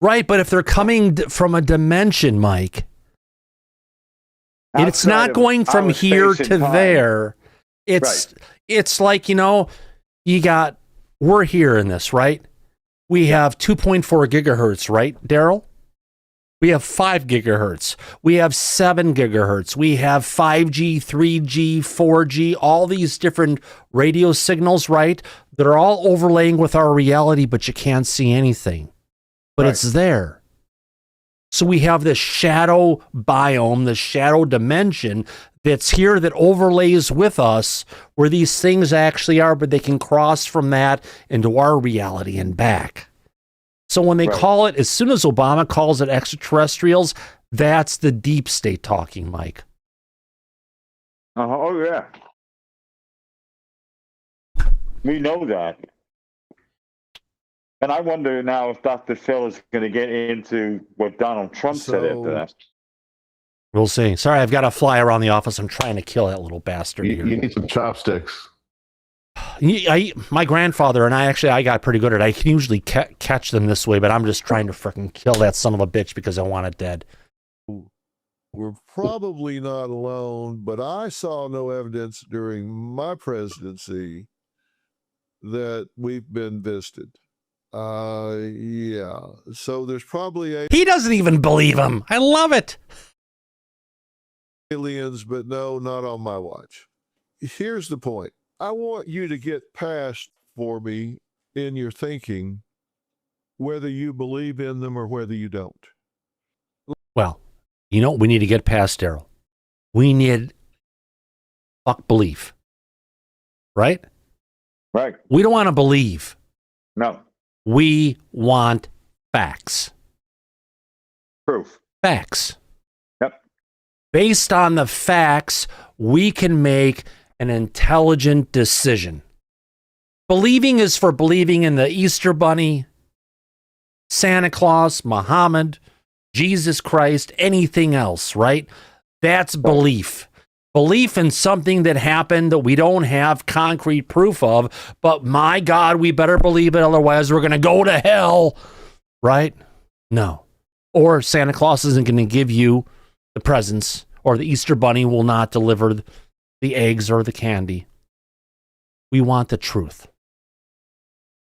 Right, but if they're coming from a dimension, Mike, it's not going from here to there. It's like, we're here in this, right? We have 2.4 gigahertz, right, Daryl? We have 5 gigahertz. We have 7 gigahertz. We have 5G, 3G, 4G, all these different radio signals, right? That are all overlaying with our reality, but you can't see anything. But it's there. So we have this shadow biome, the shadow dimension that's here that overlays with us where these things actually are, but they can cross from that into our reality and back. So when they call it, as soon as Obama calls it extraterrestrials, that's the deep state talking, Mike. Oh, yeah. We know that. And I wonder now if Dr. Phil is going to get into what Donald Trump said after that. We'll see. Sorry, I've got to fly around the office. I'm trying to kill that little bastard here. You need some chopsticks. My grandfather and I got pretty good at it. I can usually catch them this way, but I'm just trying to freaking kill that son of a bitch because I want it dead. We're probably not alone, but I saw no evidence during my presidency that we've been visited. Yeah. So there's probably He doesn't even believe him. I love it. Aliens, but no, not on my watch. Here's the point. I want you to get past for me in your thinking whether you believe in them or whether you don't. Well, we need to get past, Daryl. We need fuck belief. Right? Right. We don't want to believe. No. We want facts. Proof. Facts. Yep. Based on the facts, we can make an intelligent decision. Believing is for believing in the Easter Bunny, Santa Claus, Muhammad, Jesus Christ, anything else, right? That's belief. Belief in something that happened that we don't have concrete proof of, but my God, we better believe it, otherwise we're going to go to hell, right? No. Or Santa Claus isn't going to give you the presents, or the Easter Bunny will not deliver the eggs or the candy. We want the truth.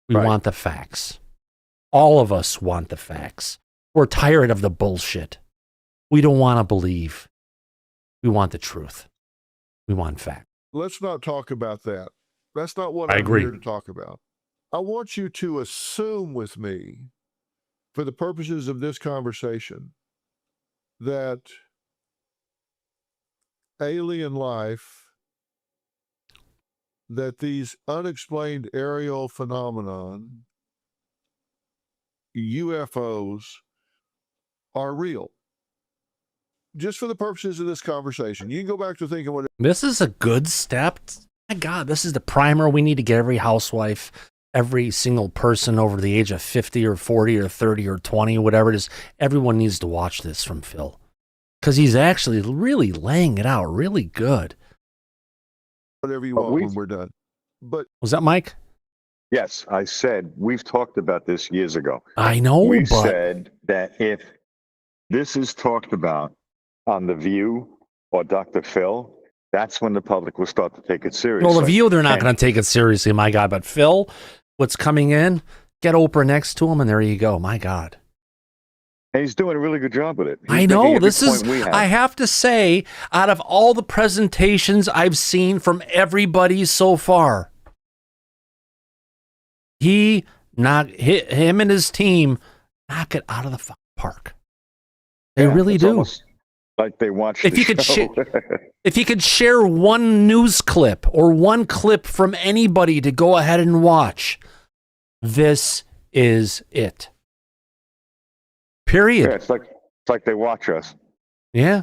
We want the facts. All of us want the facts. We're tired of the bullshit. We don't want to believe. We want the truth. We want facts. Let's not talk about that. That's not what I'm here to talk about. I want you to assume with me, for the purposes of this conversation, that alien life, that these unexplained aerial phenomenon, UFOs, are real. Just for the purposes of this conversation. You can go back to thinking what... This is a good step. My God, this is the primer we need to get every housewife, every single person over the age of 50 or 40 or 30 or 20, whatever it is. Everyone needs to watch this from Phil. Because he's actually really laying it out really good. Whatever you want when we're done. But was that Mike? Yes, I said we've talked about this years ago. I know, we but said that if this is talked about on The View or Dr. Phil, that's when the public will start to take it seriously. Well, the View, they're not And- going to take it seriously, my God. But Phil, what's coming in? Get Oprah next to him, and there you go. My God. And he's doing a really good job with it. He's I making know. every This is, point we have. I have to say, out of all the presentations I've seen from everybody so far, him and his team knock it out of the fucking park. They really it's do. almost like they watch If the you could show. If you could share one news clip or one clip from anybody to go ahead and watch, this is it. Period. Yeah, it's like they watch us. Yeah.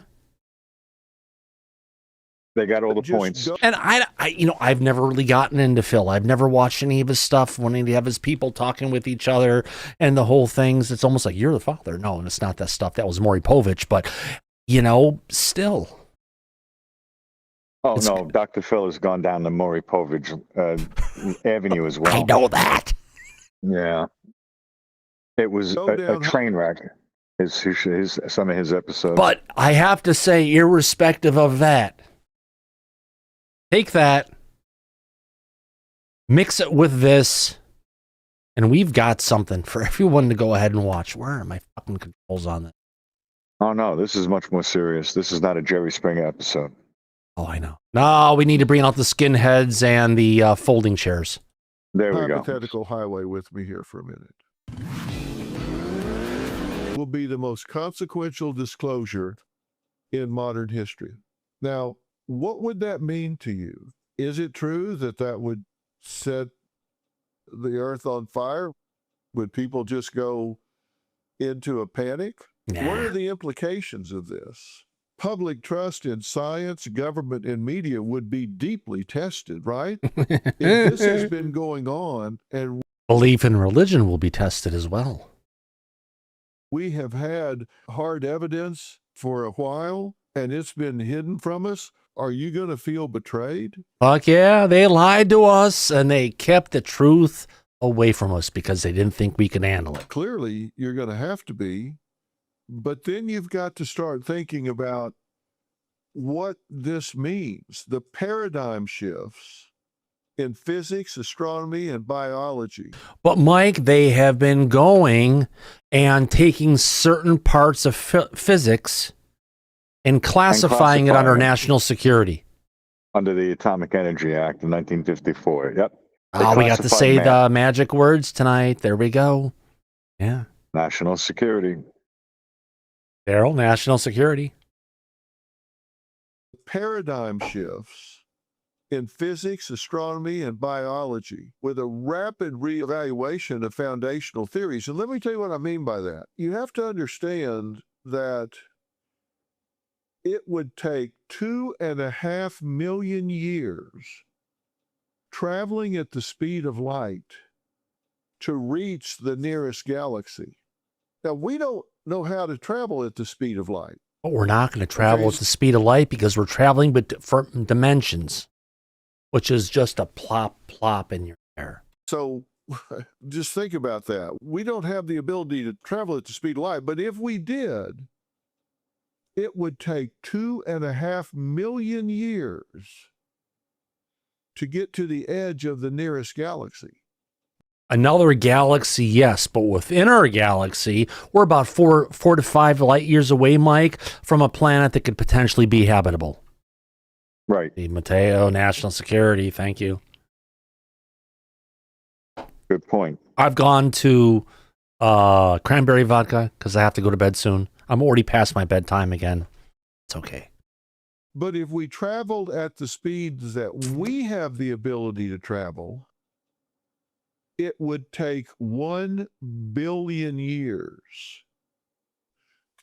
They got all the points. And I've never really gotten into Phil. I've never watched any of his stuff when he have his people talking with each other and the whole things. It's almost like you're the father. No, and it's not that stuff. That was Maury Povich, but still. Oh no, Dr. Phil has gone down the Maury Povich avenue as well. I know that. Yeah, it was a train wreck. Some of his episodes. But I have to say, irrespective of that, take that, mix it with this, and we've got something for everyone to go ahead and watch. Where are my fucking controls on this? Oh no, this is much more serious. This is not a Jerry Springer episode. Oh, I know. No, we need to bring out the skinheads and the folding chairs. There we go. Hypothetical highway with me here for a minute. Will be the most consequential disclosure in modern history. Now, what would that mean to you? Is it true that would set the earth on fire? Would people just go into a panic? Nah. What are the implications of this? Public trust in science, government, and media would be deeply tested, right? If this has been going on and Belief in religion will be tested as well. we have had hard evidence for a while and it's been hidden from us, are you going to feel betrayed? Fuck yeah, they lied to us and they kept the truth away from us because they didn't think we could handle it. Clearly, you're going to have to be. But then you've got to start thinking about what this means, the paradigm shifts in physics, astronomy, and biology. But Mike, they have been going and taking certain parts of physics and classifying it under national security. Under the Atomic Energy Act of 1954. Yep. Oh, we got to say the magic words tonight. There we go. Yeah. National security. Daryl, national security. Paradigm shifts in physics, astronomy, and biology with a rapid reevaluation of foundational theories. And let me tell you what I mean by that. You have to understand that it would take 2.5 million years traveling at the speed of light to reach the nearest galaxy. Now, we don't know how to travel at the speed of light. But we're not going to travel at the speed of light because we're traveling with different dimensions, which is just a plop, plop in your air. So just think about that. We don't have the ability to travel at the speed of light, but if we did, it would take 2.5 million years to get to the edge of the nearest galaxy. Another galaxy, yes, but within our galaxy, we're about 4 to 5 light years away, Mike, from a planet that could potentially be habitable. Right. The Mateo, national security, thank you. Good point. I've gone to cranberry vodka because I have to go to bed soon. I'm already past my bedtime again. It's okay. But if we traveled at the speeds that we have the ability to travel, it would take 1 billion years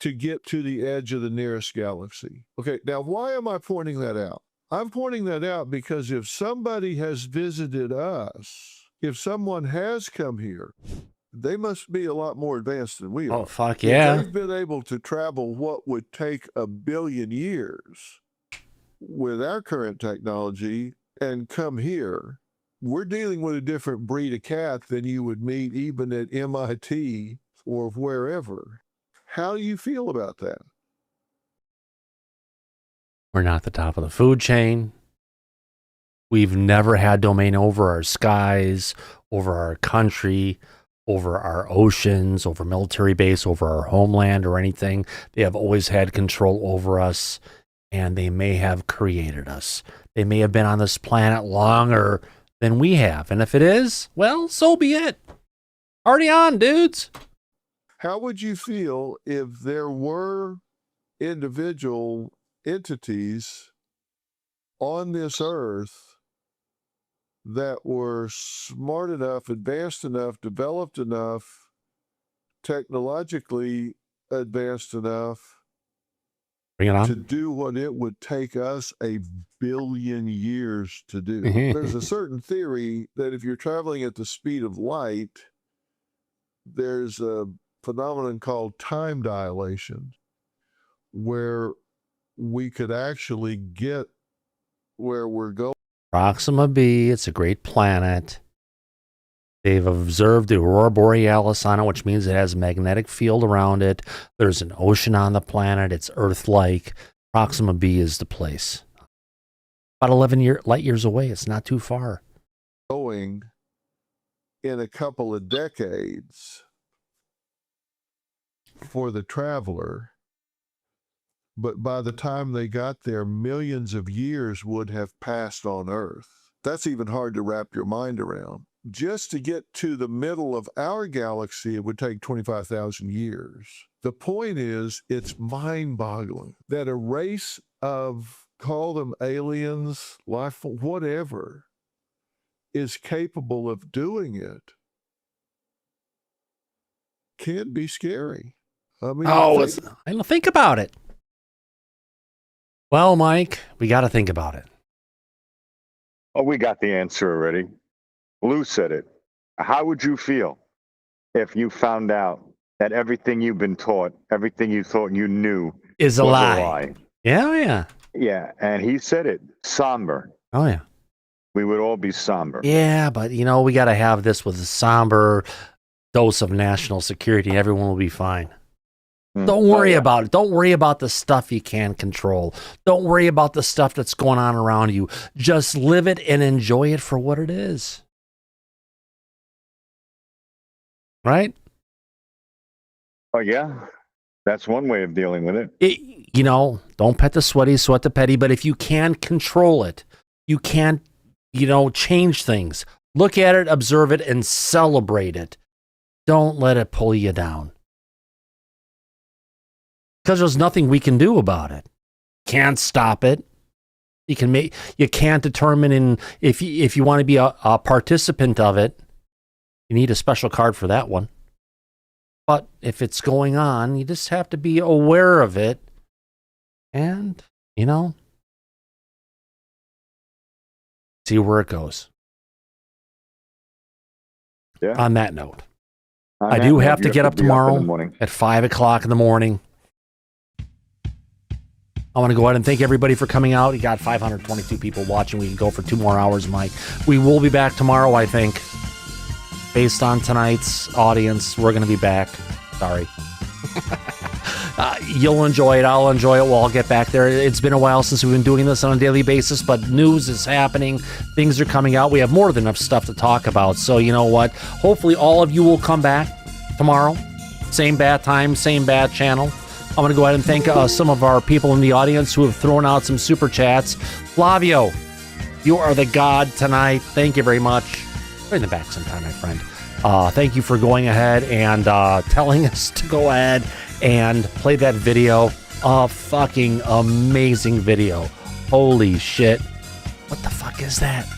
to get to the edge of the nearest galaxy. Okay, now why am I pointing that out? I'm pointing that out because if somebody has visited us, if someone has come here, they must be a lot more advanced than we are. Oh, fuck yeah. If they've been able to travel what would take 1 billion years with our current technology and come here, we're dealing with a different breed of cat than you would meet even at MIT or wherever. How do you feel about that? We're not the top of the food chain. We've never had domain over our skies, over our country, over our oceans, over military base, over our homeland or anything. They have always had control over us, and they may have created us. They may have been on this planet longer than we have. And if it is, well, so be it. Already on, dudes. How would you feel if there were individual entities on this earth that were smart enough, advanced enough, developed enough, technologically advanced enough Bring it on. to do what it would take us 1 billion years to do? There's a certain theory that if you're traveling at the speed of light, there's a phenomenon called time dilation, where we could actually get where we're going. Proxima b, it's a great planet. They've observed the aurora borealis on it, which means it has a magnetic field around it. There's an ocean on the planet. It's Earth-like. Proxima b is the place. About 11 light years away. It's not too far. Going in a couple of decades for the traveler, but by the time they got there, millions of years would have passed on Earth. That's even hard to wrap your mind around. Just to get to the middle of our galaxy, it would take 25,000 years. The point is, it's mind-boggling that a race of, call them aliens, life, whatever, is capable of doing it. Can't be scary. I mean, think about it. Well, Mike, we got to think about it. Oh, we got the answer already. Lou said it. How would you feel if you found out that everything you've been taught, everything you thought you knew is a was lie? Yeah, yeah. Yeah, and he said it. Somber. Oh, yeah. We would all be somber. Yeah, but, we got to have this with a somber dose of national security. Everyone will be fine. Don't worry about it. Don't worry about the stuff you can't control. Don't worry about the stuff that's going on around you. Just live it and enjoy it for what it is. Right? Oh, yeah. That's one way of dealing with it. Don't pet the sweaty, sweat the petty, but if you can control it, you can't, change things. Look at it, observe it, and celebrate it. Don't let it pull you down. Because there's nothing we can do about it. Can't stop it. You can't determine if you want to be a participant of it. You need a special card for that one. But if it's going on, you just have to be aware of it. And, see where it goes. Yeah. On that note, I do have to get up tomorrow at 5 o'clock in the morning. I want to go ahead and thank everybody for coming out. You got 522 people watching. We can go for 2 more hours, Mike. We will be back tomorrow, I think. Based on tonight's audience, we're going to be back. Sorry. You'll enjoy it. I'll enjoy it. We'll all get back there. It's been a while since we've been doing this on a daily basis, but news is happening. Things are coming out. We have more than enough stuff to talk about. So you know what? Hopefully all of you will come back tomorrow. Same bad time, same bad channel. I'm going to go ahead and thank some of our people in the audience who have thrown out some super chats. Flavio, you are the god tonight. Thank you very much. Right in the back sometime, my friend. Thank you for going ahead and telling us to go ahead and play that video. A fucking amazing video. Holy shit. What the fuck is that?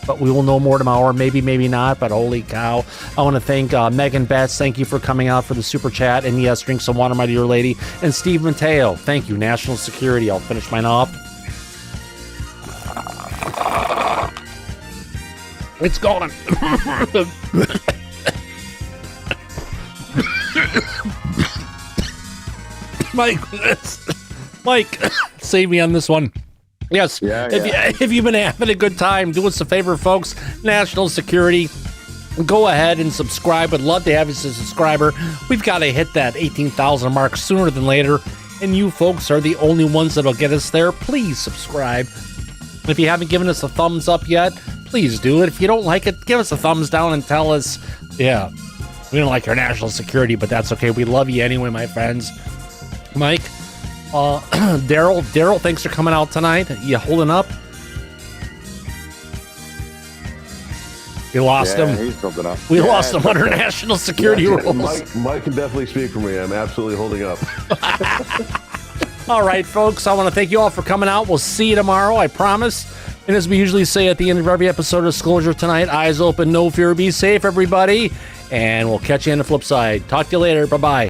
But we will know more tomorrow. Maybe, maybe not, but holy cow. I want to thank Megan Betts. Thank you for coming out for the super chat. And yes, drink some water, my dear lady. And Steve Mateo. Thank you. National Security. I'll finish mine off. It's gone. Mike, save me on this one. Yes. If you've been having a good time, do us a favor, folks. National Security. Go ahead and subscribe. I'd love to have you as a subscriber. We've got to hit that 18,000 mark sooner than later. and you folks are the only ones that'll get us there. Please subscribe. If you haven't given us a thumbs up yet, please do it. If you don't like it, give us a thumbs down and tell us, yeah, we don't like your national security, but that's okay. We love you anyway, my friends. Mike, Daryl, thanks for coming out tonight. You holding up? We lost him. He's holding up. We lost him under national security rules. Mike can definitely speak for me. I'm absolutely holding up. All right, folks, I want to thank you all for coming out. We'll see you tomorrow, I promise. And as we usually say at the end of every episode of Disclosure tonight, eyes open, no fear, be safe, everybody. And we'll catch you on the flip side. Talk to you later. Bye-bye.